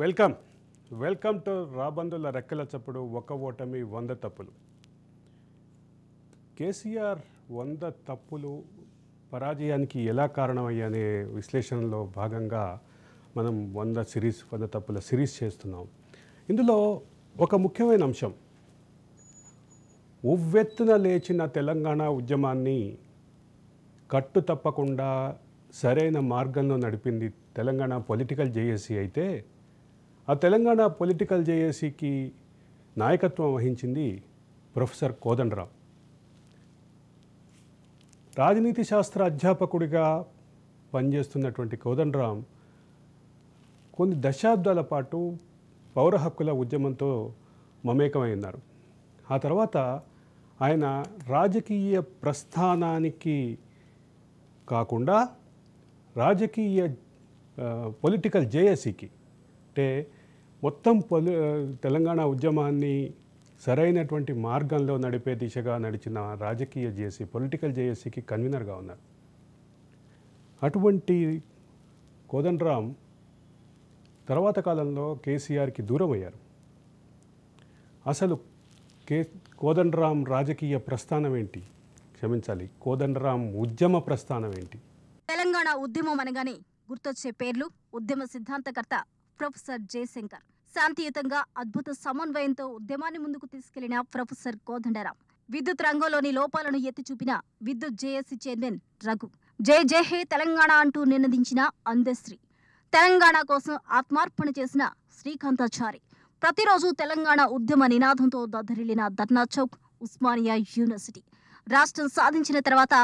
Welcome welcome to రాబందుల రెక్కల చప్పుడు ఒక ఓటమి 100 తప్పులు. కేసీఆర్ 100 తప్పులు పరాజయానికి ఎలా కారణమయ్యాయనే విశ్లేషణలో భాగంగా మనం 100 తప్పుల సిరీస్ చేస్తున్నాం. ఇందులో ఒక ముఖ్యమైన అంశం, ఉవ్వెత్తున లేచిన తెలంగాణ ఉద్యమాన్ని కట్టు తప్పకుండా సరైన మార్గంలో నడిపింది తెలంగాణ పొలిటికల్ జేఏసీ అయితే, ఆ తెలంగాణ పొలిటికల్ జేఏసీకి నాయకత్వం వహించింది ప్రొఫెసర్ కోదండరాం. రాజనీతి శాస్త్ర అధ్యాపకుడిగా పనిచేస్తున్నటువంటి కోదండరాం కొన్ని దశాబ్దాల పాటు పౌర హక్కుల ఉద్యమంతో మమేకమైనారు. ఆ తర్వాత ఆయన రాజకీయ ప్రస్థానానికి కాకుండా రాజకీయ పొలిటికల్ జేఏసీకి, అంటే మొత్తం తెలంగాణ ఉద్యమాన్ని సరైనటువంటి మార్గంలో నడిపే దిశగా నడిచిన రాజకీయ జేఏసీ, పొలిటికల్ జేఏసీకి కన్వీనర్గా ఉన్నారు. అటువంటి కోదండరాం తర్వాత కాలంలో కేసీఆర్కి దూరం అయ్యారు. అసలు కోదండరాం రాజకీయ ప్రస్థానం ఏంటి, క్షమించాలి, కోదండరాం ఉద్యమ ప్రస్థానం ఏంటి? తెలంగాణ ఉద్యమం అనగానే గుర్తొచ్చే పేర్లు ఉద్యమ సిద్ధాంతకర్త ప్రొఫెసర్ జయశంకర్, శాంతియుతంగా అద్భుత సమన్వయంతో ఉద్యమాన్ని ముందుకు తీసుకెళ్లిన ప్రొఫెసర్ కోదండరాం, విద్యుత్ రంగంలోని లోపాలను ఎత్తి చూపిన విద్యుత్ జేఏసీ చైర్మన్ రఘు, జై జై హే తెలంగాణ అంటూ నినదించిన అందశ్రీ, తెలంగాణ కోసం ఆత్మార్పణ చేసిన శ్రీకాంతాచారి, ప్రతిరోజు తెలంగాణ ఉద్యమ నినాదంతో దద్దరిల్లిన ధర్నా చౌక్, ఉస్మానియా యూనివర్సిటీ. రాష్ట్రం సాధించిన తర్వాత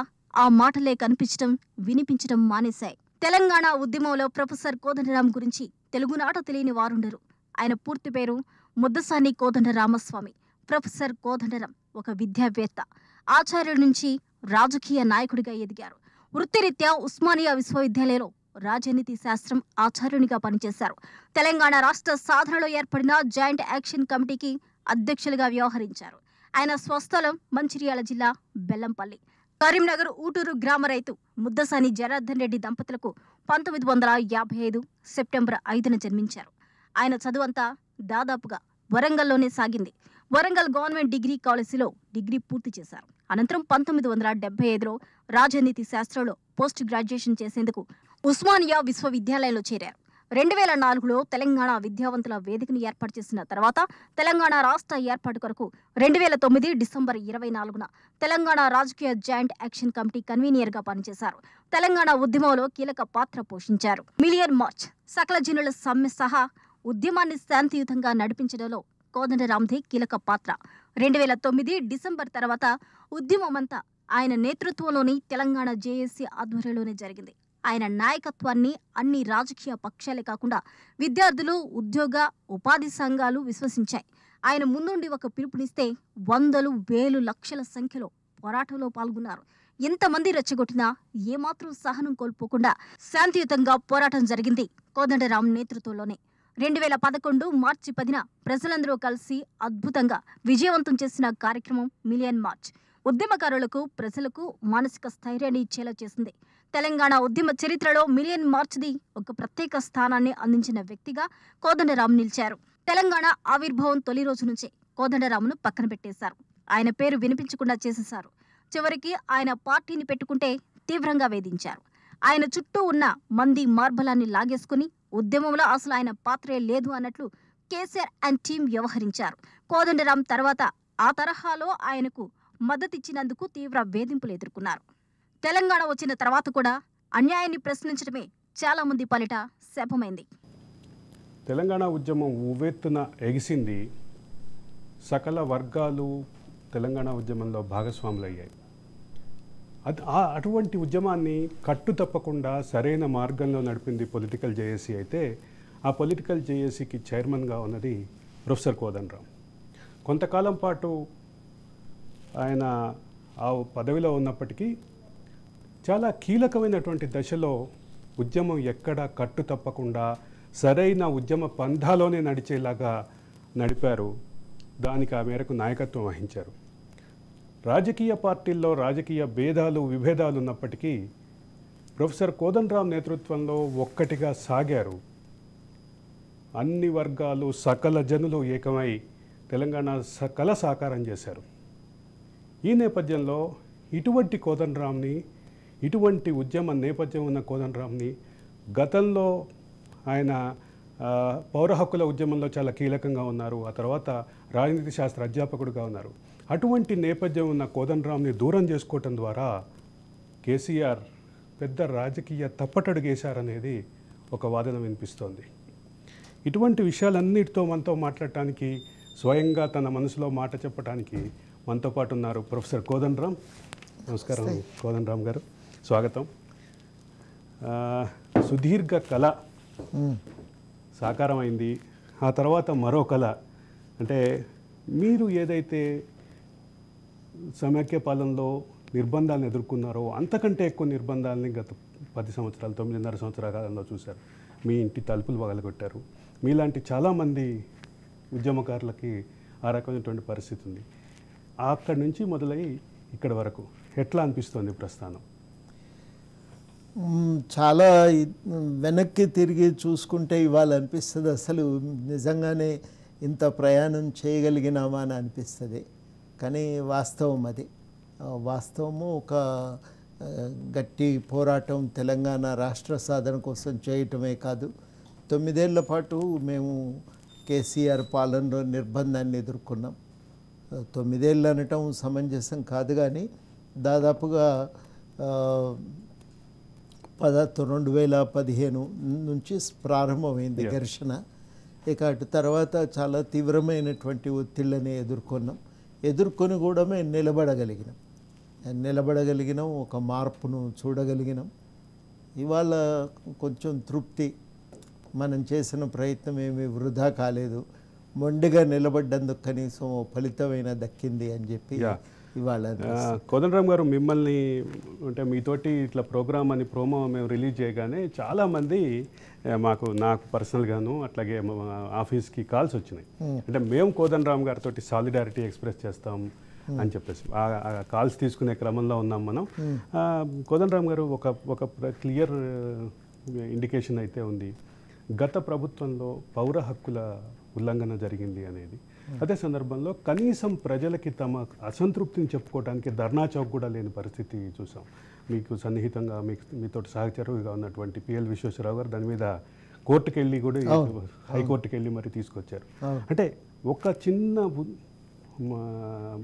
ఆ మాటలే కనిపించడం, వినిపించడం మానేశాయి. తెలంగాణ ఉద్యమంలో ప్రొఫెసర్ కోదండరాం గురించి తెలుగునాట తెలియని వారుండరు. ఆయన పూర్తి పేరు ముద్దసాని కోదండరామస్వామి. ప్రొఫెసర్ కోదండరాం ఒక విద్యావేత్త, ఆచార్యుడి నుంచి రాజకీయ నాయకుడిగా ఎదిగారు. వృత్తిరీత్యా ఉస్మానియా విశ్వవిద్యాలయంలో రాజనీతి శాస్త్రం ఆచార్యునిగా పనిచేశారు. తెలంగాణ రాష్ట్ర సాధనలో ఏర్పడిన జాయింట్ యాక్షన్ కమిటీకి అధ్యక్షులుగా వ్యవహరించారు. ఆయన స్వస్థలం మంచిర్యాల జిల్లా బెల్లంపల్లి. కరీంనగర్ ఊటూరు గ్రామ రైతు ముద్దసాని జనార్దన్ రెడ్డి దంపతులకు 1955 సెప్టెంబర్ 5న జన్మించారు. ఆయన చదువంతా దాదాపుగా వరంగల్లోనే సాగింది. వరంగల్ గవర్నమెంట్ డిగ్రీ కాలేజీలో డిగ్రీ పూర్తి చేశారు. అనంతరం 1975లో రాజనీతి శాస్త్రంలో పోస్ట్ గ్రాడ్యుయేషన్ చేసేందుకు ఉస్మానియా విశ్వవిద్యాలయంలో చేరారు. 2004లో తెలంగాణ విద్యావంతుల వేదికను ఏర్పాటు చేసిన తర్వాత తెలంగాణ రాష్ట్ర ఏర్పాటు కొరకు 2009 డిసెంబర్ 24న తెలంగాణ రాజకీయ జాయింట్ యాక్షన్ కమిటీ కన్వీనియర్గా పనిచేశారు. తెలంగాణ ఉద్యమంలో కీలక పాత్ర పోషించారు. మిలియన్ మార్చ్, సకల జనుల సమ్మె సహా ఉద్యమాన్ని శాంతియుతంగా నడిపించడంలో కోదండరాందే కీలక పాత్ర. 2009 డిసెంబర్ తర్వాత ఉద్యమమంతా ఆయన నేతృత్వంలోని తెలంగాణ జేఏసీ ఆధ్వర్యంలోనే జరిగింది. ఆయన నాయకత్వాన్ని అన్ని రాజకీయ పక్షాలే కాకుండా విద్యార్థులు, ఉద్యోగ, ఉపాధి సంఘాలు విశ్వసించాయి. ఆయన ముందుండి ఒక పిలుపునిస్తే వందలు, వేలు, లక్షల సంఖ్యలో పోరాటంలో పాల్గొన్నారు. ఎంతమంది రెచ్చగొట్టినా ఏమాత్రం సహనం కోల్పోకుండా శాంతియుతంగా పోరాటం జరిగింది కోదండరాం నేతృత్వంలోనే. 2011 మార్చి 10న ప్రజలందరూ కలిసి అద్భుతంగా విజయవంతం చేసిన కార్యక్రమం మిలియన్ మార్చ్ ఉద్యమకారులకు, ప్రజలకు మానసిక స్థైర్యాన్ని ఇచ్చేలా చేసింది. తెలంగాణ ఉద్యమ చరిత్రలో మిలియన్ మార్చ్ది ఒక ప్రత్యేక స్థానాన్ని అందించిన వ్యక్తిగా కోదండరాం నిలిచారు. తెలంగాణ ఆవిర్భావం తొలి రోజు నుంచే కోదండరాంను పక్కన పెట్టేశారు. ఆయన పేరు వినిపించకుండా చేసేశారు. చివరికి ఆయన పార్టీని పెట్టుకుంటే తీవ్రంగా వేధించారు. ఆయన చుట్టూ ఉన్న మంది మార్బలాన్ని లాగేసుకుని ఉద్యమంలో అసలు ఆయన పాత్రే లేదు అన్నట్లు కేసీఆర్ అండ్ టీం వ్యవహరించారు. కోదండరాం తర్వాత ఆ తరహాలో ఆయనకు మద్దతిచ్చినందుకు తీవ్ర వేధింపులు ఎదుర్కొన్నారు. తెలంగాణ వచ్చిన తర్వాత కూడా అన్యాయాన్ని ప్రశ్నించడమే చాలా మంది పాలిట శాపమైంది. తెలంగాణ ఉద్యమం ఉవ్వెత్తున ఎగిసింది. సకల వర్గాలు తెలంగాణ ఉద్యమంలో భాగస్వాములయ్యాయి. అటువంటి ఉద్యమాన్ని కట్టు తప్పకుండా సరైన మార్గంలో నడిపింది పొలిటికల్ జేఏసీ అయితే, ఆ పొలిటికల్ జేఏసీకి చైర్మన్గా ఉన్నది ప్రొఫెసర్ కోదండరాం. కొంతకాలం పాటు ఆయన ఆ పదవిలో ఉన్నప్పటికీ చాలా కీలకమైనటువంటి దశలో ఉద్యమం ఎక్కడ కట్టు తప్పకుండా సరైన ఉద్యమ పంథాలోనే నడిచేలాగా నడిపారు. దానికి ఆ మేరకు నాయకత్వం వహించారు. రాజకీయ పార్టీల్లో రాజకీయ భేదాలు, విభేదాలు ఉన్నప్పటికీ ప్రొఫెసర్ కోదండరాం నేతృత్వంలో ఒక్కటిగా సాగారు. అన్ని వర్గాలు సకల జనులు ఏకమై తెలంగాణ కళ సాకారం చేశారు. ఈ నేపథ్యంలో ఇటువంటి కోదండరాంని, ఇటువంటి ఉద్యమ నేపథ్యం ఉన్న కోదండరాంని గతంలో ఆయన పౌర హక్కుల ఉద్యమంలో చాలా కీలకంగా ఉన్నారు. ఆ తర్వాత రాజనీతి శాస్త్ర అధ్యాపకుడిగా ఉన్నారు. అటువంటి నేపథ్యం ఉన్న కోదండరాంని దూరం చేసుకోవటం ద్వారా కేసీఆర్ పెద్ద రాజకీయ తప్పటడుగేశారనేది ఒక వాదన వినిపిస్తోంది. ఇటువంటి విషయాలన్నిటితో మనతో మాట్లాడటానికి, స్వయంగా తన మనసులో మాట చెప్పడానికి మనతో పాటు ఉన్నారు ప్రొఫెసర్ కోదండరాం. నమస్కారం కోదండరాం గారు, స్వాగతం. సుదీర్ఘ కళ సాకారమైంది, ఆ తర్వాత మరో కళ. అంటే మీరు ఏదైతే సమైక్య పాలనలో నిర్బంధాలను ఎదుర్కొన్నారో అంతకంటే ఎక్కువ నిర్బంధాలని గత 10 సంవత్సరాలు, 9.5 సంవత్సరాల కాలంలో చూశారు. మీ ఇంటి తలుపులు పగలగొట్టారు. మీలాంటి చాలామంది ఉద్యమకారులకి ఆ రకమైనటువంటి పరిస్థితి ఉంది. అక్కడి నుంచి మొదలై ఇక్కడి వరకు ఎట్లా అనిపిస్తుంది ప్రస్థానం? చాలా వెనక్కి తిరిగి చూసుకుంటే ఇవాళ అనిపిస్తుంది, అసలు నిజంగానే ఇంత ప్రయాణం చేయగలిగినామా అని అనిపిస్తుంది. కానీ వాస్తవం అది. వాస్తవము ఒక గట్టి పోరాటం తెలంగాణ రాష్ట్ర సాధన కోసం చేయటమే కాదు, 9 ఏళ్ల పాటు మేము కేసీఆర్ పాలనలో నిర్బంధాన్ని ఎదుర్కొన్నాం. 9 ఏళ్ళు అనటం సమంజసం కాదు, కానీ దాదాపుగా 2015 నుంచి ప్రారంభమైంది ఘర్షణ. ఇక అటు తర్వాత చాలా తీవ్రమైనటువంటి ఒత్తిళ్ళని ఎదుర్కొని కూడా మేము నిలబడగలిగినాం, ఒక మార్పును చూడగలిగినాం. ఇవాళ కొంచెం తృప్తి, మనం చేసిన ప్రయత్నం ఏమీ వృధా కాలేదు, మొండిగా నిలబడ్డందుకు కనీసం ఫలితమైన దక్కింది అని చెప్పి ఇవాళ. కోదండరాం గారు, మిమ్మల్ని అంటే మీతోటి ఇట్లా ప్రోగ్రామ్ అని ప్రోమో మేము రిలీజ్ చేయగానే చాలామంది నాకు పర్సనల్గాను అట్లాగే ఆఫీస్కి కాల్స్ వచ్చినాయి. అంటే మేము కోదండరాం గారితో సాలిడారిటీ ఎక్స్ప్రెస్ చేస్తాం అని చెప్పేసి ఆ కాల్స్ తీసుకునే క్రమంలో ఉన్నాం మనం. కోదండరాం గారు, ఒక క్లియర్ ఇండికేషన్ అయితే ఉంది, గత ప్రభుత్వంలో పౌర హక్కుల ఉల్లంఘన జరిగింది అనేది. అదే సందర్భంలో కనీసం ప్రజలకి తమ అసంతృప్తిని చెప్పుకోవడానికి ధర్నా చౌక్ కూడా లేని పరిస్థితి చూసాం. మీకు సన్నిహితంగా మీతో సహచరుగా ఉన్నటువంటి పిఎల్ విశ్వేశ్వరరావు గారు దాని మీద కోర్టుకు వెళ్ళి కూడా, హైకోర్టుకు వెళ్ళి మరి తీసుకొచ్చారు. అంటే ఒక చిన్న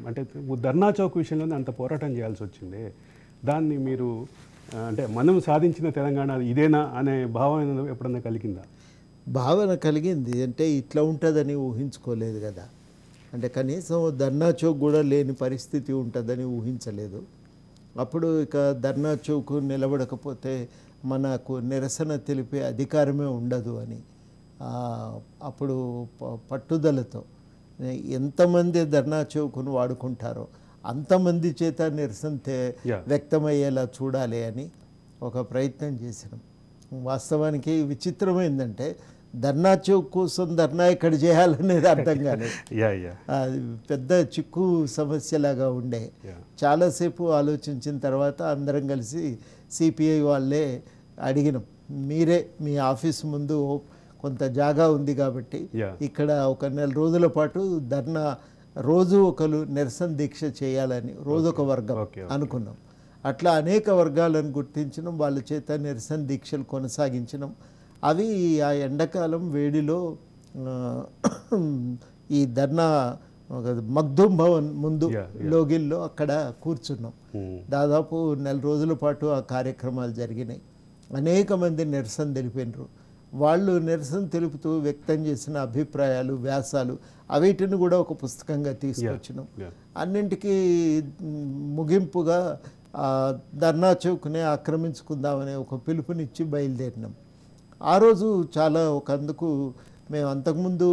అంటే ధర్నా చౌక్ విషయంలోనే అంత పోరాటం చేయాల్సి వచ్చింది. దాన్ని మీరు అంటే మనం సాధించిన తెలంగాణ ఇదేనా అనే భావన ఎప్పుడన్నా కలిగిందా? భావన కలిగింది. అంటే ఇట్లా ఉంటుందని ఊహించుకోలేదు కదా. అంటే కనీసం ధర్నా చౌక్ కూడా లేని పరిస్థితి ఉంటుందని ఊహించలేదు. అప్పుడు ఇక ధర్నా చౌక్ నిలబడకపోతే మనకు నిరసన తెలిపే అధికారమే ఉండదు అని అప్పుడు పట్టుదలతో ఎంతమంది ధర్నా చౌక్ను వాడుకుంటారో అంతమంది చేత నిరసన వ్యక్తమయ్యేలా చూడాలి అని ఒక ప్రయత్నం చేసినాం. వాస్తవానికి విచిత్రమైందంటే ధర్నా చౌక్ కోసం ధర్నా ఎక్కడ చేయాలనేది అర్థం కాలేదు. పెద్ద చిక్కు సమస్యలాగా ఉండే. చాలాసేపు ఆలోచించిన తర్వాత అందరం కలిసి సిపిఐ వాళ్ళే అడిగినాం, మీరే మీ ఆఫీస్ ముందు కొంత జాగా ఉంది కాబట్టి ఇక్కడ ఒక 4 రోజుల పాటు ధర్నా, రోజు ఒకరు నిరసన దీక్ష చేయాలని రోజొక వర్గం అనుకున్నాం. అట్లా అనేక వర్గాలను గుర్తించడం, వాళ్ళ చేత నిరసన దీక్షలు కొనసాగించడం. అవి ఆ ఎండాకాలం వేడిలో ఈ ధర్నా మగ్దూమ్ భవన్ ముందు లోగిల్లో అక్కడ కూర్చున్నాం. దాదాపు 4 రోజుల పాటు ఆ కార్యక్రమాలు జరిగినాయి. అనేక మంది నిరసన తెలిపినారు. వాళ్ళు నిరసన తెలుపుతూ వ్యక్తం చేసిన అభిప్రాయాలు, వ్యాసాలు అవిటిని కూడా ఒక పుస్తకంగా తీసుకొచ్చినాం. అన్నింటికీ ముగింపుగా ధర్నా చౌక్నే ఆక్రమించుకుందామనే ఒక పిలుపునిచ్చి బయలుదేరినాం. ఆ రోజు చాలా అందుకు మేము అంతకుముందు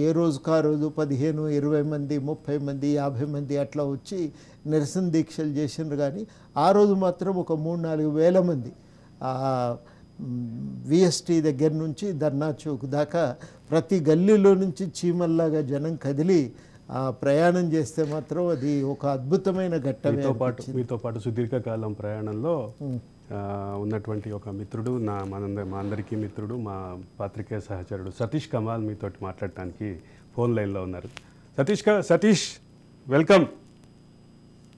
ఏ రోజుకు ఆ రోజు 15, 20 మంది, 30 మంది, 50 మంది అట్లా వచ్చి నిరసన దీక్షలు చేసినారు. కానీ ఆ రోజు మాత్రం ఒక 3-4 వేల మంది విఎస్టీ దగ్గర నుంచి ధర్నా చౌక్ దాకా ప్రతి గల్లీలో నుంచి చీమల్లాగా జనం కదిలి ప్రయాణం చేస్తే మాత్రం అది ఒక అద్భుతమైన ఘట్టమే. మీతో పాటు సుదీర్ఘకాలం ప్రయాణంలో ఉన్నటువంటి ఒక మిత్రుడు మా అందరికీ మిత్రుడు, మా పాత్రికేయ సహచరుడు సతీష్ కమాల్ మీతోటి మాట్లాడటానికి ఫోన్ లైన్లో ఉన్నారు. Satish welcome.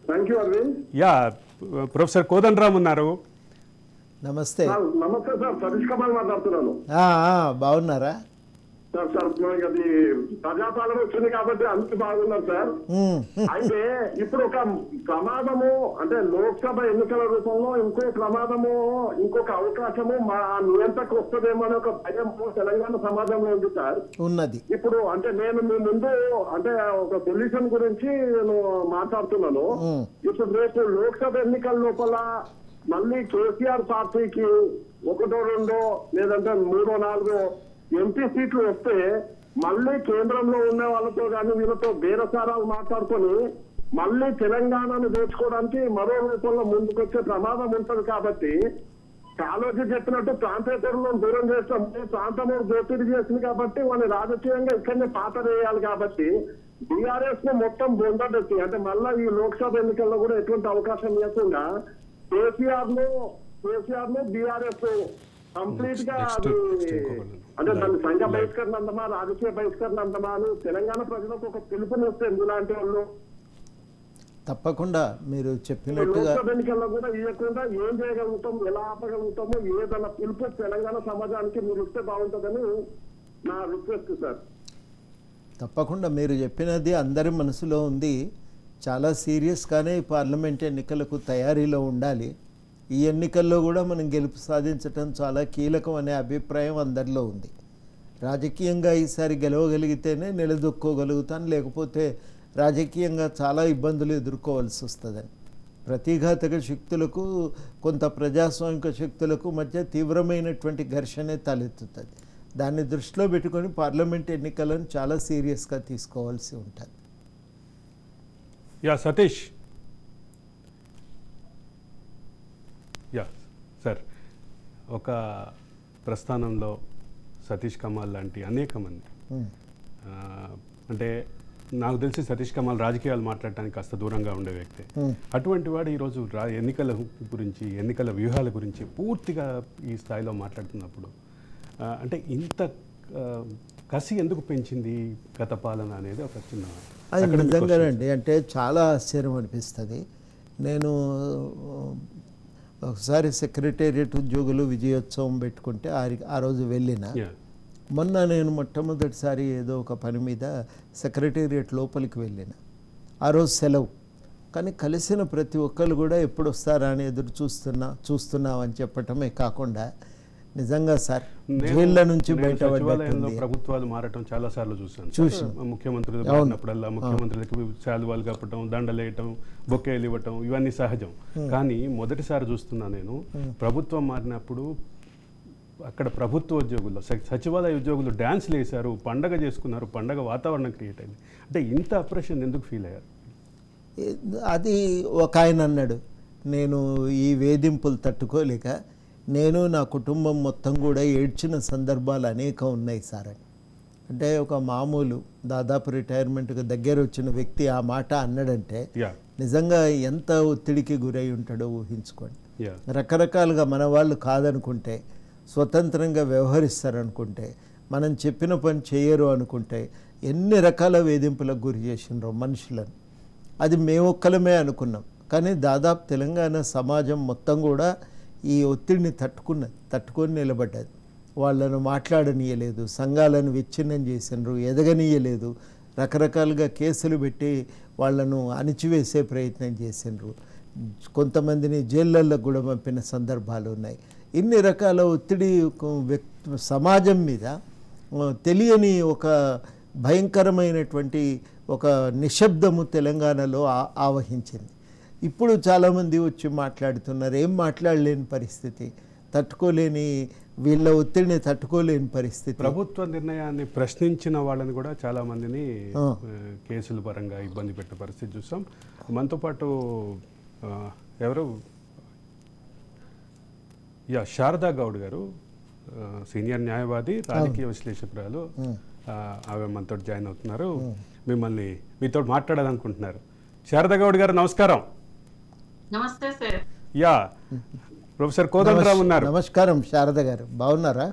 Thank you Aravind. Yeah, professor Kodandaram ఉన్నారు. నమస్తే. నమస్తే సార్, సతీష్ కమాల్ మాట్లాడుతున్నాను. బాగున్నారా సార్? అది ప్రజాపాలన వచ్చింది కాబట్టి అంత బాగున్నారు సార్. అయితే ఇప్పుడు ఒక ప్రమాదము అంటే లోక్సభ ఎన్నికల రూపంలో ఇంకో ప్రమాదము, ఇంకొక అవకాశము మా నియంత్రకు వస్తుందేమో అనే ఒక భయం తెలంగాణ సమాజంలో ఉంది సార్. ఉన్నది. ఇప్పుడు అంటే నేను మీ ముందు అంటే ఒక సొల్యూషన్ గురించి నేను మాట్లాడుతున్నాను. ఇప్పుడు రేపు లోక్సభ ఎన్నికల లోపల మళ్ళీ కేసీఆర్ పార్టీకి 1, 2 లేదంటే 3, 4 ఎంపీ సీట్లు వస్తే మళ్ళీ కేంద్రంలో ఉన్న వాళ్ళతో కానీ వీళ్ళతో బేరసారాలు మాట్లాడుకొని మళ్ళీ తెలంగాణను దోచుకోవడానికి మరో రూపంలో ముందుకొచ్చే ప్రమాదం ఉంటుంది. కాబట్టి కాళోజీ చెప్పినట్టు ప్రాంతేతరులను దూరం చేస్తాం, ప్రాంతము దోపిడీ చేసింది కాబట్టి వాళ్ళని రాజకీయంగా ఇక్కడనే పాత వేయాలి. కాబట్టి బీఆర్ఎస్ ను మొత్తం బొందబెట్టి అంటే మళ్ళీ ఈ లోక్సభ ఎన్నికల్లో కూడా ఎటువంటి అవకాశం లేకుండా కేసీఆర్ ను బీఆర్ఎస్ కంప్లీట్ గా అంటే దాన్ని సంఘ బహిష్కరణ అందమా, రాజకీయ బహిష్కరణ అందమా అని తెలంగాణ ప్రజలకు ఒక పిలుపునిస్తుంది. ఇలాంటి వాళ్ళు తప్పకుండా మీరు చెప్పినట్టుగా ఎన్నికల్లో కూడా ఇవ్వకుండా ఏం చేయగలుగుతాం, ఎలా ఆపగలుగుతామో ఏదైనా పిలుపు తెలంగాణ సమాజానికి మీరు ఇస్తే బాగుంటుందని నా రిక్వెస్ట్ సార్. తప్పకుండా మీరు చెప్పినది అందరి మనసులో ఉంది. చాలా సీరియస్గానే పార్లమెంట్ ఎన్నికలకు తయారీలో ఉండాలి. ఈ ఎన్నికల్లో కూడా మనం గెలుపు సాధించటం చాలా కీలకం అనే అభిప్రాయం అందరిలో ఉంది. రాజకీయంగా ఈసారి గెలవగలిగితేనే నిలదొక్కోగలుగుతాను, లేకపోతే రాజకీయంగా చాలా ఇబ్బందులు ఎదుర్కోవాల్సి వస్తుందని. ప్రతిఘాతక శక్తులకు కొంత ప్రజాస్వామిక శక్తులకు మధ్య తీవ్రమైనటువంటి ఘర్షణే తలెత్తుతుంది. దాన్ని దృష్టిలో పెట్టుకొని పార్లమెంట్ ఎన్నికలను చాలా సీరియస్గా తీసుకోవాల్సి ఉంటుంది. యా సతీష్. యా సార్, ఒక ప్రస్థానంలో సతీష్ కమాల్ లాంటి అనేక మంది అంటే నాకు తెలిసి సతీష్ కమాల్ రాజకీయాలు మాట్లాడటానికి కాస్త దూరంగా ఉండే వ్యక్తి. అటువంటి వాడు ఈరోజు ఎన్నికల గురించి, ఎన్నికల వ్యూహాల గురించి పూర్తిగా ఈ స్థాయిలో మాట్లాడుతున్నప్పుడు అంటే ఇంత కసి ఎందుకు పెంచింది గత పాలన అనేది ఒక చిన్న అది నిజంగానండి. అంటే చాలా ఆశ్చర్యం అనిపిస్తుంది. నేను ఒకసారి సెక్రటేరియట్ ఉద్యోగులు విజయోత్సవం పెట్టుకుంటే ఆ రోజు వెళ్ళిన. మొన్న నేను మొట్టమొదటిసారి ఏదో ఒక పని మీద సెక్రటేరియట్ లోపలికి వెళ్ళిన. ఆ రోజు సెలవు, కానీ కలిసిన ప్రతి ఒక్కరు కూడా ఎప్పుడు వస్తారా అని ఎదురు చూస్తున్నామని చెప్పటమే కాకుండా నిజంగా సార్ జైళ్ళ నుంచి బయటపడ్డట్టుంది. ప్రభుత్వాలు మారటం చాలా సార్లు చూసాను. ముఖ్యమంత్రులు మారినప్పుడల్లా ముఖ్యమంత్రులకు శాలువాలు కప్పటం, దండలేయటం, బొకేలు ఇవ్వటం ఇవన్నీ సహజం. కానీ మొదటిసారి చూస్తున్నా నేను ప్రభుత్వం మారినప్పుడు అక్కడ ప్రభుత్వ ఉద్యోగుల్లో సచివాలయ ఉద్యోగులు డ్యాన్స్లు వేశారు, పండగ చేసుకున్నారు, పండగ వాతావరణం క్రియేట్ అయింది. అంటే ఇంత అప్రెషన్ ఎందుకు ఫీల్ అయ్యారు? అది ఒక ఆయన అన్నాడు, నేను ఈ వేధింపులు తట్టుకోలేక నేను నా కుటుంబం మొత్తం కూడా ఏడ్చిన సందర్భాలు అనేకం ఉన్నాయి సార్ అని. అంటే ఒక మామూలు దాదాపు రిటైర్మెంట్కి దగ్గర వచ్చిన వ్యక్తి ఆ మాట అన్నాడంటే నిజంగా ఎంత ఒత్తిడికి గురై ఉంటాడో ఊహించుకోండి. రకరకాలుగా మన వాళ్ళు కాదనుకుంటే, స్వతంత్రంగా వ్యవహరిస్తారనుకుంటే, మనం చెప్పిన పని చేయరు అనుకుంటే ఎన్ని రకాల వేధింపులకు గురి చేసినారో మనుషులను. అది మేమొక్కలమే అనుకున్నాం, కానీ దాదాపు తెలంగాణ సమాజం మొత్తం కూడా ఈ ఒత్తిడిని తట్టుకొని నిలబడ్డది. వాళ్ళను మాట్లాడనీయలేదు, సంఘాలను విచ్ఛిన్నం చేసినారు, ఎదగనీయలేదు, రకరకాలుగా కేసులు పెట్టి వాళ్ళను అణిచివేసే ప్రయత్నం చేసినారు, కొంతమందిని జైళ్ళల్లో కూడా పంపిన సందర్భాలు ఉన్నాయి. ఇన్ని రకాల ఒత్తిడి సమాజం మీద తెలియని ఒక భయంకరమైనటువంటి ఒక నిశ్శబ్దము తెలంగాణలో ఆవహించింది. ఇప్పుడు చాలామంది వచ్చి మాట్లాడుతున్నారు, ఏం మాట్లాడలేని పరిస్థితి, తట్టుకోలేని వీళ్ళ ఒత్తిడిని తట్టుకోలేని పరిస్థితి. ప్రభుత్వ నిర్ణయాన్ని ప్రశ్నించిన వాళ్ళని కూడా చాలామందిని కేసుల పరంగా ఇబ్బంది పెట్టే పరిస్థితి చూసాం. మనతో పాటు ఎవరు శారదా గౌడ్ గారు, సీనియర్ న్యాయవాది, రాజకీయ విశ్లేషకురాలు, ఆమె మనతో జాయిన్ అవుతున్నారు. మీతో మాట్లాడాలనుకుంటున్నారు. శారదా గౌడ్ గారు నమస్కారం. నమస్తే సార్. యా, ప్రొఫెసర్ కోదండరామ్ ఉన్నారు. నమస్కారం శారద గారు, బాగున్నారా?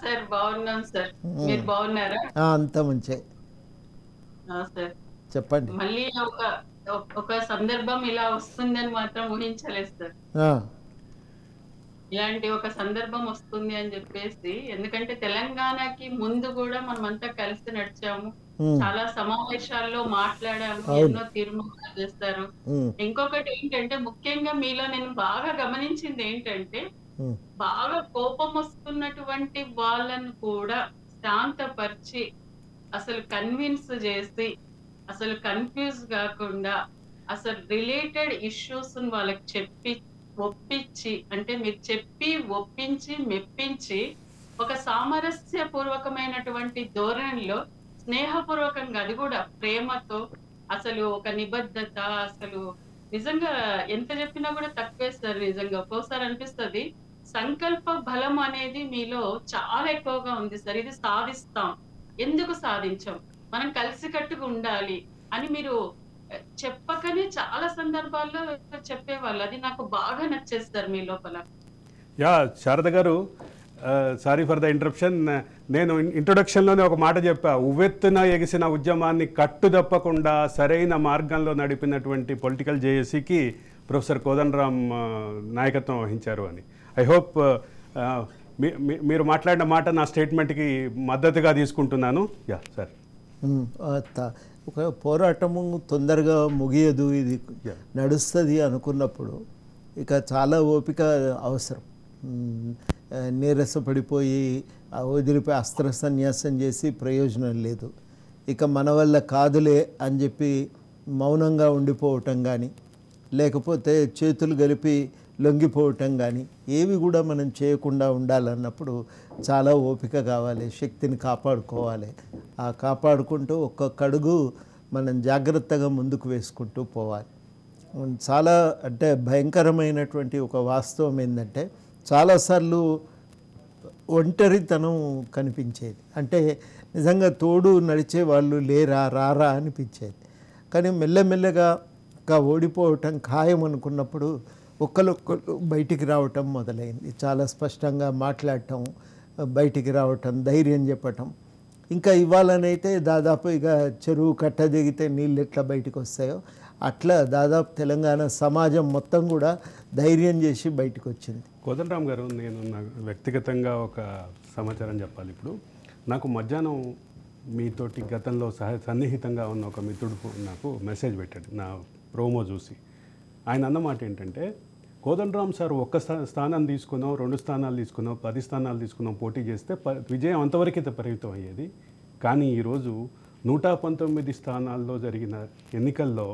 సార్ బాగున్నాం సార్, మీరు బాగున్నారా? అంత మంచి. సార్ చెప్పండి. మళ్ళీ ఒక సందర్భం ఇలా వస్తుందని మాత్రం ఊహించలేదు సార్. ఇలాంటి ఒక సందర్భం వస్తుంది అని చెప్పేసి, ఎందుకంటే తెలంగాణకి ముందు కూడా మనం అంతా కలిసి నడిచాము, చాలా సమావేశాల్లో మాట్లాడాము, ఎన్నో తీర్మానాలు చేస్తారు. ఇంకొకటి ఏంటంటే ముఖ్యంగా మీలో నేను బాగా గమనించింది ఏంటంటే, బాగా కోపం వస్తున్నటువంటి వాళ్ళను కూడా శాంతపరిచి అసలు కన్విన్స్ చేసి, అసలు కన్ఫ్యూజ్ కాకుండా అసలు రిలేటెడ్ ఇష్యూస్ వాళ్ళకి చెప్పి ఒప్పించి, అంటే మీరు చెప్పి ఒప్పించి మెప్పించి ఒక సామరస్య పూర్వకమైనటువంటి ధోరణిలో స్నేహపూర్వకంగా, అది కూడా ప్రేమతో, అసలు ఒక నిబద్ధత, అసలు నిజంగా ఎంత చెప్పినా కూడా తక్కువే సార్. నిజంగా ఒక్కోసారి అనిపిస్తుంది సంకల్ప బలం అనేది మీలో చాలా ఎక్కువగా ఉంది సార్. ఇది సాధిస్తాం, ఎందుకు సాధించాం, మనం కలిసికట్టుగా ఉండాలి అని మీరు చెప్పకనే చాలా సందర్భాల్లో చెప్పేవాళ్ళు. అది నాకు బాగా నచ్చేస్తారు మీ లోపల. యా శారద గారు, సారీ ఫర్ ద ఇంటరప్షన్. నేను ఇంట్రొడక్షన్లోనే ఒక మాట చెప్పా, ఉవ్వెత్తున ఎగిసిన ఉద్యమాన్ని కట్టుదప్పకుండా సరైన మార్గంలో నడిపినటువంటి పొలిటికల్ జేఏసీకి ప్రొఫెసర్ కోదండరామ్ నాయకత్వం వహించారు అని. ఐ హోప్ మీరు మాట్లాడిన మాట నా స్టేట్మెంట్కి మద్దతుగా తీసుకుంటున్నాను. Yeah sir. ఒక పోరాటము తొందరగా ముగియదు, ఇది నడుస్తుంది అనుకున్నప్పుడు ఇక చాలా ఓపిక అవసరం. నీరసపడిపోయి వదిలిపోయి అస్త్ర సన్యాసం చేసి ప్రయోజనం లేదు. ఇక మన వల్ల కాదులే అని చెప్పి మౌనంగా ఉండిపోవటం కానీ, లేకపోతే చేతులు కలిపి లొంగిపోవటం కానీ ఏవి కూడా మనం చేయకుండా ఉండాలన్నప్పుడు చాలా ఓపిక కావాలి, శక్తిని కాపాడుకోవాలి. ఆ కాపాడుకుంటూ ఒక్కొక్క అడుగు మనం జాగ్రత్తగా ముందుకు వేసుకుంటూ పోవాలి. చాలా అంటే భయంకరమైనటువంటి ఒక వాస్తవం ఏంటంటే, చాలాసార్లు ఒంటరితనం కనిపించేది. అంటే నిజంగా తోడు నడిచే వాళ్ళు లేరా రారా అనిపించేది. కానీ మెల్లమెల్లగా ఓడిపోవటం ఖాయం అనుకున్నప్పుడు ఒక్కరొక్కరు బయటికి రావటం మొదలైంది. చాలా స్పష్టంగా మాట్లాడటం, బయటికి రావటం, ధైర్యం చెప్పటం. ఇంకా ఇవ్వాలనైతే దాదాపు ఇక చెరువు కట్ట దిగితే నీళ్ళు ఎట్లా బయటకు వస్తాయో అట్లా దాదాపు తెలంగాణ సమాజం మొత్తం కూడా ధైర్యం చేసి బయటకు వచ్చింది. కోదండరామ్ గారు, నేను వ్యక్తిగతంగా ఒక సమాచారం చెప్పాలి. ఇప్పుడు నాకు మధ్యాహ్నం మీతోటి గతంలో సన్నిహితంగా ఉన్న ఒక మిత్రుడు నాకు మెసేజ్ పెట్టాడు నా ప్రోమో చూసి. ఆయన అన్నమాట ఏంటంటే, కోదండరామ్ సార్ ఒక్క స్థానం తీసుకున్నాం, 2 స్థానాలు తీసుకున్నాం, 10 స్థానాలు తీసుకున్నాం, పోటీ చేస్తే విజయం అంతవరకైతే పరిమితం అయ్యేది. కానీ ఈరోజు 119 స్థానాల్లో జరిగిన ఎన్నికల్లో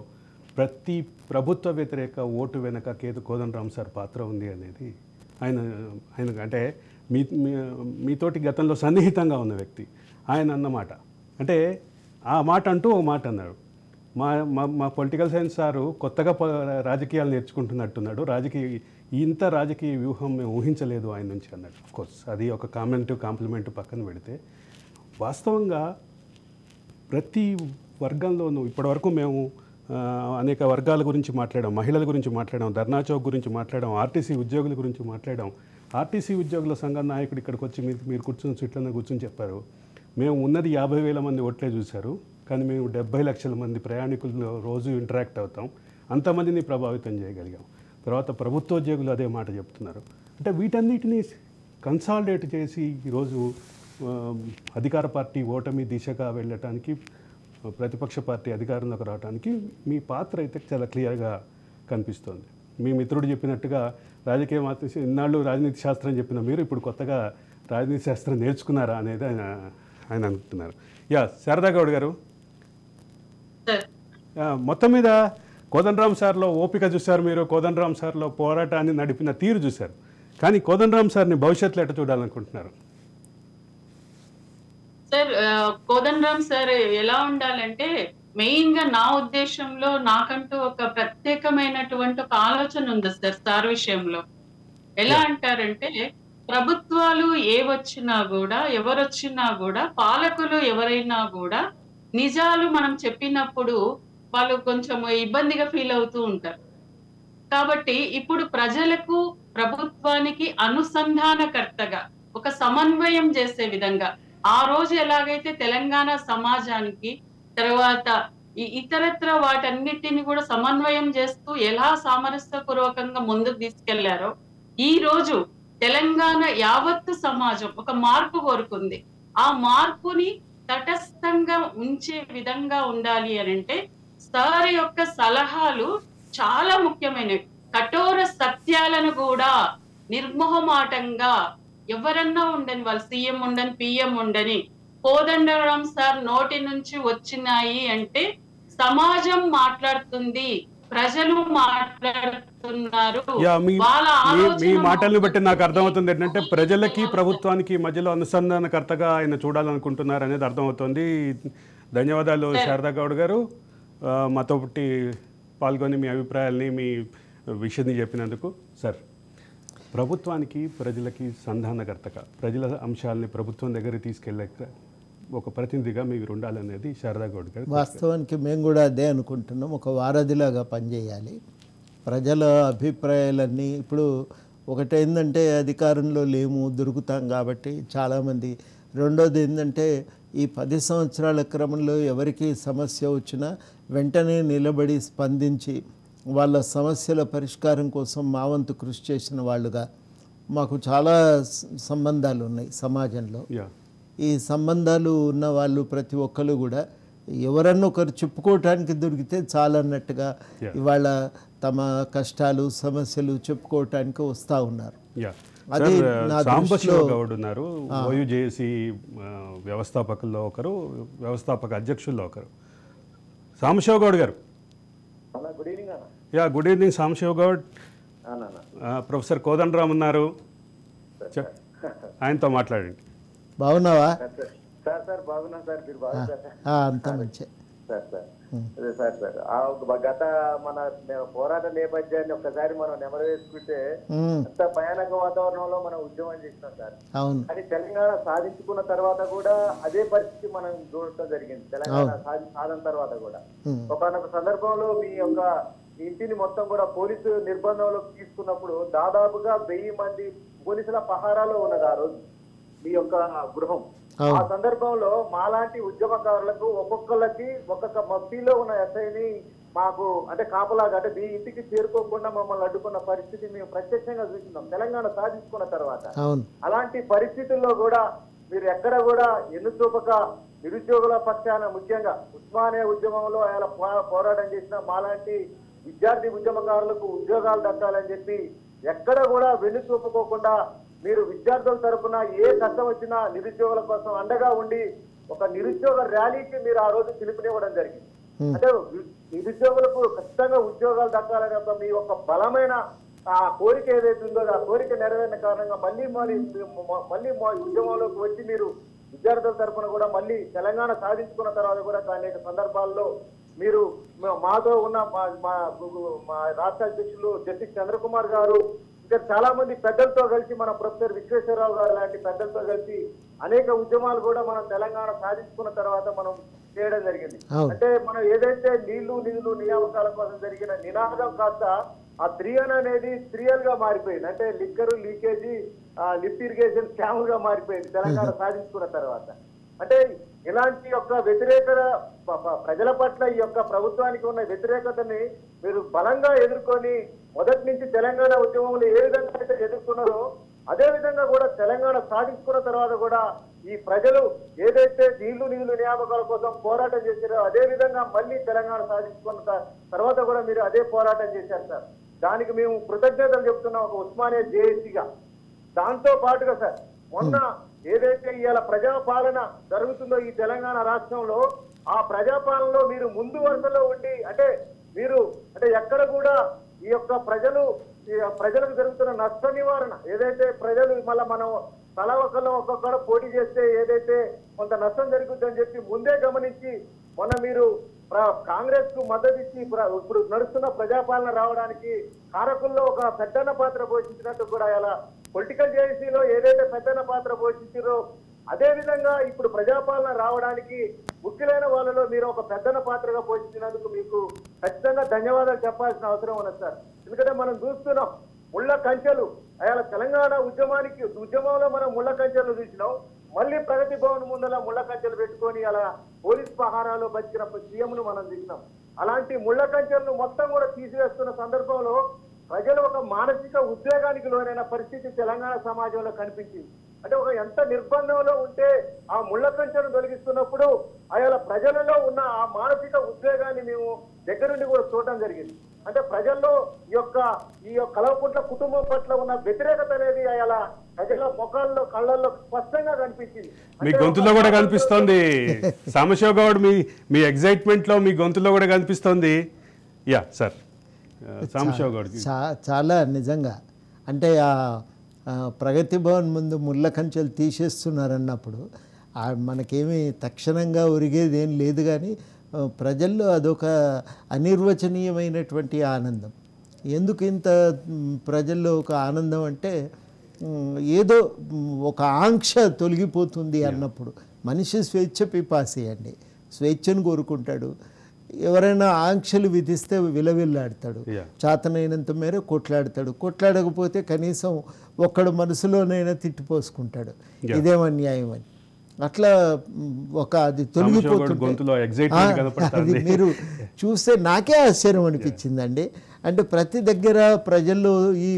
ప్రతి ప్రభుత్వ వ్యతిరేక ఓటు వెనక కోదండరామ్ సార్ పాత్ర ఉంది అనేది ఆయన అంటే మీతోటి గతంలో సన్నిహితంగా ఉన్న వ్యక్తి ఆయన అన్నమాట. అంటే ఆ మాట అంటూ ఓ మాట అన్నాడు, మా పొలిటికల్ సైన్స్ సారు కొత్తగా రాజకీయాలు నేర్చుకుంటున్నట్టున్నాడు, ఇంత రాజకీయ వ్యూహం మేము ఊహించలేదు ఆయన నుంచి అన్నాడు. అఫ్కోర్స్ అది ఒక కాంప్లిమెంట్ పక్కన పెడితే, వాస్తవంగా ప్రతి వర్గంలోనూ ఇప్పటివరకు మేము అనేక వర్గాల గురించి మాట్లాడాం, మహిళల గురించి మాట్లాడాం, ధర్నా చౌక్ గురించి మాట్లాడాం, ఆర్టీసీ ఉద్యోగుల గురించి మాట్లాడాం. ఆర్టీసీ ఉద్యోగుల సంఘం నాయకుడు ఇక్కడికి వచ్చి మీరు కూర్చున్న సీట్లను కూర్చొని చెప్పారు, మేము ఉన్నది 50,000 మంది ఓట్లే చూశారు, కానీ మేము 70 లక్షల మంది ప్రయాణికులు రోజు ఇంటరాక్ట్ అవుతాం, అంతమందిని ప్రభావితం చేయగలిగాం. తర్వాత ప్రభుత్వోద్యోగులు అదే మాట చెప్తున్నారు. అంటే వీటన్నిటినీ కన్సాలిడేట్ చేసి ఈరోజు అధికార పార్టీ ఓటమి దిశగా వెళ్ళటానికి, ప్రతిపక్ష పార్టీ అధికారంలోకి రావడానికి మీ పాత్ర అయితే చాలా క్లియర్గా కనిపిస్తోంది. మీ మిత్రుడు చెప్పినట్టుగా రాజకీయ మాత్రం ఇన్నాళ్ళు రాజనీతి శాస్త్రం చెప్పిన మీరు ఇప్పుడు కొత్తగా రాజనీతి శాస్త్రం నేర్చుకున్నారా అనేది ఆయన అనుకుంటున్నారు. యా శారదా గౌడ్ గారు, మొత్తం మీద కోదండరామ్ సార్లో ఓపిక చూశారు మీరు, కోదండరామ్ సార్లో పోరాటాన్ని నడిపిన తీరు చూశారు. కానీ కోదండరామ్ సార్ని భవిష్యత్తులో ఎట్లా చూడాలనుకుంటున్నారు? సార్, కోదండరామ్ సార్ ఎలా ఉండాలంటే, మెయిన్ గా నా ఉద్దేశంలో నాకంటూ ఒక ప్రత్యేకమైనటువంటి ఒక ఆలోచన ఉంది సార్ విషయంలో. ఎలా అంటారంటే, ప్రభుత్వాలు ఏవొచ్చినా కూడా, ఎవరొచ్చినా కూడా, పాలకులు ఎవరైనా కూడా నిజాలు మనం చెప్పినప్పుడు వాళ్ళు కొంచెం ఇబ్బందిగా ఫీల్ అవుతూ ఉంటారు. కాబట్టి ఇప్పుడు ప్రజలకు ప్రభుత్వానికి అనుసంధానకర్తగా ఒక సమన్వయం చేసే విధంగా ఆ రోజు ఎలాగైతే తెలంగాణ సమాజానికి తర్వాత ఈ ఇతరత్ర వాటన్నిటిని కూడా సమన్వయం చేస్తూ ఎలా సామరస్యపూర్వకంగా ముందుకు తీసుకెళ్లారో ఈ రోజు తెలంగాణ యావత్తు సమాజం ఒక మార్పు కోరుకుంది. ఆ మార్పుని తటస్థంగా ఉంచే విధంగా ఉండాలి అని అంటే సార్ యొక్క సలహాలు చాలా ముఖ్యమైనవి. కఠోర సత్యాలను కూడా నిర్మోహమాటంగా ఎవరన్నా ఉండని, వాళ్ళు సీఎం ఉండని, పిఎం ఉండని, కోదండరాం సార్ నోటి నుంచి వచ్చినాయి అంటే సమాజం మాట్లాడుతుంది, ప్రజలు మాట్లాడుతున్నారు. మీ మాటలను బట్టి నాకు అర్థమవుతుంది ఏంటంటే ప్రజలకి ప్రభుత్వానికి మధ్యలో అనుసంధానకర్తగా ఆయన చూడాలనుకుంటున్నారు అనేది అర్థమవుతుంది. ధన్యవాదాలు శారదా గౌడ్ గారు, మాతో పాల్గొని మీ అభిప్రాయాల్ని మీ విషయాన్ని చెప్పినందుకు. సార్, ప్రభుత్వానికి ప్రజలకి సంధానకర్తగా ప్రజల అంశాలని ప్రభుత్వం దగ్గరికి తీసుకెళ్ళక ఒక ప్రతినిధిగా మీరు ఉండాలనేది శారదా గౌడ్ గారు. వాస్తవానికి మేము కూడా అదే అనుకుంటున్నాం, ఒక వారధిలాగా పనిచేయాలి. ప్రజల అభిప్రాయాలన్నీ ఇప్పుడు ఒకటేందంటే అధికారంలో లేము, దొరుకుతాం కాబట్టి చాలామంది. రెండోది ఏంటంటే ఈ 10 సంవత్సరాల క్రమంలో ఎవరికి సమస్య వచ్చినా వెంటనే నిలబడి స్పందించి వాళ్ళ సమస్యల పరిష్కారం కోసం మా వంతు కృషి చేసిన వాళ్ళుగా మాకు చాలా సంబంధాలు ఉన్నాయి సమాజంలో. ఈ సంబంధాలు ఉన్న వాళ్ళు ప్రతి ఒక్కరు కూడా ఎవరన్నా ఒకరు చెప్పుకోవటానికి దొరికితే చాలన్నట్టుగా ఇవాళ తమ కష్టాలు సమస్యలు చెప్పుకోవటానికి వస్తూ ఉన్నారు. అది సాంబశివరావు గౌడ్ ఉన్నారు, ఓయూజేఏసీ వ్యవస్థాపకుల్లో ఒకరు, వ్యవస్థాపక అధ్యక్షుల్లో ఒకరు. సాంబశివ గౌడ్ గారు. Good evening Sambasiva Goud. Professor Kodandaram ఉన్నారు, ఆయనతో మాట్లాడండి. బాగున్నావా? సార్ బాగున్నా సార్, మీరు బాగున్నారా? అంతా మంచి సార్. గత మన పోరాట నేపథ్యాన్ని ఒక్కసారి మనం నెమరు వేసుకుంటే అంత భయానక వాతావరణంలో మనం ఉద్యమం చేసినాం సార్. కానీ తెలంగాణ సాధించుకున్న తర్వాత కూడా అదే పరిస్థితి మనం చూడటం జరిగింది. తెలంగాణ సాధన తర్వాత కూడా ఒకనొక సందర్భంలో మీ యొక్క ఇంటిని మొత్తం కూడా పోలీసు నిర్బంధంలోకి తీసుకున్నప్పుడు దాదాపుగా 1000 మంది పోలీసుల పహారాలో ఉన్నది ఆ రోజు మీ యొక్క గృహం. ఆ సందర్భంలో మాలాంటి ఉద్యమకారులకు ఒక్కొక్కళ్ళకి ఒక్కొక్క మఫ్టీలో ఉన్న ఎస్ఐని మాకు అంటే కాపలాగా అంటే మీ ఇంటికి చేరుకోకుండా మమ్మల్ని అడ్డుకున్న పరిస్థితి మేము ప్రత్యక్షంగా చూస్తున్నాం తెలంగాణ సాధించుకున్న తర్వాత. అలాంటి పరిస్థితుల్లో కూడా మీరు ఎక్కడ కూడా ఎన్నుచూపక నిరుద్యోగుల పక్షాన ముఖ్యంగా ఉస్మానియా ఉద్యమంలో ఆయన పోరాటం చేసిన మాలాంటి విద్యార్థి ఉద్యమకారులకు ఉద్యోగాలు దక్కాలని చెప్పి ఎక్కడ కూడా వెన్ను చూపుకోకుండా మీరు విద్యార్థుల తరఫున ఏ కష్టం వచ్చినా నిరుద్యోగుల కోసం అండగా ఉండి ఒక నిరుద్యోగ ర్యాలీకి మీరు ఆ రోజు పిలుపునివ్వడం జరిగింది. అంటే నిరుద్యోగులకు ఖచ్చితంగా ఉద్యోగాలు దక్కాలనే ఒక మీ యొక్క బలమైన ఆ కోరిక ఏదైతే ఉందో ఆ కోరిక నెరవేరిన కారణంగా మళ్ళీ ఉద్యమంలోకి వచ్చి మీరు విద్యార్థుల తరఫున కూడా మళ్ళీ తెలంగాణ సాధించుకున్న తర్వాత కూడా అనేక సందర్భాల్లో మీరు మాతో ఉన్న మా రాష్ట్ర అధ్యక్షులు జస్టిస్ చంద్రకుమార్ గారు ఇంకా చాలా మంది పెద్దలతో కలిసి మన ప్రొఫెసర్ విశ్వేశ్వరరావు గారు లాంటి పెద్దలతో కలిసి అనేక ఉద్యమాలు కూడా మనం తెలంగాణ సాధించుకున్న తర్వాత మనం చేయడం జరిగింది. అంటే మనం ఏదైతే నీళ్లు నిధులు నియామకాల కోసం జరిగిన నినాదం కాస్త ఆ 3N అనేది 3L గా మారిపోయింది. అంటే liquor leakage lift irrigation scam గా మారిపోయింది తెలంగాణ సాధించుకున్న తర్వాత. అంటే ఇలాంటి యొక్క వ్యతిరేకత ప్రజల పట్ల ఈ యొక్క ప్రభుత్వానికి ఉన్న వ్యతిరేకతని మీరు బలంగా ఎదుర్కొని మొదటి నుంచి తెలంగాణ ఉద్యమంలో ఏ విధంగా అయితే ఎదుర్కొన్నారో అదే విధంగా కూడా తెలంగాణ సాధించుకున్న తర్వాత కూడా ఈ ప్రజలు ఏదైతే నీళ్లు నిధులు నియామకాల కోసం పోరాటం చేశారో అదే విధంగా మళ్ళీ తెలంగాణ సాధించుకున్న తర్వాత కూడా మీరు అదే పోరాటం చేశారు సార్. దానికి మేము కృతజ్ఞతలు చెప్తున్నాం ఒక ఉస్మానియా జేఏసీగా. దాంతో పాటుగా సార్ మొన్న ఏదైతే ఇవాళ ప్రజాపాలన జరుగుతుందో ఈ తెలంగాణ రాష్ట్రంలో ఆ ప్రజాపాలనలో మీరు ముందు వరుసలో ఉండి అంటే మీరు అంటే ఎక్కడ కూడా ఈ యొక్క ప్రజలకు జరుగుతున్న నష్ట నివారణ ఏదైతే ప్రజలు మళ్ళీ మనం తల ఒక్కొక్కడ పోటీ చేస్తే ఏదైతే కొంత నష్టం జరుగుతుందని చెప్పి ముందే గమనించి మొన్న మీరు కాంగ్రెస్ కు మద్దతు ఇచ్చి ఇప్పుడు నడుస్తున్న ప్రజాపాలన రావడానికి కారకుల్లో ఒక పెద్దన్న పాత్ర పోషించినట్టు కూడా ఇలా పొలిటికల్ జేఏసీలో ఏదైతే పెద్దన్న పాత్ర పోషించారో అదే విధంగా ఇప్పుడు ప్రజాపాలన రావడానికి ముఖ్యులైన వాళ్ళలో మీరు ఒక పెద్దన్న పాత్రగా పోషించినందుకు మీకు ఖచ్చితంగా ధన్యవాదాలు చెప్పాల్సిన అవసరం ఉన్నది సార్. ఎందుకంటే మనం చూస్తున్నాం ముళ్ళ కంచెలు అలా తెలంగాణ ఉద్యమంలో మనం ముళ్ళ కంచెలు చూసినాం. మళ్ళీ ప్రగతి భవన్ ముందల ముళ్ళ కంచెలు పెట్టుకొని అలా పోలీస్ పహారాలో బతికిన సీఎంను మనం చూసినాం. అలాంటి ముళ్ళ కంచెలను మొత్తం కూడా తీసివేస్తున్న సందర్భంలో ప్రజలు ఒక మానసిక ఉద్వేగానికి లోనైన పరిస్థితి తెలంగాణ సమాజంలో కనిపించింది. అంటే ఒక ఎంత నిర్బంధంలో ఉంటే ఆ ముళ్ళ కంచెను తొలగిస్తున్నప్పుడు అలా ప్రజలలో ఉన్న ఆ మానసిక ఉద్వేగాన్ని మేము దగ్గరుండి కూడా చూడటం జరిగింది. అంటే ప్రజల్లో ఈ కల్వకుంట్ల కుటుంబం పట్ల ఉన్న వ్యతిరేకత అనేది అలా ప్రజల ముఖాల్లో కళ్ళల్లో స్పష్టంగా కనిపించింది. మీ గొంతులో కూడా కనిపిస్తోంది సాంబశివ్ గౌడ్, మీ ఎగ్జైట్మెంట్ లో మీ గొంతులో కూడా కనిపిస్తోంది. యా సార్, సాంబశివ్ గౌడ్ చాలా నిజంగా అంటే ఆ ప్రగతి భవన్ ముందు ముళ్ళ కంచెలు తీసేస్తున్నారన్నప్పుడు మనకేమీ తక్షణంగా ఒరిగేది ఏం లేదు, కానీ ప్రజల్లో అదొక అనిర్వచనీయమైనటువంటి ఆనందం. ఎందుకు ఇంత ప్రజల్లో ఒక ఆనందం అంటే ఏదో ఒక ఆంక్ష తొలగిపోతుంది అన్నప్పుడు. మనిషి స్వేచ్ఛ పిపాసి అండి, స్వేచ్ఛను కోరుకుంటాడు. ఎవరైనా ఆంక్షలు విధిస్తే విలవిల్లాడతాడు, చాతనైనంత మేర కొట్లాడతాడు. కొట్లాడకపోతే కనీసం ఒక్కడు మనసులోనైనా తిట్టిపోసుకుంటాడు, ఇదేం అన్యాయం అని. అట్లా అది తొలగిపోతుంది. అది మీరు చూస్తే నాకే ఆశ్చర్యం అనిపించిందండి. అంటే ప్రతి దగ్గర ప్రజల్లో ఈ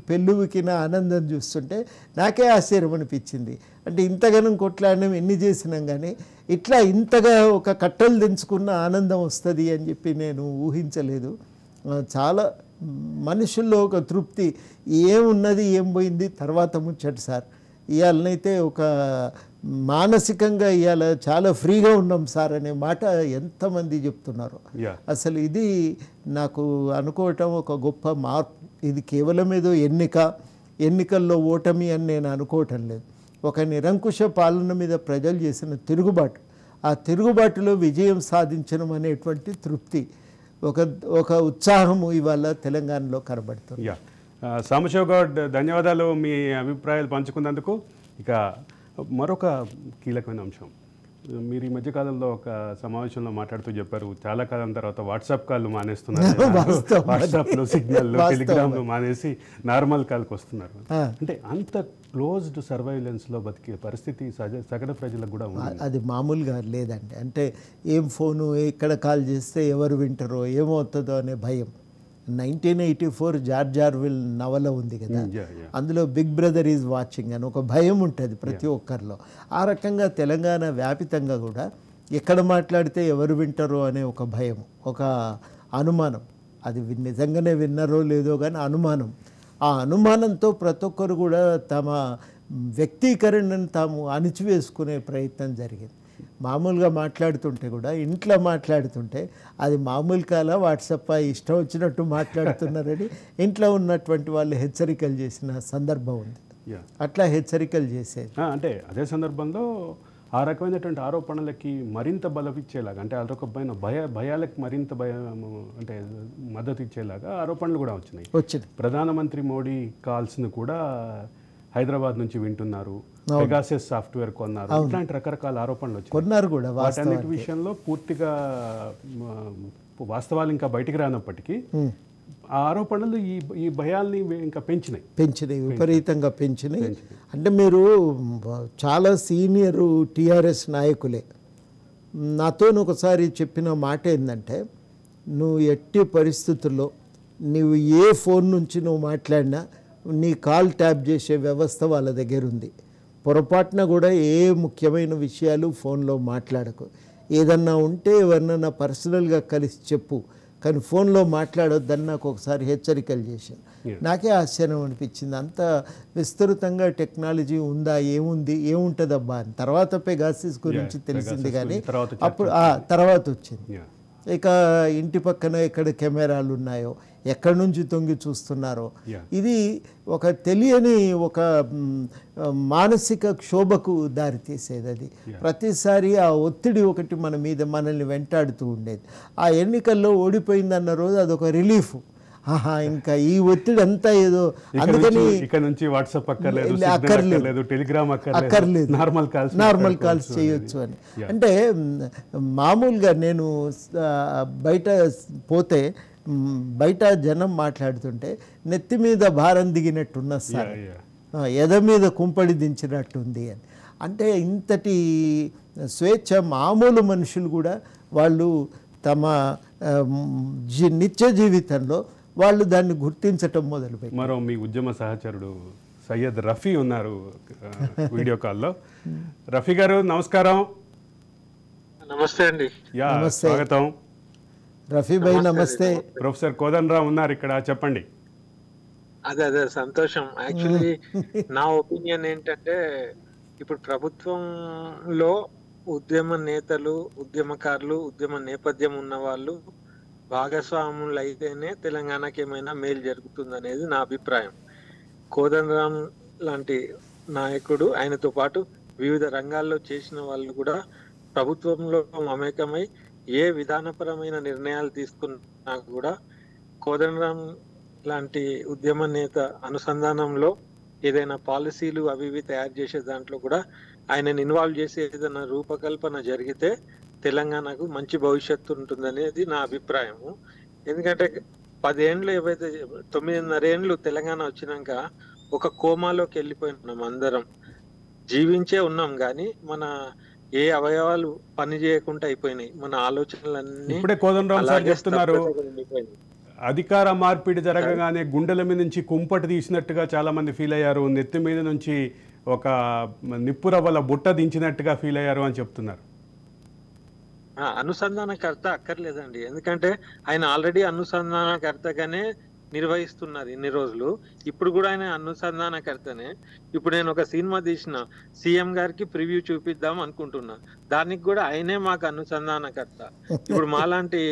పెళ్ళువికిన ఆనందం చూస్తుంటే నాకే ఆశ్చర్యం అనిపించింది. అంటే ఇంతగానం కొట్లాడడం ఎన్ని చేసినాం కానీ ఇట్లా ఇంతగా ఒక కట్టలు దించుకున్న ఆనందం వస్తుంది అని చెప్పి నేను ఊహించలేదు. చాలా మనుషుల్లో ఒక తృప్తి, ఏమున్నది ఏం పోయింది తర్వాత ముచ్చట సార్. ఇవాళనైతే ఒక మానసికంగా ఇవాళ చాలా ఫ్రీగా ఉన్నాం సార్ అనే మాట ఎంతమంది చెప్తున్నారు. అసలు ఇది నాకు అనుకోవటం ఒక గొప్ప మార్పు. ఇది కేవలం ఏదో ఎన్నికల్లో ఓటమి అని నేను అనుకోవటం లేదు. ఒక నిరంకుశ పాలన మీద ప్రజలు చేసిన తిరుగుబాటు, ఆ తిరుగుబాటులో విజయం సాధించడం అనేటువంటి తృప్తి, ఒక ఉత్సాహము ఇవాళ తెలంగాణలో కనబడుతుంది. సాంబశివ్ గౌడ్, ధన్యవాదాలు మీ అభిప్రాయాలు పంచుకున్నందుకు. ఇక మరొక కీలకమైన అంశం, మీరు ఈ మధ్యకాలంలో ఒక సమావేశంలో మాట్లాడుతూ చెప్పారు, చాలా కాలం తర్వాత వాట్సాప్ కాల్ మానేస్తున్నారు, వాట్సాప్లో సిగ్నల్ టెలిగ్రామ్లు మానేసి నార్మల్ కాల్కి వస్తున్నారు. అంటే అంత క్లోజ్డ్ సర్వైలెన్స్లో బతికే పరిస్థితి సగటు ప్రజలకు కూడా ఉంది. అది మామూలుగా లేదండి. అంటే ఏం ఫోను ఎక్కడ కాల్ చేస్తే ఎవరు వింటారో ఏమవుతుందో అనే భయం. 1984 జార్జ్ ఆర్వెల్ నవల ఉంది కదా, అందులో బిగ్ బ్రదర్ ఈజ్ వాచింగ్ అని ఒక భయం ఉంటుంది ప్రతి ఒక్కరిలో. ఆ రకంగా తెలంగాణ వ్యాపితంగా కూడా ఎక్కడ మాట్లాడితే ఎవరు వింటారో అనే ఒక భయం, ఒక అనుమానం. అది నిజంగానే విన్నారో లేదో కానీ అనుమానం. ఆ అనుమానంతో ప్రతి ఒక్కరు కూడా తమ వ్యక్తీకరణను తాము అణిచివేసుకునే ప్రయత్నం జరిగింది. మామూలుగా మాట్లాడుతుంటే కూడా, ఇంట్లో మాట్లాడుతుంటే అది మామూలు కాల వాట్సాప్ ఇష్టం వచ్చినట్టు మాట్లాడుతున్నారని ఇంట్లో ఉన్నటువంటి వాళ్ళు హెచ్చరికలు చేసిన సందర్భం ఉంది. అట్లా హెచ్చరికలు చేసేది. అంటే అదే సందర్భంలో ఆ రకమైనటువంటి ఆరోపణలకి మరింత బలమిచ్చేలాగా, అంటే అదొకమైన భయాలకు మరింత అంటే మద్దతు ఇచ్చేలాగా ఆరోపణలు కూడా వచ్చినాయి. ప్రధానమంత్రి మోడీ కాల్స్ను కూడా హైదరాబాద్ నుంచి వింటున్నారు, పెగాసస్ సాఫ్ట్వేర్ కొన్నారు, ఇట్లాంటి రకరకాల ఆరోపణలు వచ్చాయి. కొన్నారు కూడా. వాటన్నిటి విషయంలో పూర్తిగా వాస్తవాలు ఇంకా బయటికి రానప్పటికీ ఆ ఆరోపణలు ఈ భయాల్ని ఇంకా పెంచినాయి, విపరీతంగా పెంచినాయి. అంటే మీరు చాలా సీనియర్ టీఆర్ఎస్ నాయకులే నాతో ఒకసారి చెప్పిన మాట ఏంటంటే, నువ్వు ఎట్టి పరిస్థితుల్లో నువ్వు ఏ ఫోన్ నుంచి నువ్వు మాట్లాడినా నీ కాల్ ట్యాప్ చేసే వ్యవస్థ వాళ్ళ దగ్గర ఉంది. పొరపాటున కూడా ఏ ముఖ్యమైన విషయాలు ఫోన్లో మాట్లాడకు. ఏదన్నా ఉంటే ఎవరినన్నా పర్సనల్గా కలిసి చెప్పు, కానీ ఫోన్లో మాట్లాడొద్దని నాకు ఒకసారి హెచ్చరికలు చేశాను. నాకే ఆశ్చర్యం అనిపించింది. అంత విస్తృతంగా టెక్నాలజీ ఉందా, ఏముంటుందబ్బా అని. తర్వాత పెగాసిస్ గురించి తెలిసింది, కానీ అప్పుడు తర్వాత వచ్చింది. ఇక ఇంటి పక్కన ఎక్కడ కెమెరాలు ఉన్నాయో, ఎక్కడి నుంచి తొంగి చూస్తున్నారో, ఇది ఒక తెలియని ఒక మానసిక క్షోభకు దారితీసేది. అది ప్రతిసారి ఆ ఒత్తిడి ఒకటి మనల్ని వెంటాడుతూ ఉండేది. ఆ ఎన్నికల్లో ఓడిపోయిందన్న రోజు అదొక రిలీఫ్. ఇంకా ఈ ఒత్తిడి అంతా ఏదో అందుకని ఇక్కడ నుంచి వాట్సాప్ అక్కర్లేదు, టెలిగ్రామ్ అక్కర్లేదు, నార్మల్ కాల్స్ చేయొచ్చు అని. అంటే మామూలుగా నేను బయట పోతే బయట జనం మాట్లాడుతుంటే నెత్తి మీద భారం దిగినట్టున్న సార్, ఎద మీద కుంపడి దించినట్టుంది అని. అంటే ఇంతటి స్వేచ్ఛ మామూలు మనుషులు కూడా వాళ్ళు తమ నిత్య జీవితంలో వాళ్ళు దాన్ని గుర్తించటం మొదలుపెట్టారు. మరో మీ ఉద్యమ సహచరుడు సయ్యద్ రఫీ ఉన్నారు వీడియో కాల్లో. రఫీ గారు నమస్కారం. నమస్తే అండి. స్వాగతం. రఫీ భాయ్ నమస్తే. ప్రొఫెసర్ కోదండరాం ఉన్నారు ఇక్కడ, చెప్పండి. అదే సంతోషం. యాక్చువల్లీ నా ఒపీనియన్ ఏంటంటే ఇప్పుడు ప్రభుత్వంలో ఉద్యమ నేతలు, ఉద్యమకారులు, ఉద్యమ నేపథ్యం ఉన్న వాళ్ళు భాగస్వాములు అయితేనే తెలంగాణకి ఏమైనా మేలు జరుగుతుంది అనేది నా అభిప్రాయం. కోదండరాం లాంటి నాయకుడు, ఆయనతో పాటు వివిధ రంగాల్లో చేసిన వాళ్ళు కూడా ప్రభుత్వంలో మమేకమై ఏ విధానపరమైన నిర్ణయాలు తీసుకున్నా కూడా కోదండరాం లాంటి ఉద్యమ నేత అనుసంధానంలో ఏదైనా పాలసీలు అవి ఇవి తయారు చేసే దాంట్లో కూడా ఆయనని ఇన్వాల్వ్ చేసి ఏదైనా రూపకల్పన జరిగితే తెలంగాణకు మంచి భవిష్యత్తు ఉంటుందనేది నా అభిప్రాయము. ఎందుకంటే 10 ఏళ్ళు ఏవైతే 9.5 ఏళ్ళు తెలంగాణ వచ్చినాక ఒక కోమాలోకి వెళ్ళిపోయినాం. అందరం జీవించే ఉన్నాం కానీ మన ఏ అవయవాలు పని చేయకుండా అయిపోయినాయి. మన ఆలోచనలన్నీ ఇప్పుడే కోదండరాం సార్ చెప్తున్నారు, అధికార మార్పిడి జరగగానే గుండెల మీద నుంచి కుంపటి తీసినట్టుగా చాలా మంది ఫీల్ అయ్యారు, నెత్తి మీద నుంచి ఒక నిప్పురవ్వల బుట్ట దించినట్టుగా ఫీల్ అయ్యారు అని చెప్తున్నారు. అనుసంధానకర్త అక్కర్లేదండి, ఎందుకంటే ఆయన ఆల్రెడీ అనుసంధానకర్తగానే నిర్వహిస్తున్నారు ఇన్ని రోజులు. ఇప్పుడు కూడా ఆయన అనుసంధానకర్తనే. ఇప్పుడు నేను ఒక సినిమా తీసిన, సీఎం గారికి ప్రివ్యూ చూపిద్దాం అనుకుంటున్నా, దానికి కూడా ఆయనే మాకు అనుసంధానకర్త. ఇప్పుడు మాలాంటి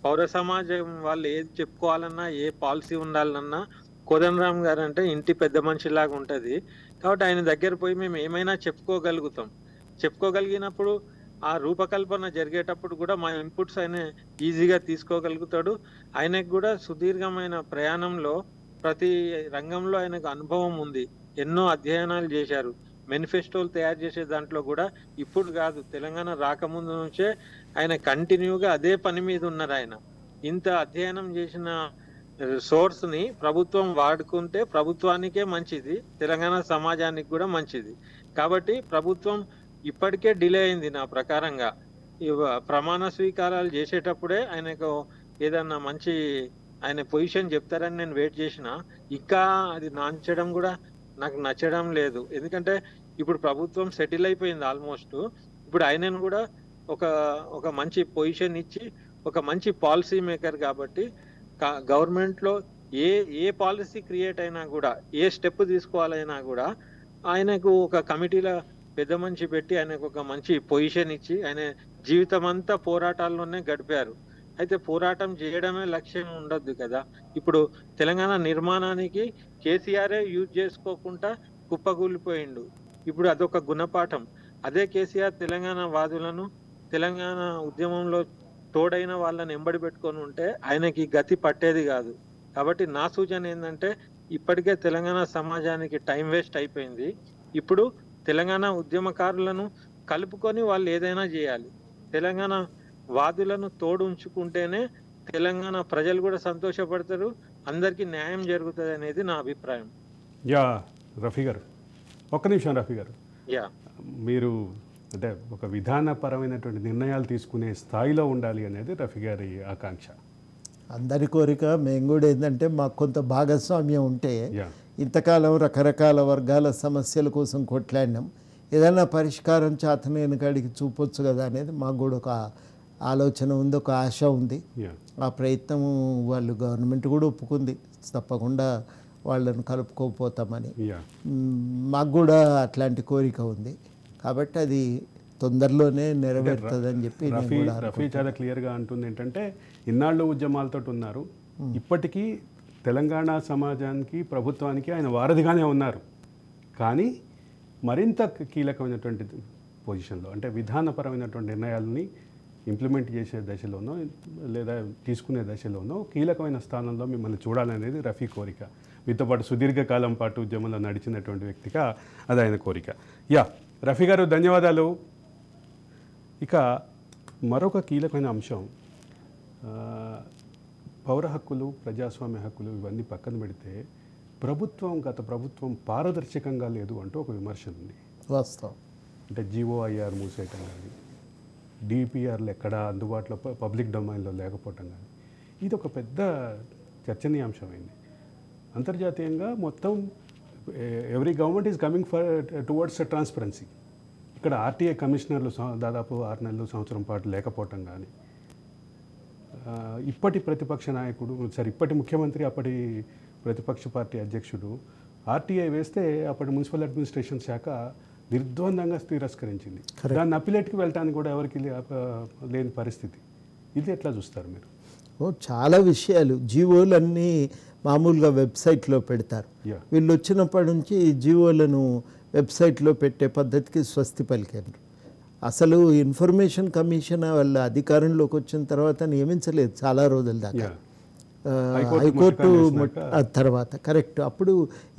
పౌర సమాజం వాళ్ళు ఏది చెప్పుకోవాలన్నా, ఏ పాలసీ ఉండాలన్నా కోదండరాం గారు అంటే ఇంటి పెద్ద మనిషిలాగా ఉంటది. కాబట్టి ఆయన దగ్గర పోయి మేము ఏమైనా చెప్పుకోగలుగుతాం. చెప్పుకోగలిగినప్పుడు ఆ రూపకల్పన జరిగేటప్పుడు కూడా మా ఇన్పుట్స్ ఆయన ఈజీగా తీసుకోగలుగుతాడు. ఆయనకు కూడా సుదీర్ఘమైన ప్రయాణంలో ప్రతి రంగంలో ఆయనకు అనుభవం ఉంది, ఎన్నో అధ్యయనాలు చేశారు. మేనిఫెస్టోలు తయారు చేసే దాంట్లో కూడా ఇప్పుడు కాదు, తెలంగాణ రాకముందు నుంచే ఆయన కంటిన్యూగా అదే పని మీద ఉన్నారు. ఆయన ఇంత అధ్యయనం చేసిన సోర్స్ ని ప్రభుత్వం వాడుకుంటే ప్రభుత్వానికే మంచిది, తెలంగాణ సమాజానికి కూడా మంచిది. కాబట్టి ప్రభుత్వం ఇప్పటికే డిలే అయింది నా ప్రకారంగా. ప్రమాణ స్వీకారాలు చేసేటప్పుడే ఆయనకు ఏదన్నా మంచి ఆయన పొజిషన్ చెప్తారని నేను వెయిట్ చేసిన, ఇంకా అది నాంచడం కూడా నాకు నచ్చడం లేదు. ఎందుకంటే ఇప్పుడు ప్రభుత్వం సెటిల్ అయిపోయింది ఆల్మోస్ట్. ఇప్పుడు ఆయనను కూడా ఒక మంచి పొజిషన్ ఇచ్చి ఒక మంచి పాలసీ మేకర్ కాబట్టి గవర్నమెంట్ లో ఏ పాలసీ క్రియేట్ అయినా కూడా, ఏ స్టెప్ తీసుకోవాలైనా కూడా ఆయనకు ఒక కమిటీలో పెద్ద మనిషి పెట్టి ఆయనకు ఒక మంచి పొజిషన్ ఇచ్చి ఆయన జీవితం అంతా పోరాటాల్లోనే గడిపారు. అయితే పోరాటం చేయడమే లక్ష్యం ఉండొద్దు కదా. ఇప్పుడు తెలంగాణ నిర్మాణానికి కేసీఆరే యూజ్ చేసుకోకుండా కుప్పకూలిపోయిండు. ఇప్పుడు అదొక గుణపాఠం. అదే కేసీఆర్ తెలంగాణ వాదులను, తెలంగాణ ఉద్యమంలో తోడైన వాళ్ళని ఎంబడి పెట్టుకొని ఉంటే ఆయనకి గతి పట్టేది కాదు. కాబట్టి నా సూచన ఏంటంటే ఇప్పటికే తెలంగాణ సమాజానికి టైం వేస్ట్ అయిపోయింది. ఇప్పుడు తెలంగాణ ఉద్యమకారులను కలుపుకొని వాళ్ళు ఏదైనా చేయాలి. తెలంగాణ వాదులను తోడు ఉంచుకుంటేనే తెలంగాణ ప్రజలు కూడా సంతోషపడతారు, అందరికీ న్యాయం జరుగుతుంది అనేది నా అభిప్రాయం. రఫీ గారు ఒక్క నిమిషం. రఫీ గారు, మీరు అంటే ఒక విధానపరమైనటువంటి నిర్ణయాలు తీసుకునే స్థాయిలో ఉండాలి అనేది రఫీ గారి ఆకాంక్ష. అందరి కోరిక. మేము కూడా ఏంటంటే మాకు కొంత భాగస్వామ్యం ఉంటే, ఇంతకాలం రకరకాల వర్గాల సమస్యల కోసం కొట్లాడినాం, ఏదైనా పరిష్కారం చేతనైన కాడికి చూపొచ్చు కదా అనేది మాకు కూడా ఒక ఆలోచన ఉంది, ఒక ఆశ ఉంది. ఆ ప్రయత్నం వాళ్ళు గవర్నమెంట్ కూడా ఒప్పుకుంది, తప్పకుండా వాళ్ళని కలుపుకోపోతామని. మాకు కూడా అట్లాంటి కోరిక ఉంది. కాబట్టి అది తొందరలోనే నెరవేరుతుందని చెప్పి రఫీ చాలా క్లియర్గా అంటుంది ఏంటంటే, ఇన్నాళ్ళు ఉద్యమాలతో ఉన్నారు, ఇప్పటికీ తెలంగాణ సమాజానికి ప్రభుత్వానికి ఆయన వారధిగానే ఉన్నారు. కానీ మరింత కీలకమైనటువంటి పొజిషన్లో అంటే విధానపరమైనటువంటి నిర్ణయాలని ఇంప్లిమెంట్ చేసే దశలోనో లేదా తీసుకునే దశలోనో కీలకమైన స్థానంలో మిమ్మల్ని చూడాలనేది రఫీ కోరిక. మీతో పాటు సుదీర్ఘకాలం పాటు ఉద్యమంలో నడిచినటువంటి వ్యక్తిగా అది ఆయన కోరిక. యా రఫీ గారు ధన్యవాదాలు. ఇక మరొక కీలకమైన అంశం పౌర హక్కులు, ప్రజాస్వామ్య హక్కులు ఇవన్నీ పక్కన పెడితే గత ప్రభుత్వం పారదర్శకంగా లేదు అంటూ ఒక విమర్శ ఉంది. వాస్తవం. అంటే జీఓఐఆర్ మూసేయటం కానీ, డిపిఆర్లు ఎక్కడ అందుబాటులో పబ్లిక్ డొమైన్లో లేకపోవటం కానీ, ఇది ఒక పెద్ద చర్చనీయాంశమైంది. అంతర్జాతీయంగా మొత్తం every government is coming towards transparency. ఇక్కడ ఆర్టీఐ కమిషనర్లు దాదాపు 6 నెలలు సంవత్సరం పాటు లేకపోవటం కానీ, ఇప్పటి ప్రతిపక్ష నాయకుడు ఇప్పటి ముఖ్యమంత్రి అప్పటి ప్రతిపక్ష పార్టీ అధ్యక్షుడు ఆర్టీఐ వేస్తే అప్పటి మున్సిపల్ అడ్మినిస్ట్రేషన్ శాఖ నిర్ద్వందంగా తిరస్కరించింది. దాన్ని అప్పిలేట్కి వెళ్ళటానికి కూడా ఎవరికి లేని పరిస్థితి. ఇది ఎట్లా చూస్తారు మీరు? చాలా విషయాలు జీవోలన్నీ మామూలుగా వెబ్సైట్లో పెడతారు. వీళ్ళు వచ్చినప్పటి నుంచి జీవోలను వెబ్సైట్లో పెట్టే పద్ధతికి స్వస్తి పలికారు. అసలు ఇన్ఫర్మేషన్ కమిషన్ వాళ్ళ అధికారంలోకి వచ్చిన తర్వాత నియమించలేదు చాలా రోజుల దాకా. హైకోర్టు తర్వాత కరెక్ట్ అప్పుడు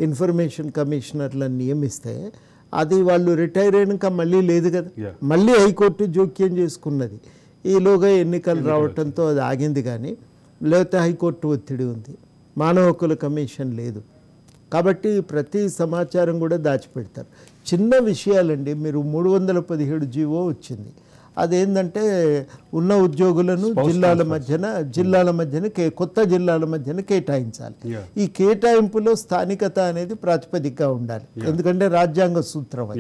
ఇన్ఫర్మేషన్ కమిషనర్లను నియమిస్తే అది వాళ్ళు రిటైర్ అయినాక మళ్ళీ లేదు కదా, మళ్ళీ హైకోర్టు జోక్యం చేసుకున్నది. ఈలోగా ఎన్నికలు రావడంతో అది ఆగింది. కానీ లేకపోతే హైకోర్టు ఒత్తిడి ఉంది, మానవ హక్కుల కమిషన్ లేదు. కాబట్టి ప్రతి సమాచారం కూడా దాచిపెడతారు. చిన్న విషయాలండి. మీరు 317 జీవో వచ్చింది. అదేంటంటే ఉన్న ఉద్యోగులను జిల్లాల మధ్యన కొత్త జిల్లాల మధ్యన కేటాయించాలి. ఈ కేటాయింపులో స్థానికత అనేది ప్రాతిపదికగా ఉండాలి, ఎందుకంటే రాజ్యాంగ సూత్రం అది.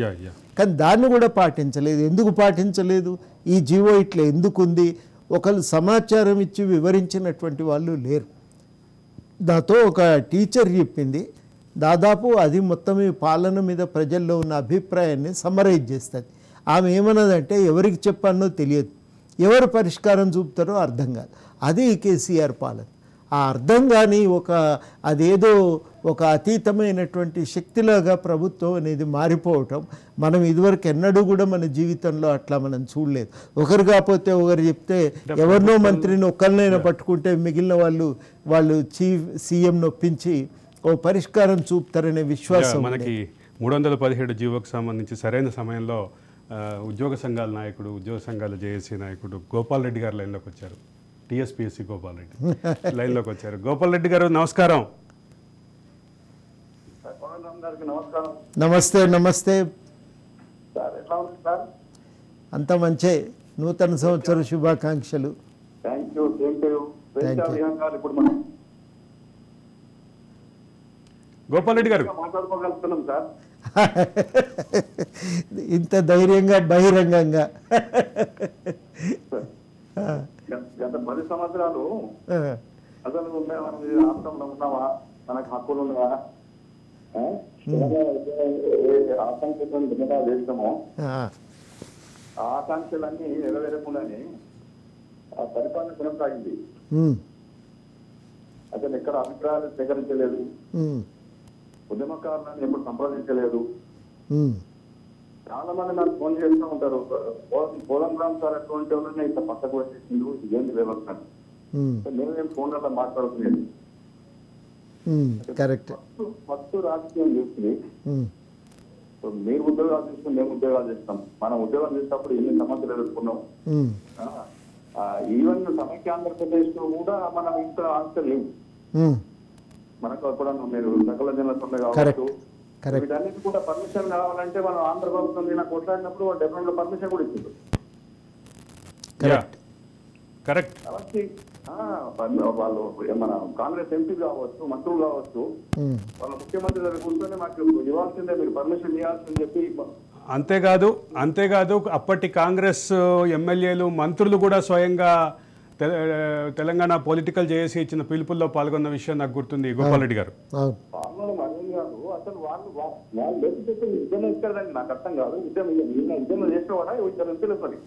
కానీ దాన్ని కూడా పాటించలేదు. ఎందుకు పాటించలేదు? ఈ జీవో ఇట్లా ఎందుకుంది? ఒకళ్ళు సమాచారం ఇచ్చి వివరించినటువంటి వాళ్ళు లేరు. దాంతో ఒక టీచర్ చెప్పింది, దాదాపు అది మొత్తం ఈ పాలన మీద ప్రజల్లో ఉన్న అభిప్రాయాన్ని సమ్మరైజ్ చేస్తుంది. ఆమె ఏమన్నదంటే ఎవరికి చెప్పానో తెలియదు, ఎవరు పరిష్కారం చూపుతారో అర్థం కాదు. అది కేసీఆర్ పాలన. ఆ అర్థం కానీ అదేదో ఒక అతీతమైనటువంటి శక్తిలాగా ప్రభుత్వం అనేది మారిపోవటం మనం ఇదివరకు ఎన్నడూ కూడా మన జీవితంలో అట్లా మనం చూడలేదు. ఒకరు కాకపోతే ఒకరు చెప్తే ఎవరినో మంత్రిని ఒక్కరినైనా పట్టుకుంటే మిగిలిన వాళ్ళు సీఎం నొప్పించి ఓ పరిష్కారం చూపుతారనే విశ్వాసం. మనకి 317 జీవోకి సంబంధించి సరైన సమయంలో ఉద్యోగ సంఘాల నాయకుడు, ఉద్యోగ సంఘాల జేఏసీ నాయకుడు గోపాల్ రెడ్డి గారు లైన్లోకి వచ్చారు. టీఎస్పీఎస్సీ గోపాల్ రెడ్డి లైన్లోకి వచ్చారు. గోపాల్ రెడ్డి గారు నమస్కారం. నమస్తే. నమస్తే అంత మంచి నూతన సంవత్సర శుభాకాంక్షలు. గోపాల్ రెడ్డి గారు మాట్లాడుకోగలుగుతున్నాం సార్ ఇంత ధైర్యంగా బహిరంగంగా. గత 10 సంవత్సరాలు అసలు రాష్ట్రంలో ఉన్నావా, మనకు హక్కులు ఉన్నావా, ఆకాంక్షలను భిన్నగా చేస్తామో ఆ ఆకాంక్షలన్నీ నెరవేరకుండానే ఆ పరిపాలన కొనసాగింది. అసలు ఎక్కడ అభిప్రాయాలు సేకరించలేదు, ఉద్యమకారులను ఎప్పుడు సంప్రదించలేదు. చాలా మంది నాకు ఫోన్ చేస్తూ ఉంటారు, కోదండరామ్ సార్ అటువంటి వాళ్ళని ఇంత పక్కకు వచ్చేసిండు, ఇదేంటి వ్యవస్థ. మేమేం ఫోన్లలో మాట్లాడుతున్నది ఫస్ట్ రాజకీయం చేస్తుంది. మీరు ఉద్యోగాలు చేస్తాం, మేము ఉద్యోగాలు చేస్తాం. మనం ఉద్యోగాలు చేసేటప్పుడు ఎన్ని సమస్యలు ఎదుర్కొన్నాం. ఈవెన్ సమైక్య ఆంధ్రప్రదేశ్ లో కూడా మనం ఇంత ఆన్సర్ లేవు. మనకు ఎప్పుడన్నా మీరు సకల జనరల్ కావచ్చు, వీటన్నిటి కూడా పర్మిషన్ కావాలంటే మనం ఆంధ్ర ప్రభుత్వం నేను కొట్లాడినప్పుడు వాళ్ళు డెఫినెట్ పర్మిషన్ కూడా ఇచ్చింది. కాబట్టి వాళ్ళు మన కాంగ్రెస్ ఎంపీ కావచ్చు, మంత్రులు కావచ్చు, వాళ్ళ ముఖ్యమంత్రి దగ్గర కూర్చొని మాకు ఇవ్వాల్సిందే, మీరు పర్మిషన్ ఇవ్వాల్సిందని చెప్పి. అంతేకాదు అప్పటి కాంగ్రెస్ ఎమ్మెల్యేలు, మంత్రులు కూడా స్వయంగా తెలంగాణ పొలిటికల్ జేఏసీ ఇచ్చిన పిలుపుల్లో పాల్గొన్న విషయం నాకు గుర్తుంది. గోపాల్ రెడ్డి గారు అసలు వాళ్ళు ఉద్యమం ఇస్తారండి, నాకు అర్థం కాదు. ఉద్యమం చేసేవాడా ఇద్దరు ఎంపీలు పని.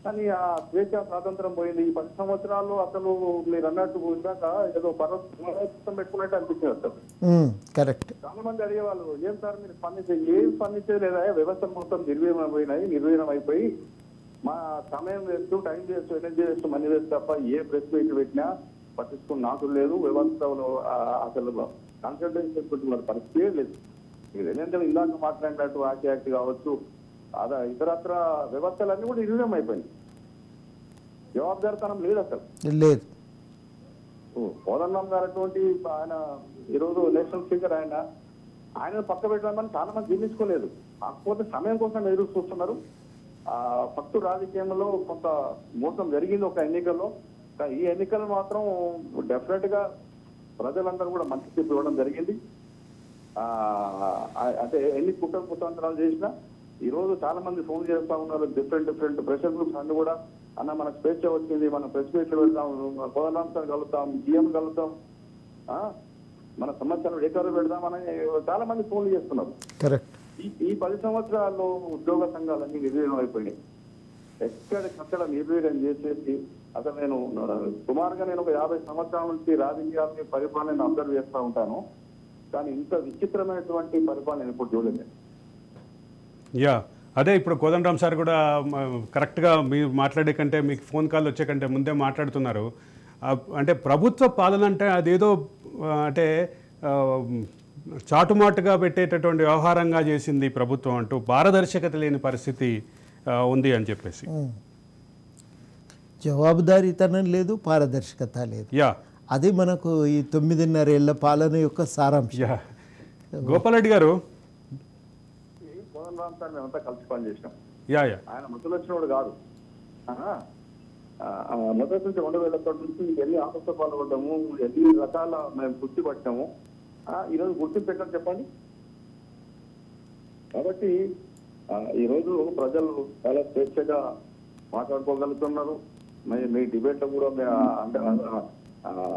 కానీ ఆ స్వేచ్ఛ స్వాతంత్రం పోయింది. ఈ 10 సంవత్సరాల్లో అసలు మీరు అన్నట్టు ఇందాక ఏదో పర్వతం పెట్టుకున్నట్టు అనిపించింది. అసలు కరెక్ట్. చాలా మంది అడిగేవాళ్ళు, ఏం సార్ మీరు ఏం స్పందించేది లేదా, వ్యవస్థ మొత్తం నిర్వీర్యం అయిపోయి మా సమయం వేస్తూ, టైం వేస్తూ, ఎనర్జీ వేస్తూ, మనీ వేస్తూ తప్ప ఏ ప్రెస్ మీట్ పెట్టినా పట్టించుకున్న నాకు లేదు. వ్యవస్థలో అసలు కన్సల్టెన్సీ చేసుకుంటున్న పరిస్థితి లేదు. మీరు ఏంటంటే ఇందాక మాట్లాడినట్టు యాక్ట్ కావచ్చు, అదా ఇతరత్ర వ్యవస్థలన్నీ కూడా నిర్వీర్యం అయిపోయింది. జవాబుదారితనం లేదు అసలు లేదు. కోదండరాం గారు అటువంటి ఆయన ఈరోజు నేషనల్ స్పీకర్, ఆయన పక్క పెట్టామని చాలా మంది జీర్ణించుకోలేదు. కాకపోతే సమయం కోసం ఎదురు చూస్తున్నారు. ఫస్ట్ రాజకీయంలో కొంత మోసం జరిగింది ఒక ఎన్నికల్లో. ఈ ఎన్నికలు మాత్రం డెఫినెట్ గా ప్రజలందరూ కూడా మంచి తీర్పు ఇవ్వడం జరిగింది. అంటే ఎన్ని కుతంత్రాలు చేసినా ఈ రోజు చాలా మంది ఫోన్ చేస్తా ఉన్నారు. డిఫరెంట్ ప్రెషర్ గ్రూప్స్ అన్ని కూడా, అన్న మనకు స్వేచ్ఛ వచ్చింది, మనం ప్రెస్ మీట్లు వెళ్తాం, కోదండరాం సార్ కలుగుతాం, జీఎం కలుగుతాం, మన సమస్యలు రికవరీ పెడదామని చాలా మంది ఫోన్లు చేస్తున్నారు. ఈ 10 సంవత్సరాల్లో ఉద్యోగ సంఘాలన్నీ నిర్వీర్యం అయిపోయినాయి. ఎక్కడ నిర్వీర్యం చేసేసి అసలు నేను సుమారుగా ఒక 50 సంవత్సరాల నుంచి రాజకీయాలని పరిపాలన అబ్జర్వ్ చేస్తూ ఉంటాను. కానీ ఇంత విచిత్రమైనటువంటి పరిపాలన ఇప్పుడు చూడలేదు. యా, అదే ఇప్పుడు కోదండరాం సార్ కూడా కరెక్ట్గా మీరు మాట్లాడే కంటే, మీకు ఫోన్ కాల్ వచ్చే కంటే ముందే మాట్లాడుతున్నారు. అంటే ప్రభుత్వ పాలన అంటే అదేదో అంటే చాటుమాటుగా పెట్టేటటువంటి వ్యవహారంగా చేసింది ప్రభుత్వం అంటూ, పారదర్శకత లేని పరిస్థితి ఉంది అని చెప్పేసి. జవాబుదారీతనం లేదు, పారదర్శకత లేదు. యా, అది మనకు ఈ 9.5 ఏళ్ల పాలన యొక్క సారాంశం. గోపాలరెడ్డి గారు, కోదండరాం సార్ మేమంతా కలిసి పనిచేసినాం. ఆయన ముసలు వచ్చినోడు కాదు. మొదటి నుంచి 2001 నుంచి ఎన్ని ఆపత్తో పాల్గొంటాము, ఎన్ని రకాల మేము గుర్తు పట్టాము. ఈరోజు గుర్తింపు పెట్టాం చెప్పండి. కాబట్టి ఈరోజు ప్రజలు చాలా స్వేచ్ఛగా మాట్లాడుకోగలుగుతున్నారు. మీ డిబేట్ లో కూడా అంటే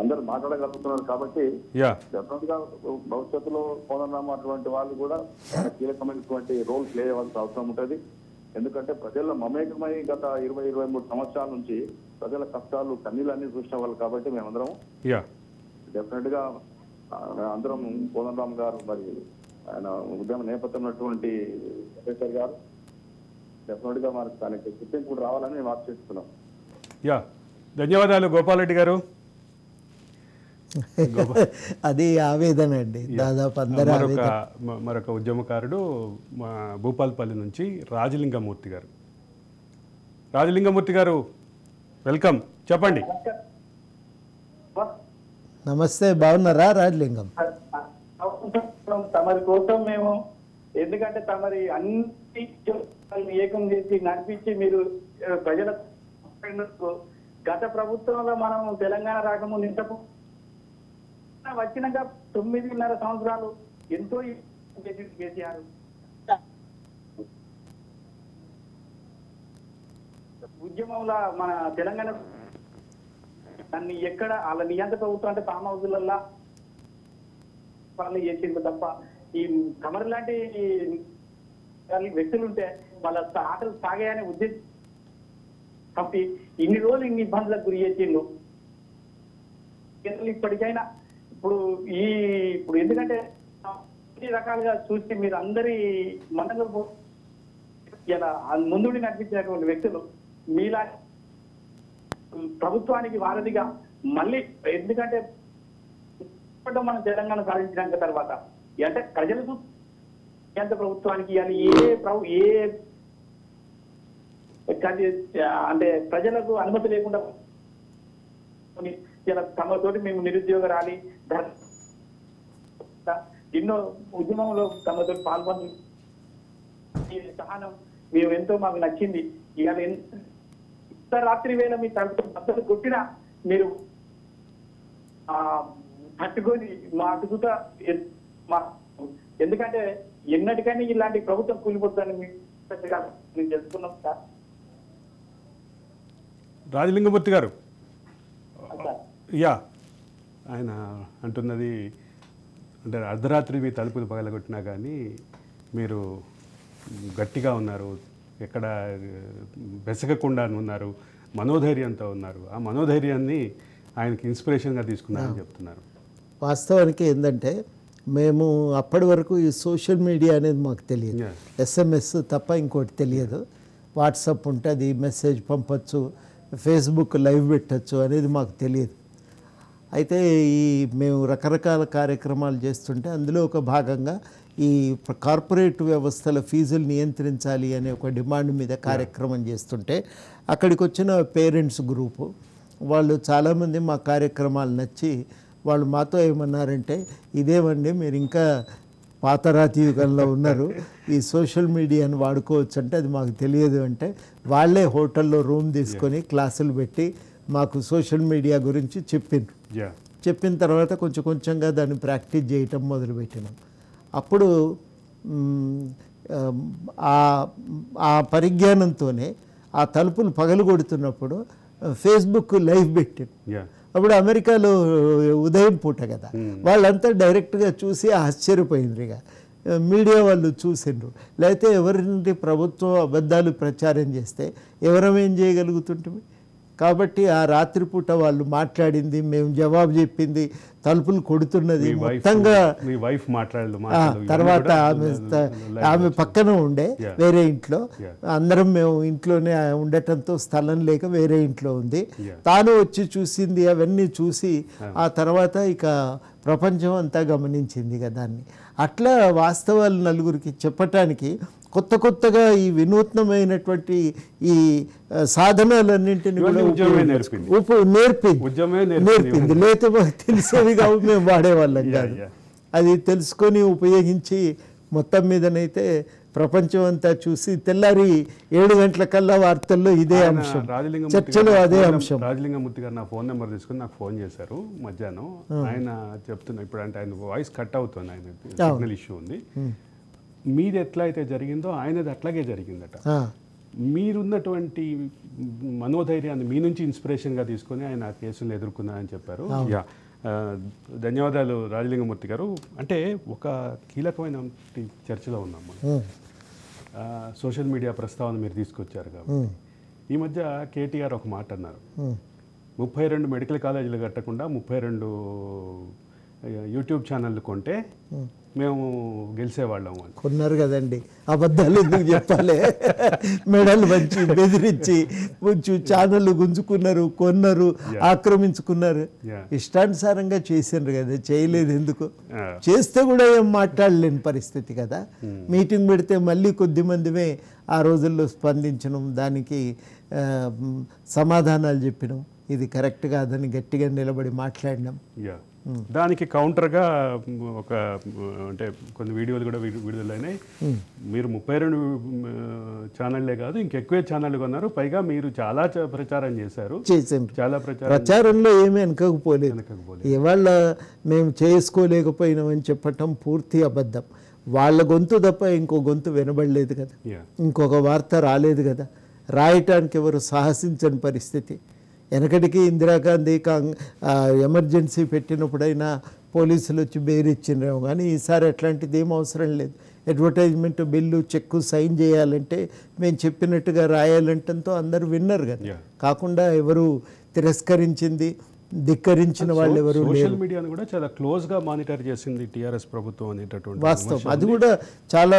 అందరూ మాట్లాడగలుగుతున్నారు. కాబట్టి డెఫినెట్ గా భవిష్యత్తులో కోదండరాం అటువంటి వాళ్ళు కూడా కీలకమైనటువంటి రోల్ ప్లే అవ్వాల్సిన అవసరం ఉంటుంది. ఎందుకంటే ప్రజల్లో మమేకమై గత 20-23 సంవత్సరాల నుంచి ప్రజల కష్టాలు కన్నీళ్ళన్నీ చూసిన వాళ్ళు. కాబట్టి మేమందరం డెఫినెట్ గా అందరం కోదండరాం గారు, మరి ఆయన ఉద్యమ నేపథ్యం ఉన్నటువంటి ప్రొఫెసర్ గారు డెఫినెట్ గా మనకు దానికి గుర్తింపు కూడా రావాలని మేము ఆశిస్తున్నాం. ధన్యవాదాలు గోపాలరెడ్డి గారు. అది ఆవేదన అండి. దాదాపు మరొక ఉద్యమకారుడు భూపాల్పల్లి నుంచి రాజలింగమూర్తి గారు. రాజలింగమూర్తి గారు, వెల్కమ్, చెప్పండి. నమస్తే, బాగున్నారా రాజలింగం? తమరి కోసం మేము, ఎందుకంటే తమరి అన్ని ఏకం చేసి నడిపించి మీరు ప్రజల గత ప్రభుత్వంలో మనం తెలంగాణ రాకముందు ఇంతకు వచ్చినాక 9.5 సంవత్సరాలు ఎంతో కేసీఆర్ ఉద్యమంలో మన తెలంగాణ దాన్ని ఎక్కడ వాళ్ళ నియంత్ర ప్రభుత్వం అంటే ఫామ్ హౌస్లల్లా పనులు చేసింది తప్ప, ఈ కమర్ లాంటి వ్యక్తులు ఉంటే వాళ్ళ ఆటలు సాగాయనే ఉద్దేశం కాబట్టి ఇన్ని రోజులు ఇన్ని ఇబ్బందులకు గురి చేసిండు. ఇప్పటికైనా ఇప్పుడు ఎందుకంటే అన్ని రకాలుగా చూసి మీరు అందరి మండలం ఇలా ముందుండి నడిపించినటువంటి వ్యక్తులు మీలా ప్రభుత్వానికి వారధిగా మళ్ళీ, ఎందుకంటే మనం తెలంగాణ సాధించినాక తర్వాత అంటే ప్రజలకు కేంద్ర ప్రభుత్వానికి అని ఏ అంటే ప్రజలకు అనుమతి లేకుండా తమతోటి మేము నిరుద్యోగ ర్యాలీ ఎన్నో ఉద్యమంలో తమతో పాల్గొని సహనం మేము ఎంతో మాకు నచ్చింది. ఇవాళ ఎంత రాత్రి వేళ మీ తరపున కొట్టినా మీరు పట్టుకొని మా అటుకుతా ఎందుకంటే ఎన్నటికైనా ఇలాంటి ప్రభుత్వం కూలిపోతుందని మేము తెలుసుకున్నాం సార్. రాజలింగమూర్తి గారు, ఆయన అంటున్నది అంటే అర్ధరాత్రి మీ తలుపులు పగలగొట్టినా కానీ మీరు గట్టిగా ఉన్నారు, ఎక్కడ బెసగకుండా ఉన్నారు, మనోధైర్యంతో ఉన్నారు. ఆ మనోధైర్యాన్ని ఆయనకి ఇన్స్పిరేషన్గా తీసుకున్నారని చెప్తున్నారు. వాస్తవానికి ఏంటంటే మేము అప్పటి వరకు ఈ సోషల్ మీడియా అనేది మాకు తెలియదు, SMS తప్ప ఇంకోటి తెలియదు. వాట్సాప్ ఉంటుంది, మెసేజ్ పంపచ్చు, ఫేస్బుక్ లైవ్ పెట్టచ్చు అనేది మాకు తెలియదు. అయితే మేము రకరకాల కార్యక్రమాలు చేస్తుంటే అందులో ఒక భాగంగా ఈ కార్పొరేట్ వ్యవస్థల ఫీజులు నియంత్రించాలి అనే ఒక డిమాండ్ మీద కార్యక్రమం చేస్తుంటే అక్కడికి వచ్చిన పేరెంట్స్ గ్రూపు వాళ్ళు చాలామంది మా కార్యక్రమాలు నచ్చి వాళ్ళు మాతో ఏమన్నారంటే, ఇదేమండి మీరు ఇంకా పాతరాతి యుగంలో ఉన్నారు, ఈ సోషల్ మీడియాని వాడుకోవచ్చు అంటే అది మాకు తెలియదు అంటే వాళ్ళే హోటల్లో రూమ్ తీసుకొని క్లాసులు పెట్టి మాకు సోషల్ మీడియా గురించి చెప్పిన తర్వాత కొంచెం కొంచెంగా దాన్ని ప్రాక్టీస్ చేయటం మొదలుపెట్టినాం. అప్పుడు ఆ పరిజ్ఞానంతోనే ఆ తలుపులు పగలు కొడుతున్నప్పుడు ఫేస్బుక్ లైవ్ పెట్టాను. అప్పుడు అమెరికాలో ఉదయం పూట కదా, వాళ్ళంతా డైరెక్ట్గా చూసి ఆశ్చర్యపోయిండ్రు. ఇక మీడియా వాళ్ళు చూసిండ్రు. లేకపోతే ఎవరింటి ప్రభుత్వం అబద్ధాలు ప్రచారం చేస్తే ఎవరమేం చేయగలుగుతుంటుంది. కాబట్టి ఆ రాత్రిపూట వాళ్ళు మాట్లాడింది, మేము జవాబు చెప్పింది, తలుపులు కొడుతున్నది మొత్తంగా. తర్వాత ఆమె పక్కన ఉండే వేరే ఇంట్లో, అందరం మేము ఇంట్లోనే ఉండటంతో స్థలం లేక వేరే ఇంట్లో ఉంది. తాను వచ్చి చూసింది. అవన్నీ చూసి ఆ తర్వాత ఇక ప్రపంచం అంతా గమనించింది కదా దాన్ని. అట్లా వాస్తవాలు నలుగురికి చెప్పటానికి కొత్త కొత్తగా ఈ వినూత్నమైనటువంటి ఈ సాధనాలన్నింటినీ కూడా నేర్పింది. లేకపోతే మాకు తెలిసేవి కావు, మేము వాడేవాళ్ళం కాదు. అది తెలుసుకొని ఉపయోగించి మొత్తం మీదనైతే ప్రపంచం అంతా చూసి తెల్లారి 7 గంటలకల్లా వార్తల్లో ఇదే అంశం, చర్చలో అదే అంశం. రాజలింగమూర్తి గారు నా ఫోన్ నెంబర్ తీసుకుని నాకు ఫోన్ చేశారు మధ్యాహ్నం. ఆయన చెప్తున్నా, ఇప్పుడు అంటే ఆయన వాయిస్ కట్ అవుతుంది, ఆయన సిగ్నల్ ఇష్యూ ఉంది. మీది ఎట్లా అయితే జరిగిందో ఆయనది అట్లాగే జరిగిందట. మీరున్నటువంటి మనోధైర్యాన్ని మీ నుంచి ఇన్స్పిరేషన్గా తీసుకొని ఆయన ఆ కేసులను ఎదుర్కొన్నారని చెప్పారు. ధన్యవాదాలు రాజలింగమూర్తి గారు. అంటే ఒక కీలకమైన చర్చలో ఉన్నాం మనం. సోషల్ మీడియా ప్రస్తావన మీరు తీసుకొచ్చారు కాబట్టి ఈ మధ్య కేటీఆర్ ఒక మాట అన్నారు, 32 మెడికల్ కాలేజీలు కట్టకుండా 32 యూట్యూబ్ ఛానళ్ళు కొంటే మేము గెలిచేవాళ్ళం అని. కొన్నారు కదండి, అబద్ధాలు ఎందుకు చెప్పాలి? మెడలు మంచి బెదిరించి ఛానళ్ళు గుంజుకున్నారు, కొన్నారు, ఆక్రమించుకున్నారు, ఇష్టానుసారంగా చేసినారు కదా. చేయలేదు ఎందుకు? చేస్తే కూడా ఏం మాట్లాడలేని పరిస్థితి కదా. మీటింగ్ పెడితే మళ్ళీ కొద్ది మందిమే ఆ రోజుల్లో స్పందించడం, దానికి సమాధానాలు చెప్పినాం, ఇది కరెక్ట్ కాదని గట్టిగా నిలబడి మాట్లాడినాం. దానికి కౌంటర్గా ఒక అంటే కొన్ని వీడియోలు కూడా విడుదలైనాయి. మీరు 32 ఛానళ్లే కాదు ఇంకెక్కువే ఛానళ్ళు కొన్నారు, పైగా మీరు చాలా ప్రచారం చేశారు. చాలా ప్రచారంలో ఏమీ వెనకపోలేదు. ఇవాళ మేము చేసుకోలేకపోయినామని చెప్పటం పూర్తి అబద్ధం. వాళ్ళ గొంతు తప్ప ఇంకో గొంతు వినబడలేదు కదా, ఇంకొక వార్త రాలేదు కదా, రాయటానికి ఎవరు సాహసించని పరిస్థితి. వెనకటికి ఇందిరాగాంధీ ఎమర్జెన్సీ పెట్టినప్పుడైనా పోలీసులు వచ్చి బెయిరిచ్చినారేమో, కానీ ఈసారి అట్లాంటిది ఏం అవసరం లేదు. అడ్వర్టైజ్మెంట్ బిల్లు చెక్కు సైన్ చేయాలంటే మేము చెప్పినట్టుగా రాయాలంటంతో అందరూ విన్నారు కదా. కాకుండా ఎవరు తిరస్కరించింది, ధిక్కరించిన వాళ్ళు ఎవరు లేరు. సోషల్ మీడియాను కూడా చాలా క్లోజ్గా మానిటర్ చేసింది టీఆర్ఎస్ ప్రభుత్వం అనేటటువంటి వాస్తవం. అది కూడా చాలా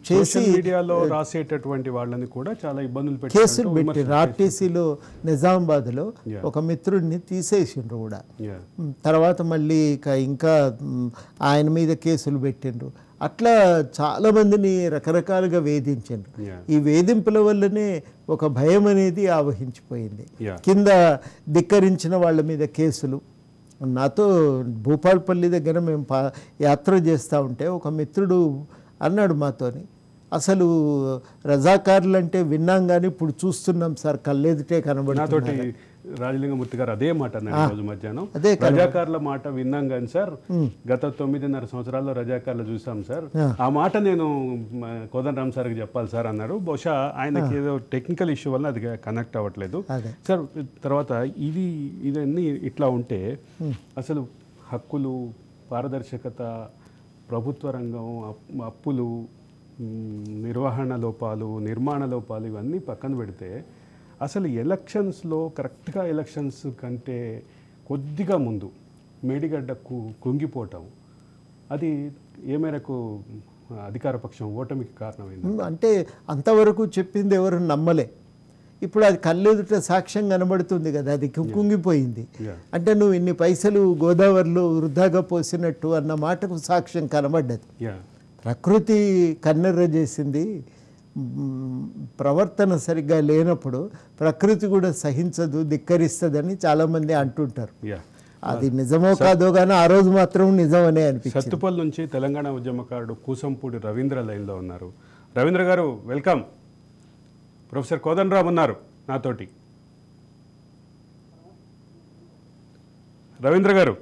చేసి మీడియాలో రాసేటటువంటి వాళ్ళని కూడా చాలా ఇబ్బందులు పెట్టి కేసులు పెట్టిండ్రు. ఆర్టీసీలో నిజామాబాద్లో ఒక మిత్రుడిని తీసేసిండ్రు కూడా. తర్వాత మళ్ళీ ఇంకా ఆయన మీద కేసులు పెట్టిండ్రు. అట్లా చాలామందిని రకరకాలుగా వేధించారు. ఈ వేధింపుల వల్లనే ఒక భయం అనేది ఆవహించిపోయింది. కింద ధిక్కరించిన వాళ్ళ మీద కేసులు. నాతో భూపాల్పల్లి దగ్గర మేము యాత్ర చేస్తూ ఉంటే ఒక మిత్రుడు అన్నాడు మాతోని, అసలు రజాకారులు అంటే విన్నాం కానీ ఇప్పుడు చూస్తున్నాం సార్, కళ్ళెదుటే కనబడుతుంది. రాజలింగమూర్తి గారు అదే మాట అన్నారు రోజు మధ్యాహ్నం. రజాకారుల మాట విన్నాం కానీ సార్, గత 9.5 సంవత్సరాల్లో రజాకారులు చూసాం సార్, ఆ మాట నేను కోదండరామ్ సార్కి చెప్పాలి సార్ అన్నారు. బహుశా ఆయనకి ఏదో టెక్నికల్ ఇష్యూ వల్ల అది కనెక్ట్ అవ్వట్లేదు సార్. తర్వాత ఇదన్నీ ఇట్లా ఉంటే అసలు హక్కులు, పారదర్శకత, ప్రభుత్వ రంగం, అప్పులు, నిర్వహణ లోపాలు, నిర్మాణ లోపాలు ఇవన్నీ పక్కన పెడితే అసలు ఎలక్షన్స్లో కరెక్ట్గా ఎలక్షన్స్ కంటే కొద్దిగా ముందు మేడిగడ్డ కుంగిపోవటం, అది ఏ మేరకు అధికార పక్షం ఓటమికి కారణమైంది? అంటే అంతవరకు చెప్పింది ఎవరు నమ్మలే. ఇప్పుడు అది కళ్ళెదుట సాక్ష్యం కనబడుతుంది కదా, అది కుంగిపోయింది. అంటే నువ్వు ఇన్ని పైసలు గోదావరిలో వృధాగా పోసినట్టు అన్న మాటకు సాక్ష్యం కనబడ్డది. ప్రకృతి కన్నెర్ర చేసింది. ప్రవర్తన సరిగ్గా లేనప్పుడు ప్రకృతి కూడా సహించదు, ధిక్కరిస్తుందని చాలామంది అంటుంటారు. అది నిజమో కాదో కానీ ఆ రోజు మాత్రం నిజమనే అనిపించింది. సత్తుపల్లి నుంచి తెలంగాణ ఉద్యమకారుడు కూసంపూడి రవీంద్ర లైన్లో ఉన్నారు. రవీంద్ర గారు వెల్కమ్. ప్రొఫెసర్ కోదండరామ్ ఉన్నారు నాతోటి. రవీంద్ర గారు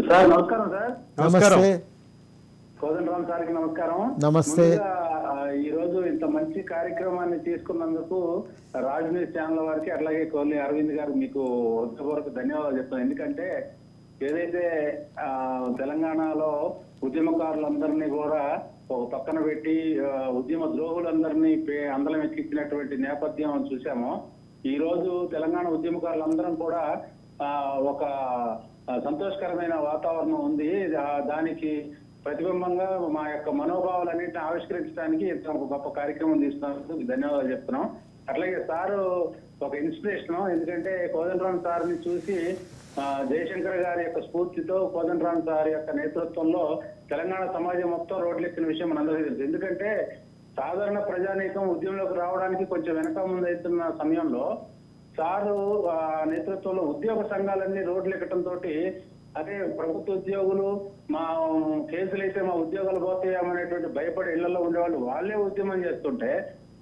సార్ నమస్కారం. సార్ నమస్కారం. కోదండరామ్ సార్కి నమస్కారం. నమస్తే. ఈ రోజు ఇంత మంచి కార్యక్రమాన్ని తీసుకున్నందుకు రాజ్ న్యూస్ ఛానల్ వారికి అట్లాగే కోహ్లీ అరవింద్ గారు మీకు హృదయపూర్వక ధన్యవాదాలు చెప్తాను. ఎందుకంటే ఏదైతే తెలంగాణలో ఉద్యమకారులందరినీ కూడా ఒక పక్కన పెట్టి ఉద్యమ ద్రోహులందరినీ అందలం ఎక్కించినటువంటి నేపథ్యం చూసామో, ఈ రోజు తెలంగాణ ఉద్యమకారులందరం కూడా ఒక సంతోషకరమైన వాతావరణం ఉంది. దానికి ప్రతిబింబంగా మా యొక్క మనోభావాలన్నింటినీ ఆవిష్కరించడానికి ఒక గొప్ప కార్యక్రమం తీసుకున్నందుకు ధన్యవాదాలు చెప్తున్నాం. అట్లాగే సారు ఒక ఇన్స్పిరేషన్. ఎందుకంటే కోదండరామ్ సార్ని చూసి జయశంకర్ గారి యొక్క స్ఫూర్తితో కోదండరామ్ సార్ యొక్క నేతృత్వంలో తెలంగాణ సమాజం మొత్తం రోడ్లెక్కిన విషయం మనందరికీ తెలుసు. ఎందుకంటే సాధారణ ప్రజానీకం ఉద్యమంలోకి రావడానికి కొంచెం వెనక ముందు అవుతున్న సమయంలో సారు నేతృత్వంలో ఉద్యోగ సంఘాలన్నీ రోడ్లెక్కడంతో అదే ప్రభుత్వ ఉద్యోగులు మా కేసులు అయితే మా ఉద్యోగాలు పోతాయనేటువంటి భయపడి ఇళ్లలో ఉండేవాళ్ళు వాళ్ళే ఉద్యమం చేస్తుంటే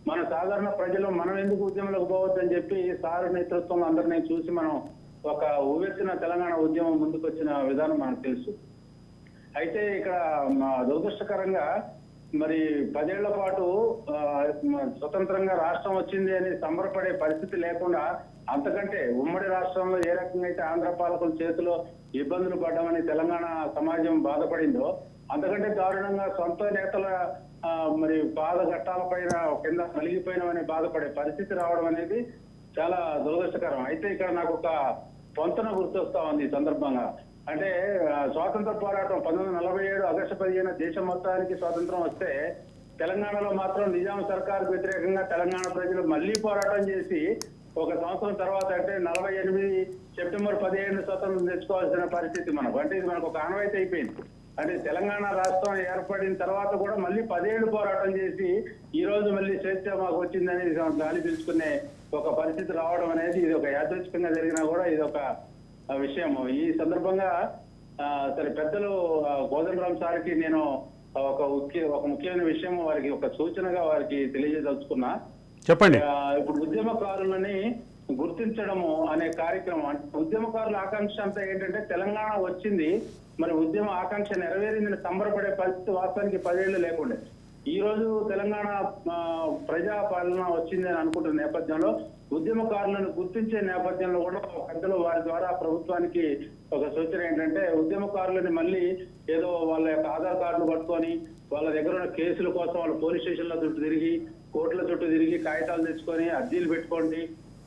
మన సాధారణ ప్రజలు మనం ఎందుకు ఉద్యమంలోకి పోవద్దని చెప్పి సారు నేతృత్వంలో అందరినీ చూసి మనం ఒక ఉవ్వెత్తిన తెలంగాణ ఉద్యమం ముందుకు వచ్చిన విధానం మనకు తెలుసు. అయితే ఇక్కడ దురదృష్టకరంగా మరి 10 ఏళ్ల పాటు స్వతంత్రంగా రాష్ట్రం వచ్చింది అని సంబరపడే పరిస్థితి లేకుండా అంతకంటే ఉమ్మడి రాష్ట్రంలో ఏ రకంగా అయితే ఆంధ్ర పాలకుల చేతిలో ఇబ్బందులు పడ్డామని తెలంగాణ సమాజం బాధపడిందో అంతకంటే దారుణంగా సొంత నేతల మరి బాధ ఘట్టాల పైన కింద నలిగిపోయినామని బాధపడే పరిస్థితి రావడం అనేది చాలా దురదృష్టకరం. అయితే ఇక్కడ నాకు ఒక పొంతన గుర్తొస్తా ఉంది ఈ సందర్భంగా. అంటే స్వాతంత్ర పోరాటం 1947 ఆగస్టు 15 దేశం మొత్తానికి స్వాతంత్రం వస్తే తెలంగాణలో మాత్రం నిజాం సర్కార్కు వ్యతిరేకంగా తెలంగాణ ప్రజలు మళ్లీ పోరాటం చేసి ఒక సంవత్సరం తర్వాత అంటే 48 సెప్టెంబర్ 17 స్వతంత్రం తెచ్చుకోవాల్సిన పరిస్థితి మనకు. అంటే ఇది మనకు ఒక ఆనవాయితీ అయిపోయింది. అంటే తెలంగాణ రాష్ట్రం ఏర్పడిన తర్వాత కూడా మళ్ళీ 10 ఏళ్లు పోరాటం చేసి ఈ రోజు మళ్ళీ స్వేచ్ఛ మాకు వచ్చిందని గాలి పీల్చుకునే ఒక పరిస్థితి రావడం అనేది ఇది ఒక యాదృచ్ఛికంగా జరిగినా కూడా ఇది ఒక విషయం. ఈ సందర్భంగా సరే పెద్దలు కోదండరామ్ సార్కి నేను ఒక ముఖ్యమైన విషయం వారికి ఒక సూచనగా వారికి తెలియజేదలుచుకున్నా. చెప్పండి. ఇప్పుడు ఉద్యమకారులని గుర్తించడము అనే కార్యక్రమం, అంటే ఉద్యమకారుల ఆకాంక్ష అంతా ఏంటంటే తెలంగాణ వచ్చింది, మరి ఉద్యమ ఆకాంక్ష నెరవేరిందని సంబరపడే పరిస్థితి వాస్తవానికి 10 ఏళ్లు లేకుండే. ఈ రోజు తెలంగాణ ప్రజా పాలన వచ్చింది అని అనుకుంటున్న నేపథ్యంలో ఉద్యమకారులను గుర్తించే నేపథ్యంలో కూడా పెద్దలు వారి ద్వారా ప్రభుత్వానికి ఒక సూచన ఏంటంటే ఉద్యమకారులని మళ్ళీ ఏదో వాళ్ళ యొక్క ఆధార్ కార్డులు పట్టుకొని వాళ్ళ దగ్గర ఉన్న కేసుల కోసం వాళ్ళు పోలీస్ స్టేషన్ల చుట్టూ తిరిగి కోర్టుల చుట్టూ తిరిగి కాగితాలు తెచ్చుకొని అర్జీలు పెట్టుకోండి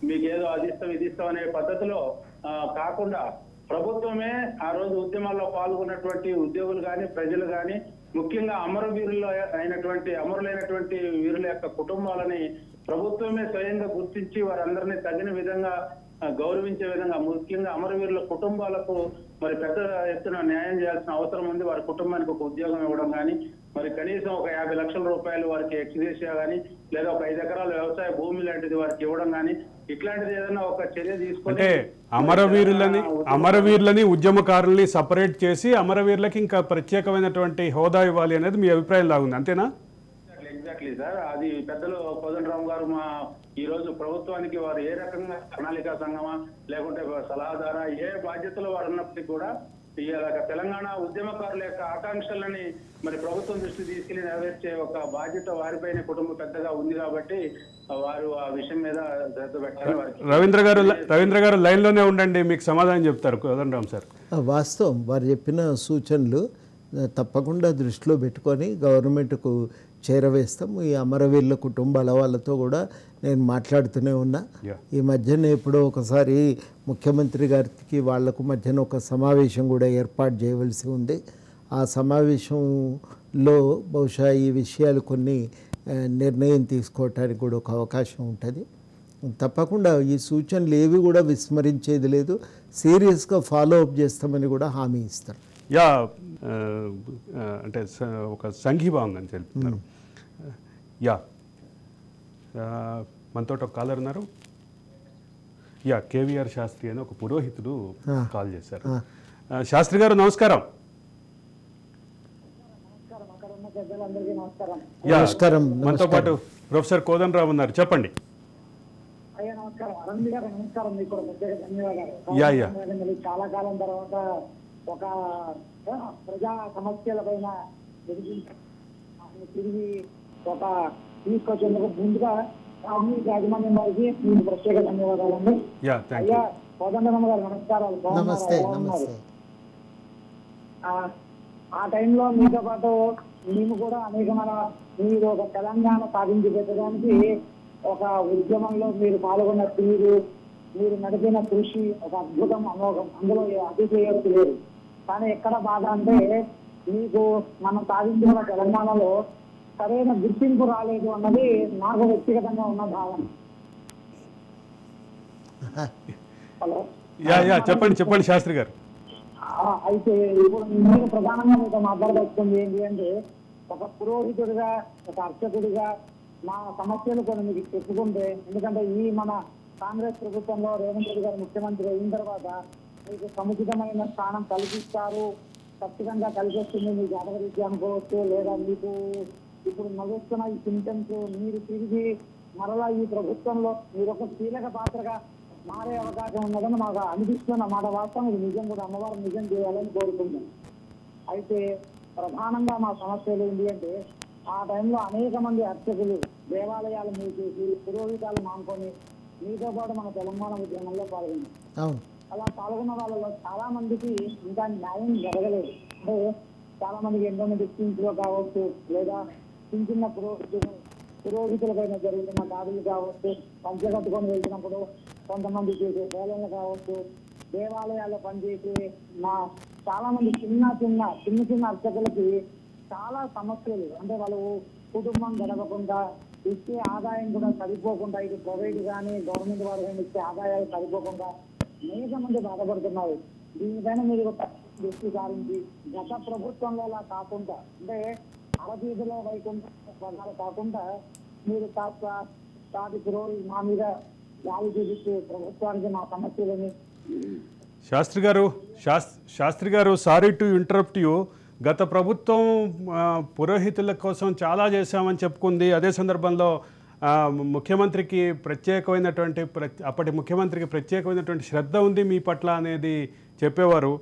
మీకు ఏదో అది ఇస్తాం ఇది ఇస్తాం అనే పద్ధతిలో కాకుండా ప్రభుత్వమే ఆ రోజు ఉద్యమాల్లో పాల్గొన్నటువంటి ఉద్యోగులు కానీ ప్రజలు కానీ ముఖ్యంగా అమరవీరులు అమరులైనటువంటి వీరుల యొక్క కుటుంబాలని ప్రభుత్వమే స్వయంగా గుర్తించి వారందరినీ తగిన విధంగా గౌరవించే విధంగా ముఖ్యంగా అమరవీరుల కుటుంబాలకు మరి పెద్ద ఎత్తున న్యాయం చేయాల్సిన అవసరం ఉంది. వారి కుటుంబానికి ఒక ఉద్యోగం ఇవ్వడం కానీ మరి కనీసం ఒక 50 లక్షల రూపాయలు వారికి ఎక్స్గ్రేషియా కానీ లేదా ఒక 5 ఎకరాల వ్యవసాయ భూమి లాంటిది వారికి ఇవ్వడం కానీ ఇట్లాంటిది ఏదైనా ఒక చర్య తీసుకుంటే అమరవీరులని ఉద్యమకారుల్ని సపరేట్ చేసి అమరవీరులకి ఇంకా ప్రత్యేకమైనటువంటి హోదా ఇవ్వాలి అనేది మీ అభిప్రాయం లాగుంది, అంతేనా? Exactly sir. అది పెద్దలు కోదండరామ్ గారు ఈ రోజు ప్రభుత్వానికి వారు ఏ రకంగా ప్రణాళికా సంఘమా లేకుంటే సలహాదారా ఏ బాధ్యతలో వారు ఉన్నప్పటికీ కూడా ఈ తెలంగాణ ఉద్యమకారుల యొక్క ఆకాంక్షలని మరి ప్రభుత్వం దృష్టి తీసుకెళ్లి నెరవేర్చే ఒక బాధ్యత వారిపైన కుటుంబ పెద్దగా ఉంది కాబట్టి వారు ఆ విషయం మీద శ్రద్ధ పెట్టాలి. రవీంద్ర గారు లైన్లోనే ఉండండి, మీకు సమాధానం చెప్తారు కోదండరామ్ సార్. వాస్తవం వారు చెప్పిన సూచనలు తప్పకుండా దృష్టిలో పెట్టుకొని గవర్నమెంట్కు చేరవేస్తాం. ఈ అమరవీరుల కుటుంబాల వాళ్ళతో కూడా నేను మాట్లాడుతూనే ఉన్నా. ఈ మధ్యన ఎప్పుడో ఒకసారి ముఖ్యమంత్రి గారికి వాళ్లకు మధ్యన ఒక సమావేశం కూడా ఏర్పాటు చేయవలసి ఉంది. ఆ సమావేశం లో బహుశా ఈ విషయాలు కొన్ని నిర్ణయం తీసుకోవటానికి కూడా ఒక అవకాశం ఉంటుంది. తప్పకుండా ఈ సూచనలు ఏవి కూడా విస్మరించేది లేదు, సీరియస్గా ఫాలో అప్ చేస్తామని కూడా హామీ ఇస్తారు. యా అంటే ఒక సంఘీభావం అని తెలుపుతున్నారు. యా మనతో ఒక కాలర్ ఉన్నారు. యా కేవీఆర్ శాస్త్రి అని ఒక పురోహితుడు కాల్ చేశారు. శాస్త్రి గారు నమస్కారం. నమస్కారం. మనతో పాటు ప్రొఫెసర్ కోదండరామ్ ఉన్నారు, చెప్పండి. యా యా చాలా కాలం తర్వాత ఒక ప్రజా సమస్యల పైన తిరిగి ఒక తీసుకొచ్చేందుకు ముందుగా యాజమాన్యం వారికి మీకు ప్రత్యేక ధన్యవాదాలండి. అయ్యా కోదండరామ్ గారు నమస్కారాలు. ఆ టైంలో మీతో పాటు మేము కూడా అనేకమైన మీరు ఒక తెలంగాణ సాధించి పెట్టడానికి ఒక ఉద్యమంలో మీరు పాల్గొన్న తీరు, మీరు నడిపిన కృషి ఒక అద్భుతం, అమోఘం, అందులో అతిశయోక్తి లేదు. కానీ ఎక్కడ బాధ అంటే మీకు మనం సాధించిన తెలంగాణలో సరైన గుర్తింపు రాలేదు అన్నది నాకు వ్యక్తిగతంగా ఉన్న భావన. హలో, చెప్పండి శాస్త్రి గారు. అయితే ఇప్పుడు నేను ప్రధానంగా మీతో మాట్లాడదలుచుకుంది ఏంటి అంటే, ఒక పురోహితుడిగా, ఒక అర్చకుడిగా మా సమస్యలు కొన్ని మీకు చెప్పుకుంటే, ఎందుకంటే ఈ మన కాంగ్రెస్ ప్రభుత్వంలో రేవంత్ రెడ్డి గారు ముఖ్యమంత్రి అయిన తర్వాత మీకు సముచితమైన స్థానం కల్పిస్తారు, ఖచ్చితంగా కల్పిస్తుంది. మీ జాతకరీత్యా అనుకోవచ్చు, లేదా మీకు ఇప్పుడు నడుస్తున్న ఈ సింటమ్స్ మీరు తిరిగి మరలా ఈ ప్రభుత్వంలో మీరు ఒక కీలక పాత్రగా మారే అవకాశం ఉన్నదని మాకు అనిపిస్తున్న మాట వాస్తవం. ఇది నిజం కూడా, అమ్మవారు నిజం చేయాలని కోరుకుంటున్నాం. అయితే ప్రధానంగా మా సమస్యలు ఏంటి అంటే, ఆ టైంలో అనేక మంది అర్చకులు దేవాలయాలు మూసేసి పురోహితాలు మానుకొని మీతో పాటు మన తెలంగాణ ఉద్యమంలో పాల్గొన్నారు. అలా పాల్గొన్న వాళ్ళలో చాలా మందికి ఇంకా న్యాయం జరగలేదు. అంటే చాలా మందికి ఎంతోమంది స్కీమ్స్లో కావచ్చు, లేదా చిన్న చిన్న పురోహితుల పైన జరుగుతున్న దాడులు కావచ్చు, పంచగట్టుకొని వెళ్తున్నప్పుడు కొంతమంది చేసే సేవలు కావచ్చు, దేవాలయాల్లో పనిచేసే మా చాలా మంది చిన్న అర్చకులకి చాలా సమస్యలు. అంటే వాళ్ళు కుటుంబం గడవకుండా, ఇచ్చే ఆదాయం కూడా సరిపోకుండా, ఇది ప్రైవేట్ కానీ గవర్నమెంట్ వారు కానీ ఇచ్చే ఆదాయాలు సరిపోకుండా అనేక మంది బాధపడుతున్నారు. దీనిపైన మీరు దృష్టి సారించి గత ప్రభుత్వంలో అలా కాకుండా, అంటే అరవీధిలో వైకుంఠ కాకుండా మీరు కాస్త తాటి పురోహితులు మా మీద గాలి చూపిస్తూ ప్రభుత్వానికి మా సమస్యలని. శాస్త్రి గారు సారీ టు ఇంటరప్ట్ యూ. గత ప్రభుత్వం పురోహితుల కోసం చాలా చేశామని చెప్పుకుంది. అదే సందర్భంలో ముఖ్యమంత్రికి అప్పటి ముఖ్యమంత్రికి ప్రత్యేకమైనటువంటి శ్రద్ధ ఉంది మీ పట్ల అనేది చెప్పేవారు.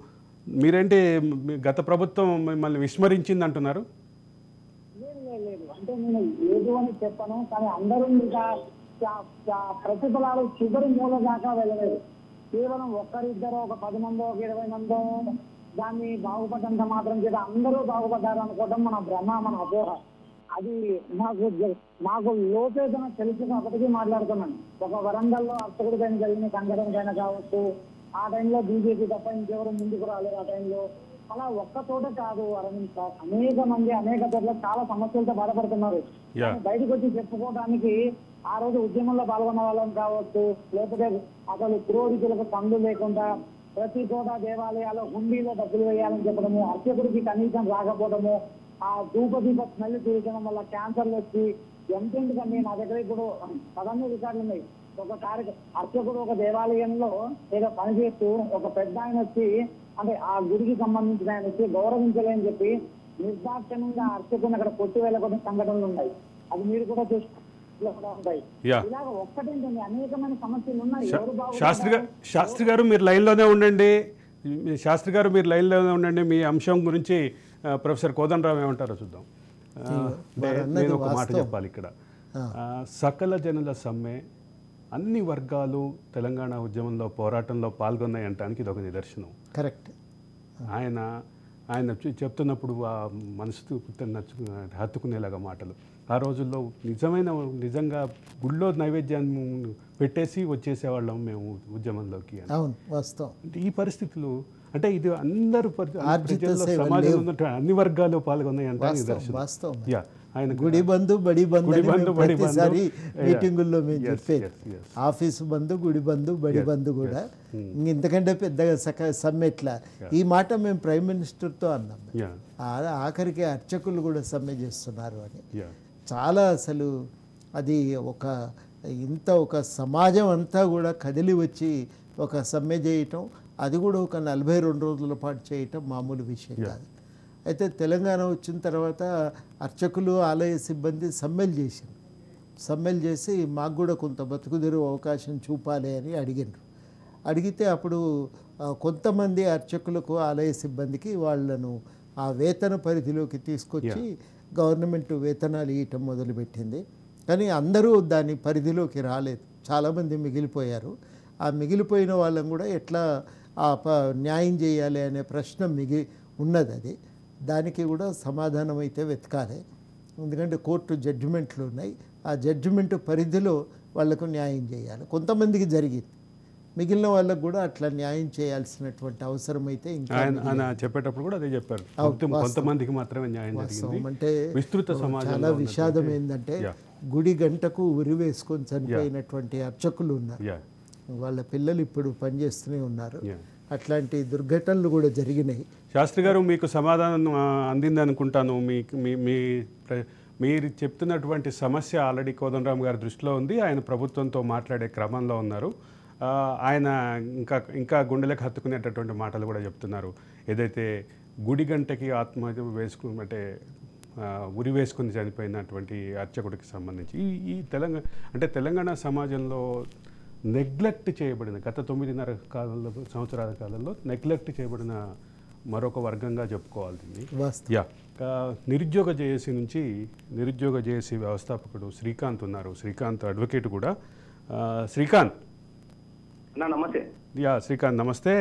మీరేంటి గత ప్రభుత్వం మిమ్మల్ని విస్మరించింది అంటున్నారు? లేదు, అంటే నేను ఏదో అని చెప్పను, కానీ అందరూ ఇంకా ప్రతిఫలాలు చివరి మూల దాకా వెళ్ళలేదు. కేవలం ఒక్కరిద్దరో, ఒక 10 మందో, ఒక 20 మందో దాన్ని బాగుపడ్డంత మాత్రం చేత అందరూ బాగుపడ్డారు అనుకోవడం మన భ్రమ, మన అపోహ. అది మాకు లోపేతన తెలుసు కాబట్టి మాట్లాడుతున్నాను. ఒక వరంగల్లో అర్చకుడిపైన జరిగిన సంఘటనకైనా కావచ్చు, ఆ టైంలో బీజేపీ తప్ప ఇంకెవరు ముందుకు రాలేదు. ఆ టైంలో అలా ఒక్క చోట కాదు, అనేక మంది అనేక చోట్ల చాలా సమస్యలతో బాధపడుతున్నారు. బయటకు వచ్చి చెప్పుకోవడానికి ఆ రోజు ఉద్యమంలో పాల్గొన్న వాళ్ళని కావచ్చు, లేకపోతే అసలు పురోహితులకు పనులు లేకుండా ప్రతి చోట దేవాలయాల్లో హుండీలో డబ్బులు వేయాలని చెప్పడము, అర్చకుడికి కనీసం రాకపోవడము, ఆ ధూపదీప స్మెల్ తీయడం వల్ల క్యాన్సర్లు వచ్చి ఎంతెందుకండి. నా దగ్గర ఇప్పుడు 14 రికార్డులు ఉన్నాయి. ఒక అర్చకుడు ఒక దేవాలయంలో ఏదో పనిచేస్తూ ఒక పెద్ద ఆయన వచ్చి, అంటే ఆ గుడికి సంబంధించిన ఆయన వచ్చి గౌరవించలేని చెప్పి నిర్దాక్షిణ్యంగా అర్చకుని అక్కడ కొట్టి వెళ్ళకుండా సంఘటనలు ఉన్నాయి. అది మీరు కూడా ఉంటాయి. ఇలాగ ఒక్కటేంటండి, అనేకమైన సమస్యలు ఉన్నాయి. శాస్త్రి గారు మీరు లైన్లోనే ఉండండి. మీ అంశం గురించి ప్రొఫెసర్ కోదండరామ్ ఏమంటారో చూద్దాం. నేను ఒక మాట చెప్పాలి ఇక్కడ. సకల జనుల సమ్మె, అన్ని వర్గాలు తెలంగాణ ఉద్యమంలో పోరాటంలో పాల్గొన్నాయి అంటానికి ఇది ఒక నిదర్శనం. కరెక్ట్. ఆయన చెప్తున్నప్పుడు ఆ మనసు హత్తుకునేలాగా మాటలు. ఆ రోజుల్లో నిజంగా గుళ్ళో నైవేద్యాన్ని పెట్టేసి వచ్చేసేవాళ్ళం మేము ఉద్యమంలోకి. అవును, వాస్తవం. ఈ పరిస్థితులు అంటే ఇది అందరూ సమాజంలో ఉన్న అన్ని వర్గాలు పాల్గొన్నాయి అంటే వాస్తవం. ఆయన గుడి బంధు బడి బంధు ప్రతిసారి మీటింగుల్లో మేము చెప్పేది, ఆఫీసు బంధు గుడి బంధు బడి బంధు కూడా ఇంతకంటే పెద్దగా సమ్మెట్లా. ఈ మాట మేము ప్రైమ్ మినిస్టర్తో అన్నాం. ఆఖరికి అర్చకులు కూడా సమ్మె చేస్తున్నారు అని. చాలా అసలు అది ఒక సమాజం అంతా కూడా కదిలి వచ్చి ఒక సమ్మె చేయటం, అది కూడా ఒక 42 రోజుల పాటు చేయటం మామూలు విషయం కాదు. అయితే తెలంగాణ వచ్చిన తర్వాత అర్చకులు ఆలయ సిబ్బంది సమ్మెలు చేసి మాకు కూడా కొంత బతుకుదెరువు అవకాశం చూపాలి అని అడిగితే అప్పుడు కొంతమంది అర్చకులకు ఆలయ సిబ్బందికి వాళ్ళను ఆ వేతన పరిధిలోకి తీసుకొచ్చి గవర్నమెంట్ వేతనాలు ఇవ్వటం మొదలుపెట్టింది. కానీ అందరూ దాని పరిధిలోకి రాలేదు, చాలామంది మిగిలిపోయారు. ఆ మిగిలిపోయిన వాళ్ళని కూడా ఎట్లా న్యాయం చేయాలి అనే ప్రశ్న ఉన్నది. అది దానికి కూడా సమాధానం అయితే వెతకాలి. ఎందుకంటే కోర్టు జడ్జిమెంట్లు ఉన్నాయి, ఆ జడ్జిమెంట్ పరిధిలో వాళ్లకు న్యాయం చేయాలి. కొంతమందికి జరిగింది, మిగిలిన వాళ్ళకు కూడా అట్లా న్యాయం చేయాల్సినటువంటి అవసరం అయితే ఇంకా చెప్పేటప్పుడు కూడా అదే చెప్పారు. కొంతమందికి మాత్రమే న్యాయం జరిగింది. అంటే చాలా విషాదం ఏంటంటే గుడి గంటకు ఉరి వేసుకొని చనిపోయినటువంటి అర్చకులు ఉన్నారు, వాళ్ళ పిల్లలు ఇప్పుడు పనిచేస్తూనే ఉన్నారు. అట్లాంటి దుర్ఘటనలు కూడా జరిగినాయి. శాస్త్రి గారు, మీకు సమాధానం అందింది అనుకుంటాను. మీరు చెప్తున్నటువంటి సమస్య ఆల్రెడీ కోదండరామ్ గారి దృష్టిలో ఉంది. ఆయన ప్రభుత్వంతో మాట్లాడే క్రమంలో ఉన్నారు. ఆయన ఇంకా గుండెలకు హత్తుకునేటటువంటి మాటలు కూడా చెప్తున్నారు. ఏదైతే గుడి గంటకి ఆత్మహత్య ఉరి వేసుకుని చనిపోయినటువంటి అర్చకుడికి సంబంధించి ఈ తెలంగాణ సమాజంలో నెగ్లెక్ట్ చేయబడిన గత 9.5 సంవత్సరాల కాలంలో నెగ్లెక్ట్ చేయబడిన మరొక వర్గంగా చెప్పుకోవాల్సింది. నిరుద్యోగ జేఏసీ నుంచి నిరుద్యోగ జేఏసీ వ్యవస్థాపకుడు శ్రీకాంత్ ఉన్నారు. శ్రీకాంత్ అడ్వకేట్ కూడా. శ్రీకాంత్ నమస్తే. శ్రీకాంత్ నమస్తే.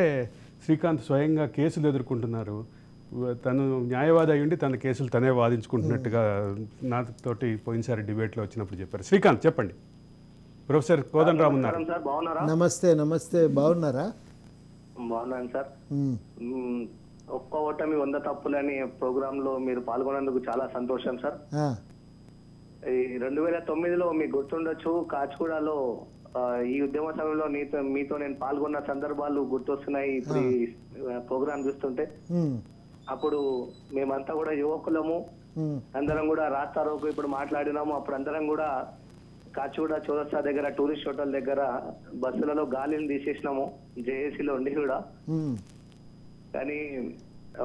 శ్రీకాంత్ స్వయంగా కేసులు ఎదుర్కొంటున్నారు. తను న్యాయవాది అయ్యుండి తన కేసులు తనే వాదించుకుంటున్నట్టుగా నాతోటి పోయినసారి డిబేట్లో వచ్చినప్పుడు చెప్పారు. శ్రీకాంత్ చెప్పండి. ప్రొఫెసర్ కోదండరామ్ ఉన్నారు. నమస్తే. బాగున్నారా? బాగున్నాను సార్. ఒక్క ఓటమి 100 తప్పులని ప్రోగ్రామ్ లో మీరు పాల్గొన్నందుకు చాలా సంతోషం సార్. ఈ 2009లో మీకు గుర్తుండొచ్చు, కాచిగూడలో ఈ ఉద్యమ సమయంలో మీతో నేను పాల్గొన్న సందర్భాలు గుర్తొస్తున్నాయి ఇప్పుడు ఈ ప్రోగ్రామ్ చూస్తుంటే. అప్పుడు మేమంతా కూడా యువకులము, అందరం కూడా రాస్తారోకు ఇప్పుడు మాట్లాడినాము. అప్పుడు అందరం కూడా కాచిగూడ చౌరస్తా దగ్గర టూరిస్ట్ హోటల్ దగ్గర బస్సులలో గాలిని తీసేసినాము జేఏసీలో ఉండి కూడా. కానీ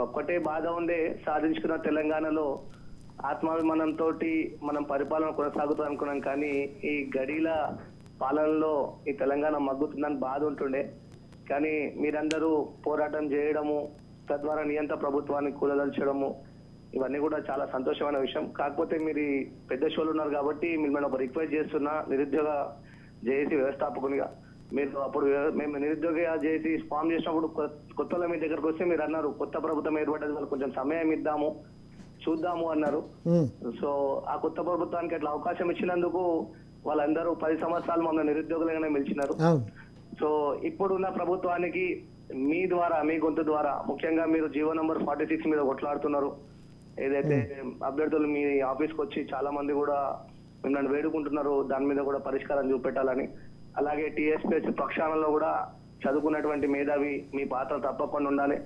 ఒక్కటే బాధ ఉండే, సాధించుకున్న తెలంగాణలో ఆత్మాభిమానంతో మనం పరిపాలన కొనసాగుతాం అనుకున్నాం. కానీ ఈ గడీల పాలనలో ఈ తెలంగాణ మగ్గుతుందని బాధ ఉంటుండే. కానీ మీరందరూ పోరాటం చేయడము, తద్వారా నియంత్రణ ప్రభుత్వాన్ని కూలదల్చడము, ఇవన్నీ కూడా చాలా సంతోషమైన విషయం. కాకపోతే మీరు పెద్ద షోలు ఉన్నారు కాబట్టి మిమ్మల్ని ఒక రిక్వెస్ట్ చేస్తున్నా, నిరుద్యోగ జేఏసీ వ్యవస్థాపకునిగా. మీరు అప్పుడు మేము నిరుద్యోగ జేఏసీ ఫామ్ చేసినప్పుడు కొత్తలో మీ దగ్గరకు వస్తే మీరు అన్నారు కొత్త ప్రభుత్వం ఏర్పడ్డది, వాళ్ళు కొంచెం సమయం ఇద్దాము చూద్దాము అన్నారు. సో ఆ కొత్త ప్రభుత్వానికి అట్లా అవకాశం ఇచ్చినందుకు వాళ్ళందరూ 10 సంవత్సరాలు మమ్మల్ని నిరుద్యోగులుగానే పిలిచినారు. సో ఇప్పుడున్న ప్రభుత్వానికి మీ ద్వారా, మీ గొంతు ద్వారా, ముఖ్యంగా మీరు జీవో నంబర్ 46 మీద కొట్లాడుతున్నారు. ఏదైతే అభ్యర్థులు మీ ఆఫీస్కి వచ్చి చాలా మంది కూడా మిమ్మల్ని వేడుకుంటున్నారు, దాని మీద కూడా పరిష్కారం చూపెట్టాలని. అలాగే టీఎస్పీఎస్ ప్రక్షాళనలో కూడా చదువుకున్నటువంటి మేధావి మీ పాత్ర తప్పకుండా ఉండాలి.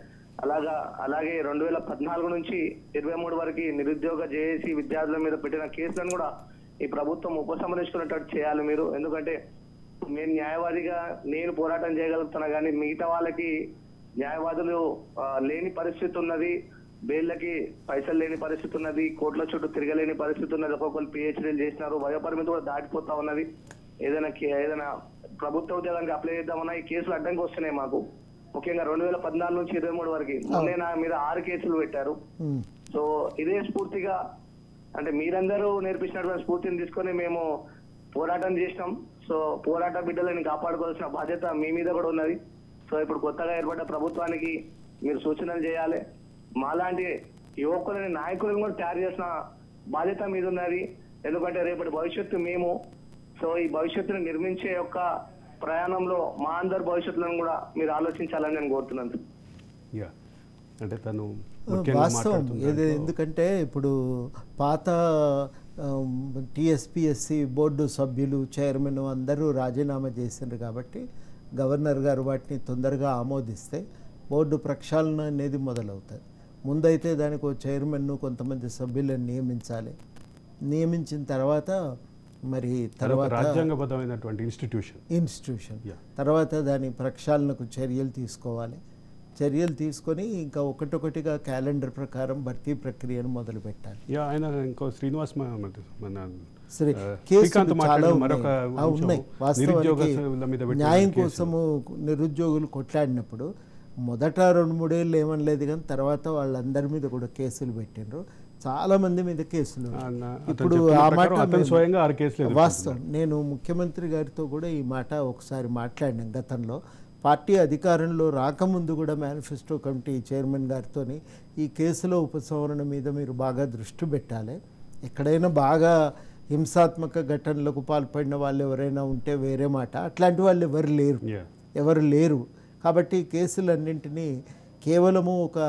అలాగే 2014 నుంచి 23 వరకు నిరుద్యోగ జేఏసీ విద్యార్థుల మీద పెట్టిన కేసులను కూడా ఈ ప్రభుత్వం ఉపసంహరించుకునేటట్టు చేయాలి మీరు. ఎందుకంటే నేను న్యాయవాదిగా నేను పోరాటం చేయగలుగుతున్నా, కానీ మిగతా వాళ్ళకి న్యాయవాదులు లేని పరిస్థితి ఉన్నది, బెయిల్లకి పైసలు లేని పరిస్థితి ఉన్నది, కోర్టుల చుట్టూ తిరగలేని పరిస్థితి ఉన్నది. ఒక్కొక్కరు పిహెచ్డీలు చేసినారు, వయోపరిమితి కూడా దాటిపోతా ఉన్నది. ఏదైనా ప్రభుత్వ ఉద్యోగానికి అప్లై చేద్దామన్నా ఈ కేసులు అడ్డంకి వస్తున్నాయి మాకు. ముఖ్యంగా 2014 నుంచి 23 వరకు మొన్నే నా మీద 6 కేసులు పెట్టారు. సో ఇదే స్ఫూర్తిగా, అంటే మీరందరూ నేర్పించినటువంటి స్ఫూర్తిని తీసుకొని మేము పోరాటం చేసినాం. సో పోరాట బిడ్డలని కాపాడుకోవాల్సిన బాధ్యత మీ మీద కూడా ఉన్నది. సో ఇప్పుడు కొత్తగా ఏర్పడ్డ ప్రభుత్వానికి మీరు సూచనలు చేయాలి. మాలాంటి యువకులని, నాయకులను కూడా తయారు చేసిన బాధ్యత మీద ఉన్నది. ఎందుకంటే రేపటి భవిష్యత్తు మేము. సో ఈ భవిష్యత్తును నిర్మించే యొక్క ప్రయాణంలో మా అందరి భవిష్యత్తులను కూడా మీరు ఆలోచించాలని నేను కోరుతున్నాను. అంటే తను వాస్తవం ఎందుకంటే ఇప్పుడు పాత టీఎస్పీఎస్సీ బోర్డు సభ్యులు చైర్మన్ అందరూ రాజీనామా చేసిండ్రు కాబట్టి గవర్నర్ గారు వాటిని తొందరగా ఆమోదిస్తే బోర్డు ప్రక్షాళన అనేది మొదలవుతుంది. ముందైతే దానికి చైర్మన్ను కొంతమంది సభ్యులను నియమించిన తర్వాత మరి తర్వాత రాజ్యాంగబద్ధమైనటువంటి ఇన్స్టిట్యూషన్ తర్వాత దాని ప్రక్షాళనకు చర్యలు తీసుకొని ఇంకా ఒకటొకటిగా క్యాలెండర్ ప్రకారం భర్తీ ప్రక్రియను మొదలు పెట్టాలి. ఆయన ఇంకో శ్రీనివాస్ ఉన్నాయి. వాస్తవానికి న్యాయం కోసము నిరుద్యోగులు కొట్లాడినప్పుడు మొదట 2-3 ఏళ్ళు ఏమనలేదు, కానీ తర్వాత వాళ్ళందరి మీద కూడా కేసులు పెట్టిండ్రు. చాలా మంది మీద కేసులు. ఇప్పుడు ఆ మాట వాస్తవం. నేను ముఖ్యమంత్రి గారితో కూడా ఈ మాట ఒకసారి మాట్లాడినాను గతంలో. పార్టీ అధికారంలో రాకముందు కూడా మేనిఫెస్టో కమిటీ చైర్మన్ గారితో ఈ కేసుల ఉపసంహరణ మీద మీరు బాగా దృష్టి పెట్టాలి. ఎక్కడైనా బాగా హింసాత్మక ఘటనలకు పాల్పడిన వాళ్ళు ఎవరైనా ఉంటే వేరే మాట, అట్లాంటి వాళ్ళు ఎవరు లేరు. కాబట్టి కేసులన్నింటినీ కేవలము ఒక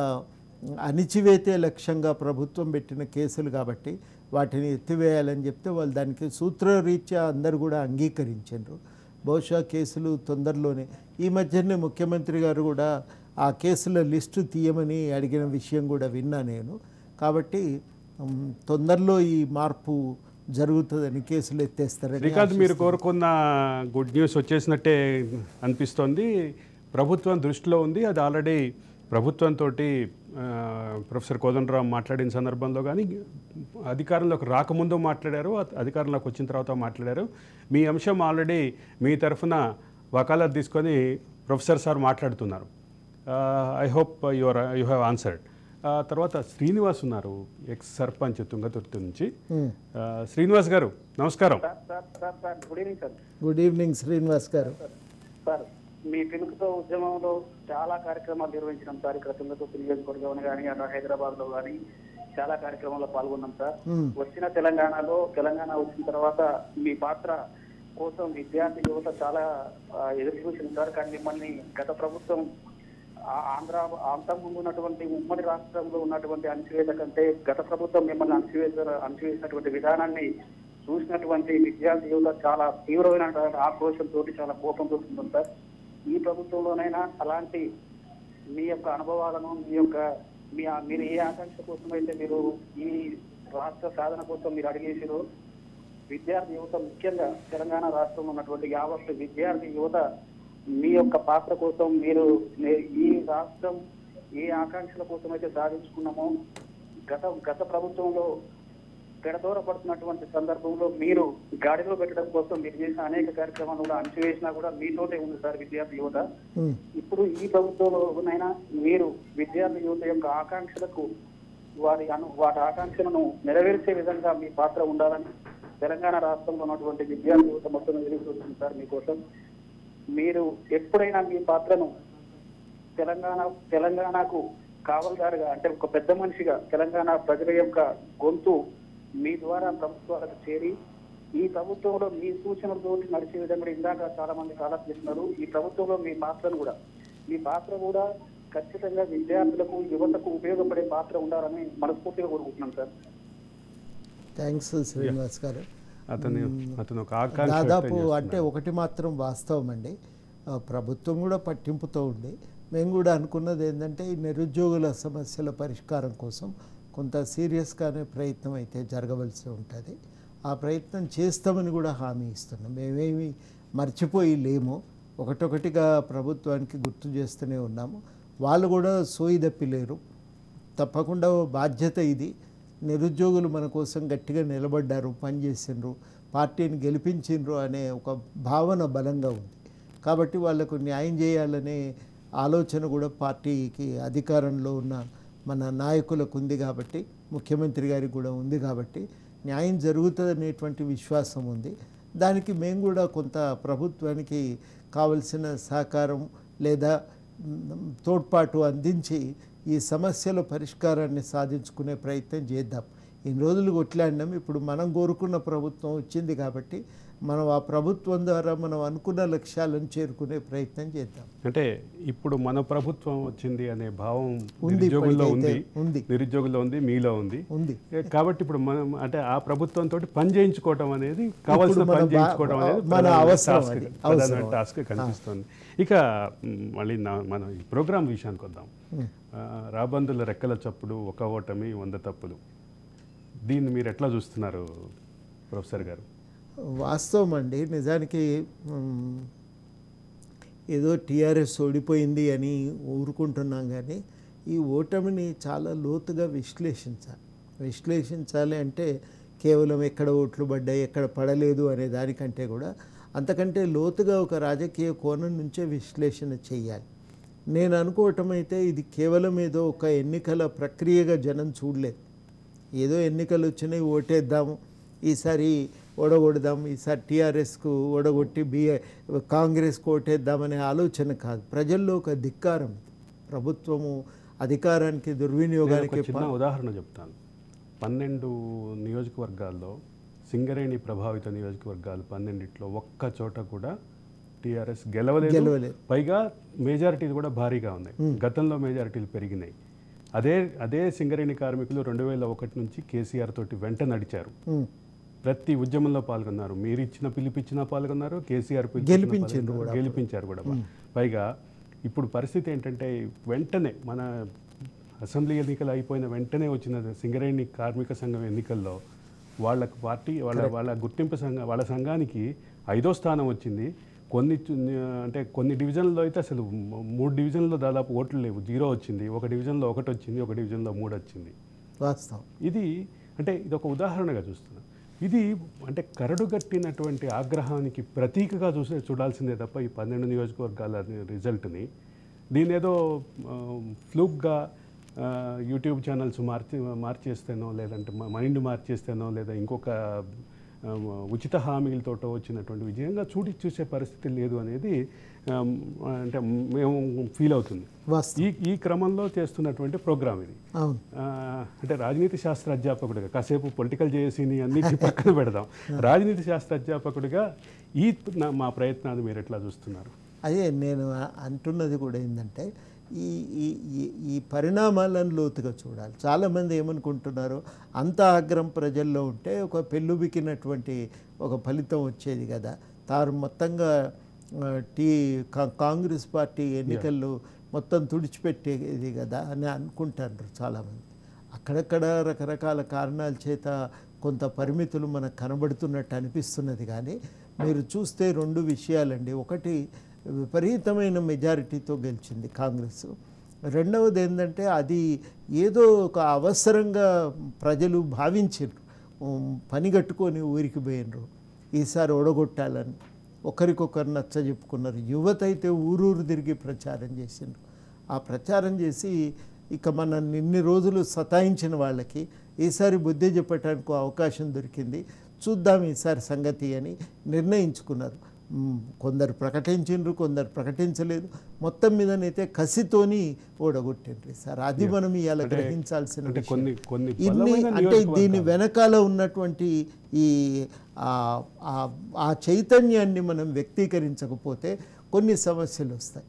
అణిచివేతే లక్ష్యంగా ప్రభుత్వం పెట్టిన కేసులు కాబట్టి వాటిని ఎత్తివేయాలని చెప్తే వాళ్ళు దానికి సూత్రరీత్యా అందరూ కూడా అంగీకరించారు. బహుశా కేసులు తొందరలోనే, ఈ మధ్యనే ముఖ్యమంత్రి గారు కూడా ఆ కేసుల లిస్టు తీయమని అడిగిన విషయం కూడా విన్నా నేను. కాబట్టి తొందరలో ఈ మార్పు జరుగుతుందని, కేసులు ఎత్తేస్తారని. శ్రీకాంత్, మీరు కోరుకున్న గుడ్ న్యూస్ వచ్చేసినట్టే అనిపిస్తోంది. ప్రభుత్వం దృష్టిలో ఉంది. అది ఆల్రెడీ ప్రభుత్వంతో ప్రొఫెసర్ కోదండరాం మాట్లాడిన సందర్భంలో కానీ అధికారంలోకి రాకముందు మాట్లాడారు, అధికారంలోకి వచ్చిన తర్వాత మాట్లాడారు. మీ అంశం ఆల్రెడీ మీ తరఫున వకాలత్ తీసుకొని ప్రొఫెసర్ సార్ మాట్లాడుతున్నారు. I hope you have answered. తర్వాత శ్రీనివాస్ ఉన్నారు, ఎక్స్ సర్పంచ్ తుంగతుర్తి నుంచి. శ్రీనివాస్ గారు నమస్కారం. గుడ్ ఈవినింగ్ శ్రీనివాస్ గారు. సార్, మీ పిలుపుతో ఉద్యమంలో చాలా కార్యక్రమాలు నిర్వహించినాం సార్. ఇక్కడ తుంగతుర్తి నియోజకవర్గం కానీ అక్కడ హైదరాబాద్ లో కానీ చాలా కార్యక్రమాల్లో పాల్గొన్నాం సార్. వచ్చిన తెలంగాణ వచ్చిన తర్వాత మీ పాత్ర కోసం విద్యార్థి యువత చాలా ఎదురు చూసింది సార్. కానీ మిమ్మల్ని గత ప్రభుత్వం ముందు ఉన్నటువంటి ఉమ్మడి రాష్ట్రంలో ఉన్నటువంటి అణచివేత కంటే గత ప్రభుత్వం మిమ్మల్ని అణచివేసినటువంటి విధానాన్ని చూసినటువంటి విద్యార్థి యువత చాలా తీవ్రమైన ఆక్రోషంతో చాలా కోపంతో ఉంటుంది సార్. ఈ ప్రభుత్వంలోనైనా అలాంటి మీ యొక్క అనుభవాలను మీరు ఏ ఆకాంక్ష కోసం అయితే మీరు ఈ రాష్ట్ర సాధన కోసం మీరు అడిగేసారో, విద్యార్థి యువత ముఖ్యంగా తెలంగాణ రాష్ట్రంలో ఉన్నటువంటి యావత్ విద్యార్థి యువత మీ యొక్క పాత్ర కోసం మీరు ఈ రాష్ట్రం ఏ ఆకాంక్షల కోసం అయితే సాధించుకున్నామో గత ప్రభుత్వంలో పెడదోర పడుతున్నటువంటి సందర్భంలో మీరు గాడిలో పెట్టడం కోసం మీరు చేసిన అనేక కార్యక్రమాలు కూడా అణచివేసినా కూడా మీతోటే ఉంది సార్ విద్యార్థి యువత. ఇప్పుడు ఈ ప్రభుత్వంలోనైనా మీరు విద్యార్థి యువత యొక్క ఆకాంక్షలకు వాటి ఆకాంక్షలను నెరవేర్చే విధంగా మీ పాత్ర ఉండాలని తెలంగాణ రాష్ట్రంలో ఉన్నటువంటి విద్యార్థి యువత మొత్తం ఎదురు చూస్తుంది సార్ మీకోసం. మీరు ఎప్పుడైనా మీ పాత్రను తెలంగాణకు కావలదారుగా, అంటే ఒక పెద్ద మనిషిగా తెలంగాణ ప్రజల యొక్క గొంతు మీ ద్వారా ప్రభుత్వాలకు చేరి ఈ ప్రభుత్వంలో మీ సూచనలతో నడిచే విధంగా ఇందాక చాలా మంది ఆలోచిస్తున్నారు. ఈ ప్రభుత్వంలో మీ పాత్ర కూడా ఖచ్చితంగా విద్యార్థులకు యువతకు ఉపయోగపడే పాత్ర ఉండాలని మనస్ఫూర్తిగా కోరుకుంటున్నాం సార్. థ్యాంక్స్ శ్రీనివాస్ గారు. దాదాపు అంటే ఒకటి మాత్రం వాస్తవం అండి, ప్రభుత్వం కూడా పట్టింపుతో ఉంది. మేము కూడా అనుకున్నది ఏంటంటే ఈ నిరుద్యోగుల సమస్యల పరిష్కారం కోసం కొంత సీరియస్గానే ప్రయత్నం అయితే జరగవలసి ఉంటుంది. ఆ ప్రయత్నం చేస్తామని కూడా హామీ ఇస్తున్నాం. మేమేమి మర్చిపోయి లేము, ఒకటొకటిగా ప్రభుత్వానికి గుర్తు చేస్తూనే ఉన్నాము. వాళ్ళు కూడా సోయి తప్పిలేరు. తప్పకుండా బాధ్యత ఇది. నిరుద్యోగులు మన కోసం గట్టిగా నిలబడ్డారు, పనిచేసిండ్రు, పార్టీని గెలిపించిండ్రు అనే ఒక భావన బలంగా ఉంది. కాబట్టి వాళ్లకు న్యాయం చేయాలనే ఆలోచన కూడా పార్టీకి అధికారంలో ఉన్న మన నాయకులకు ఉంది కాబట్టి, ముఖ్యమంత్రి గారికి కూడా ఉంది కాబట్టి న్యాయం జరుగుతుందనేటువంటి విశ్వాసం ఉంది. దానికి మేము కూడా కొంత ప్రభుత్వానికి కావలసిన సహకారం లేదా తోడ్పాటు అందించి ఈ సమస్యల పరిష్కారాన్ని సాధించుకునే ప్రయత్నం చేద్దాం. ఇన్ని రోజులు కొట్లాడినాం, ఇప్పుడు మనం కోరుకున్న ప్రభుత్వం వచ్చింది కాబట్టి మనం ఆ ప్రభుత్వం ద్వారా మనం అనుకున్న లక్ష్యాలను చేరుకునే ప్రయత్నం చేద్దాం. అంటే ఇప్పుడు మన ప్రభుత్వం వచ్చింది అనే భావం నిరుద్యోగుల్లో ఉంది, మీలో ఉంది. కాబట్టి ఇప్పుడు మనం అంటే ఆ ప్రభుత్వంతో పని చేయించుకోవటం అనేది కావాల్సిన పని చేయించుకోవటం అనేది ప్రధానమైన టాస్క్ కనిపిస్తుంది. ఇక మళ్ళీ మన ఈ ప్రోగ్రామ్ విషయానికి వద్దాం. రాబందుల రెక్కల చప్పుడు, ఒక ఓటమి 100 తప్పులు, దీన్ని మీరు ఎట్లా చూస్తున్నారు ప్రొఫెసర్ గారు? వాస్తవం అండి. నిజానికి ఏదో టీఆర్ఎస్ ఓడిపోయింది అని ఊరుకుంటున్నాం, కానీ ఈ ఓటమిని చాలా లోతుగా విశ్లేషించాలి అంటే కేవలం ఎక్కడ ఓట్లు పడ్డాయి ఎక్కడ పడలేదు అనే దానికంటే కూడా అంతకంటే లోతుగా ఒక రాజకీయ కోణం నుంచే విశ్లేషణ చేయాలి. నేను అనుకోవటం అయితే ఇది కేవలం ఏదో ఒక ఎన్నికల ప్రక్రియగా జనం చూడలేదు. ఏదో ఎన్నికలు వచ్చినాయి, ఓటేద్దాము, ఈసారి ఓడగొడదాం, ఈసారి టీఆర్ఎస్కు ఓడగొట్టి కాంగ్రెస్కు ఓటేద్దామనే ఆలోచన కాదు. ప్రజల్లో ఒక ధిక్కారం, ప్రభుత్వము అధికారానికి దుర్వినియోగానికి. చిన్న ఉదాహరణ చెప్తాను. 12 నియోజకవర్గాల్లో, సింగరేణి ప్రభావిత నియోజకవర్గాలు 12లో ఒక్క చోట కూడా టీఆర్ఎస్ గెలవలేదు. పైగా మెజారిటీలు కూడా భారీగా ఉన్నాయి. గతంలో మెజారిటీలు పెరిగినాయి. అదే సింగరేణి కార్మికులు 2001 నుంచి కేసీఆర్ తోటి వెంట నడిచారు. ప్రతి ఉద్యమంలో పాల్గొన్నారు. మీరు ఇచ్చిన పిలిపిచ్చినా పాల్గొన్నారు, కేసీఆర్ గెలిపించారు కూడా. పైగా ఇప్పుడు పరిస్థితి ఏంటంటే వెంటనే మన అసెంబ్లీ ఎన్నికలు అయిపోయిన వెంటనే వచ్చిన సింగరేణి కార్మిక సంఘం ఎన్నికల్లో వాళ్ళకు పార్టీ వాళ్ళ గుర్తింపు వాళ్ళ సంఘానికి 5వ స్థానం వచ్చింది. కొన్ని డివిజన్లో అయితే అసలు 3 డివిజన్లో దాదాపు ఓట్లు లేవు, 0 వచ్చింది. ఒక డివిజన్లో 1 వచ్చింది, ఒక డివిజన్లో 3 వచ్చింది. ఇది ఒక ఉదాహరణగా చూస్తున్నాం. ఇది అంటే కరడుగట్టినటువంటి ఆగ్రహానికి ప్రతీకగా చూడాల్సిందే తప్ప ఈ 12 నియోజకవర్గాల రిజల్ట్ని దీని ఏదో ఫ్లూక్గా యూట్యూబ్ ఛానల్స్ మార్చేస్తేనో, లేదంటే మైండ్ మార్చేస్తేనో, లేదా ఇంకొక ఉచిత హామీలతో వచ్చినటువంటి విజయంగా చూసే పరిస్థితి లేదు అనేది అంటే మేము ఫీల్ అవుతుంది. ఈ క్రమంలో చేస్తున్నటువంటి ప్రోగ్రామ్ ఇది. అంటే రాజనీతి శాస్త్ర అధ్యాపకుడిగా, కాసేపు పొలిటికల్ జేఏసీని అన్నిటి పక్కన పెడదాం, రాజనీతి శాస్త్ర అధ్యాపకుడిగా మా ప్రయత్నాన్ని మీరు ఎట్లా చూస్తున్నారు? అదే నేను అంటున్నది కూడా ఏంటంటే ఈ పరిణామాలను లోతుగా చూడాలి. చాలామంది ఏమనుకుంటున్నారు, అంత ఆగ్రహం ప్రజల్లో ఉంటే ఒక పెళ్ళుబికినటువంటి ఒక ఫలితం వచ్చేది కదా, మొత్తంగా కాంగ్రెస్ పార్టీ ఎన్నికల్లో మొత్తం తుడిచిపెట్టేది కదా అని అనుకుంటారు చాలామంది. అక్కడక్కడ రకరకాల కారణాల చేత కొంత పరిమితులు మనకు కనబడుతున్నట్టు అనిపిస్తున్నది. కానీ మీరు చూస్తే 2 విషయాలండి. ఒకటి, విపరీతమైన మెజారిటీతో గెలిచింది కాంగ్రెస్. రెండవది ఏంటంటే అది ఏదో ఒక అవసరంగా ప్రజలు భావించారు, పనిగట్టుకొని ఊరికి పోయినరు, ఈసారి ఓడగొట్టాలని ఒకరికొకరు నచ్చ చెప్పుకున్నారు. యువత అయితే ఊరూరు తిరిగి ప్రచారం చేసిండ్రు. ఆ ప్రచారం చేసి ఇక మన ఇన్ని రోజులు సతాయించిన వాళ్ళకి ఈసారి బుద్ధి చెప్పడానికి అవకాశం దొరికింది, చూద్దాం ఈసారి సంగతి అని నిర్ణయించుకున్నారు. కొందరు ప్రకటించిండ్రు, కొందరు ప్రకటించలేదు. మొత్తం మీదనైతే కసితోని ఓడగొట్టిండ్రు సార్. అది మనం ఇవాళ గ్రహించాల్సిన అంటే దీని వెనకాల ఉన్నటువంటి ఆ చైతన్యాన్ని మనం వ్యక్తీకరించకపోతే కొన్ని సమస్యలు వస్తాయి.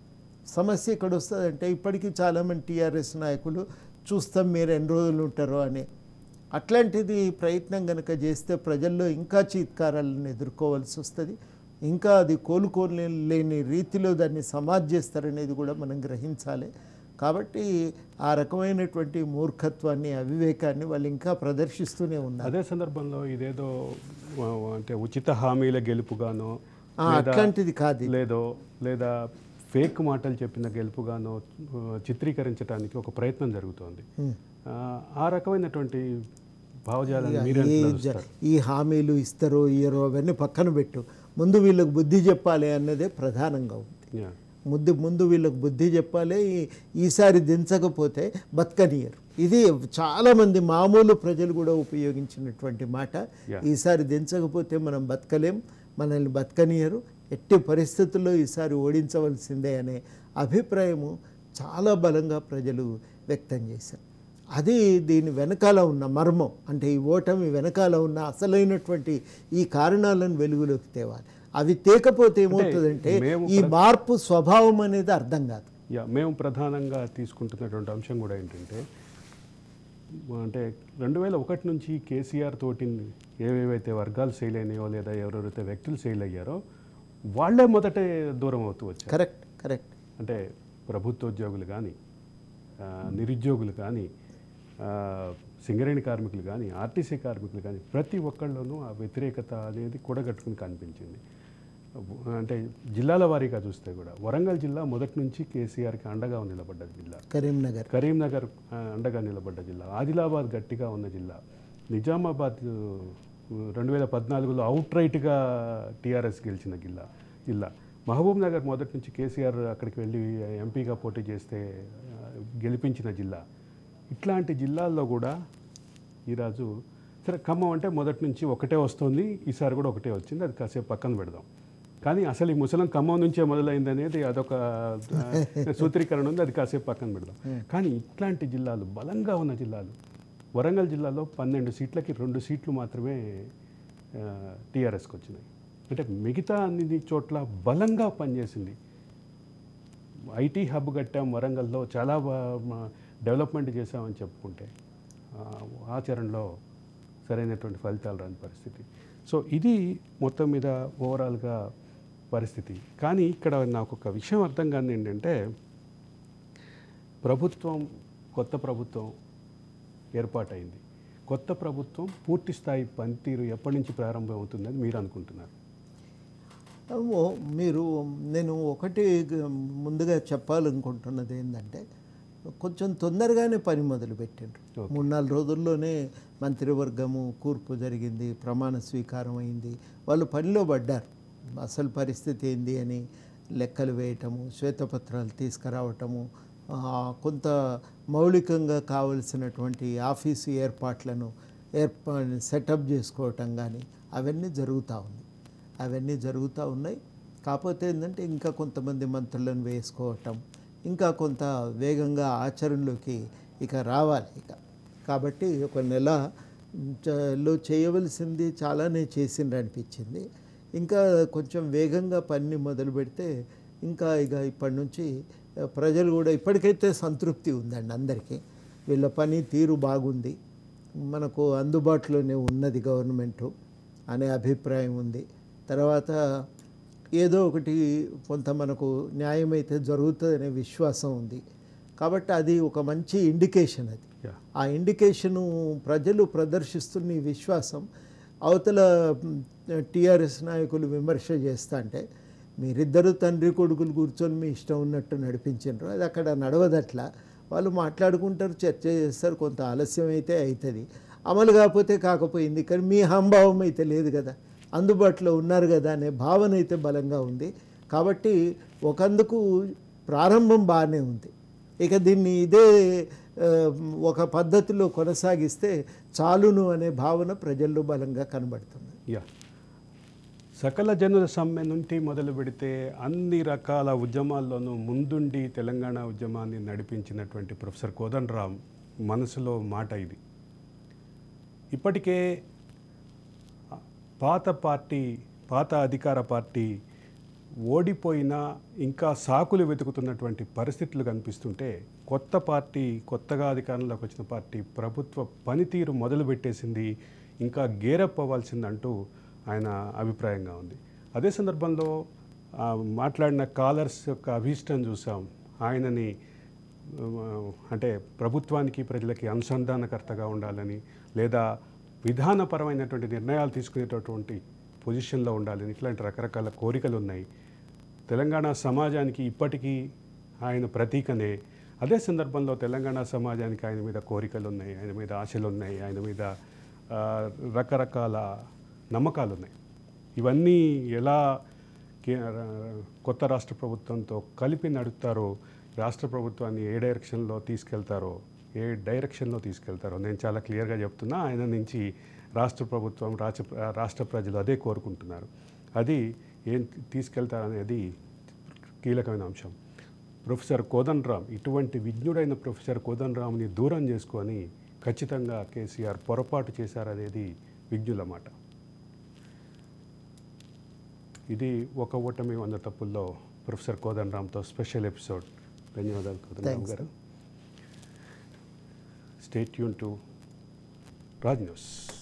సమస్య ఎక్కడ వస్తుందంటే, ఇప్పటికీ చాలామంది టీఆర్ఎస్ నాయకులు చూస్తాం మీరు ఎన్ని రోజులు ఉంటారో అని, అట్లాంటిది ప్రయత్నం కనుక చేస్తే ప్రజల్లో ఇంకా చీత్కారాలను ఎదుర్కోవాల్సి వస్తుంది. ఇంకా అది కోలుకోలేని రీతిలో దాన్ని సమాజ్ చేస్తారనేది కూడా మనం గ్రహించాలి. కాబట్టి ఆ రకమైనటువంటి మూర్ఖత్వాన్ని, అవివేకాన్ని వాళ్ళు ఇంకా ప్రదర్శిస్తూనే ఉన్నారు. అదే సందర్భంలో ఇదేదో అంటే ఉచిత హామీల గెలుపుగానో అట్లాంటిది కాదు, లేదా ఫేక్ మాటలు చెప్పిన గెలుపుగానో చిత్రీకరించడానికి ఒక ప్రయత్నం జరుగుతోంది. ఆ రకమైనటువంటి భావజాలను ఈ హామీలు ఇస్తారో ఇయ్యరో అవన్నీ పక్కన పెట్టు, ముందు వీళ్ళకి బుద్ధి చెప్పాలి అన్నదే ప్రధానంగా ఉంది. ముందు వీళ్ళకి బుద్ధి చెప్పాలి. ఈసారి దించకపోతే బతకనియరు. ఇది చాలామంది మామూలు ప్రజలు కూడా ఉపయోగించినటువంటి మాట. ఈసారి దించకపోతే మనం బతకలేం, మనల్ని బతకనియరు, ఎట్టి పరిస్థితుల్లో ఈసారి ఓడించవలసిందే అనే అభిప్రాయము చాలా బలంగా ప్రజలు వ్యక్తం చేశారు. అది దీని వెనకాల ఉన్న మర్మం. అంటే ఈ ఓటమి వెనకాల ఉన్న అసలైనటువంటి ఈ కారణాలను వెలుగులోకి తేవాలి. అవి తేకపోతే ఏమవుతుందంటే ఈ మార్పు స్వభావం అనేది అర్థం కాదు. మేము ప్రధానంగా తీసుకుంటున్నటువంటి అంశం కూడా ఏంటంటే, అంటే 2001 నుంచి కేసీఆర్ తోటి ఏవేవైతే వర్గాలు ఫెయిల్ అయినాయో లేదా ఎవరెవరైతే వ్యక్తులు ఫెయిల్ అయ్యారో వాళ్ళే మొదటే దూరం అవుతూ వచ్చారు. కరెక్ట్. అంటే ప్రభుత్వోద్యోగులు కానీ, నిరుద్యోగులు కానీ, సింగరేణి కార్మికులు కానీ, ఆర్టీసీ కార్మికులు కానీ ప్రతి ఒక్కళ్ళలోనూ ఆ వ్యతిరేకత అనేది కూడగట్టుకుని కనిపించింది. అంటే జిల్లాల వారీగా చూస్తే కూడా వరంగల్ జిల్లా మొదటి నుంచి కేసీఆర్కి అండగా నిలబడ్డ జిల్లా, కరీంనగర్ అండగా నిలబడ్డ జిల్లా, ఆదిలాబాద్ గట్టిగా ఉన్న జిల్లా, నిజామాబాద్ 2014లో అవుట్ రైట్గా టీఆర్ఎస్ గెలిచిన జిల్లా, మహబూబ్ నగర్ మొదటి నుంచి కేసీఆర్ అక్కడికి వెళ్ళి ఎంపీగా పోటీ చేస్తే గెలిపించిన జిల్లా. ఇట్లాంటి జిల్లాల్లో కూడా ఈరోజు సరే ఖమ్మం అంటే మొదటి నుంచి ఒకటే వస్తుంది, ఈసారి కూడా ఒకటే వచ్చింది, అది కాసేపు పక్కన పెడదాం. కానీ అసలు ఈ ముసలం ఖమ్మం నుంచే మొదలైంది అనేది అదొక సూత్రీకరణ ఉంది, అది కాసేపు పక్కన పెడదాం. కానీ ఇట్లాంటి జిల్లాలు, బలంగా ఉన్న జిల్లాలు, వరంగల్ జిల్లాలో 12 సీట్లకి 2 సీట్లు మాత్రమే టీఆర్ఎస్కి వచ్చినాయి. అంటే మిగతా అన్ని చోట్ల బలంగా పనిచేసింది. ఐటీ హబ్ కట్టాం వరంగల్లో, చాలా డెవలప్మెంట్ చేసామని చెప్పుకుంటే ఆచరణలో సరైనటువంటి ఫలితాలు రాని పరిస్థితి. సో ఇది మొత్తం మీద ఓవరాల్గా పరిస్థితి. కానీ ఇక్కడ నాకు ఒక విషయం అర్థం కాని ఏంటంటే, కొత్త ప్రభుత్వం ఏర్పాటైంది. కొత్త ప్రభుత్వం పూర్తి స్థాయి పనితీరు ఎప్పటి నుంచి ప్రారంభం అవుతుందని మీరు అనుకుంటున్నారు? నేను ఒకటి ముందుగా చెప్పాలనుకుంటున్నది ఏంటంటే, కొంచెం తొందరగానే పని మొదలుపెట్టిండ్రు. 3-4 రోజుల్లోనే మంత్రివర్గము కూర్పు జరిగింది, ప్రమాణ స్వీకారం అయింది, వాళ్ళు పనిలో పడ్డారు. అసలు పరిస్థితి ఏంది అని లెక్కలు వేయటము, శ్వేతపత్రాలు తీసుకురావటము, కొంత మౌలికంగా కావలసినటువంటి ఆఫీసు ఏర్పాట్లను సెటప్ చేసుకోవటం కానీ అవన్నీ జరుగుతూ ఉన్నాయి. కాకపోతే ఏంటంటే ఇంకా కొంతమంది మంత్రులను వేసుకోవటం, ఇంకా కొంత వేగంగా ఆచరణలోకి రావాలి. కాబట్టి ఒక నెలలో చేయవలసింది చాలానే చేసిండ్రు అనిపించింది. ఇంకా కొంచెం వేగంగా పని మొదలు పెడితే ఇంకా ఇప్పటి నుంచి ప్రజలు కూడా ఇప్పటికైతే సంతృప్తి ఉందండి అందరికీ. వీళ్ళ పని తీరు బాగుంది, మనకు అందుబాటులోనే ఉన్నది గవర్నమెంటు అనే అభిప్రాయం ఉంది. తర్వాత ఏదో ఒకటి కొంత మనకు న్యాయం అయితే జరుగుతుందనే విశ్వాసం ఉంది. కాబట్టి అది ఒక మంచి ఇండికేషన్. అది ఆ ఇండికేషను ప్రజలు ప్రదర్శిస్తున్న ఈ విశ్వాసం అవతల టీఆర్ఎస్ నాయకులు విమర్శ చేస్తా అంటే, మీరిద్దరు తండ్రి కొడుకులు కూర్చొని మీ ఇష్టం ఉన్నట్టు నడిపించారు, అది అక్కడ నడవదట్లా. వాళ్ళు మాట్లాడుకుంటారు, చర్చ చేస్తారు, కొంత ఆలస్యం అయితే అవుతుంది, అమలు కాకపోయింది. కానీ మీ హంభావం అయితే లేదు కదా, అందుబాటులో ఉన్నారు కదా అనే భావన అయితే బలంగా ఉంది. కాబట్టి ఒకందుకు ప్రారంభం బాగానే ఉంది. ఇక దీన్ని ఇదే ఒక పద్ధతిలో కొనసాగిస్తే చాలును అనే భావన ప్రజల్లో బలంగా కనబడుతుంది. సకల జనుల సమ్మె నుండి మొదలు పెడితే అన్ని రకాల ఉద్యమాల్లోనూ ముందుండి తెలంగాణ ఉద్యమాన్ని నడిపించినటువంటి ప్రొఫెసర్ కోదండరాం మనసులో మాట ఇది. ఇప్పటికే పాత అధికార పార్టీ ఓడిపోయినా ఇంకా సాకులు వెతుకుతున్నటువంటి పరిస్థితులు కనిపిస్తుంటే, కొత్త పార్టీ, కొత్తగా అధికారంలోకి వచ్చిన పార్టీ ప్రభుత్వ పనితీరు మొదలుపెట్టేసింది, ఇంకా గేరప్ అవ్వాల్సిందంటూ ఆయన అభిప్రాయంగా ఉంది. అదే సందర్భంలో మాట్లాడిన కాలర్స్ యొక్క అభీష్టం చూసాం. ఆయనని అంటే ప్రభుత్వానికి ప్రజలకి అనుసంధానకర్తగా ఉండాలని, లేదా విధానపరమైనటువంటి నిర్ణయాలు తీసుకునేటటువంటి పొజిషన్లో ఉండాలని, ఇట్లాంటి రకరకాల కోరికలు ఉన్నాయి. తెలంగాణ సమాజానికి ఇప్పటికీ ఆయన ప్రతీకనే. అదే సందర్భంలో తెలంగాణ సమాజానికి ఆయన మీద కోరికలు ఉన్నాయి, ఆయన మీద ఆశలు ఉన్నాయి, ఆయన మీద రకరకాల నమ్మకాలు ఉన్నాయి. ఇవన్నీ ఎలా కొత్త రాష్ట్ర ప్రభుత్వంతో కలిపి నడుపుతారో, రాష్ట్ర ప్రభుత్వాన్ని ఏ డైరెక్షన్లో తీసుకెళ్తారో నేను చాలా క్లియర్గా చెప్తున్నా. ఆయన నుంచి రాష్ట్ర ప్రభుత్వం, రాష్ట్ర ప్రజలు అదే కోరుకుంటున్నారు. అది ఏం తీసుకెళ్తారనేది కీలకమైన అంశం. ప్రొఫెసర్ కోదండరాం, ఇటువంటి విజ్ఞుడైన ప్రొఫెసర్ కోదండరాంని దూరం చేసుకొని ఖచ్చితంగా కేసీఆర్ పొరపాటు చేశారనేది విజ్ఞుల మాట. ఇది ఒక ఓటమి 100 తప్పుల్లో ప్రొఫెసర్ కోదండరాంతో స్పెషల్ ఎపిసోడ్. ధన్యవాదాలు కోదండరాం గారు. Stay tune to Raj news.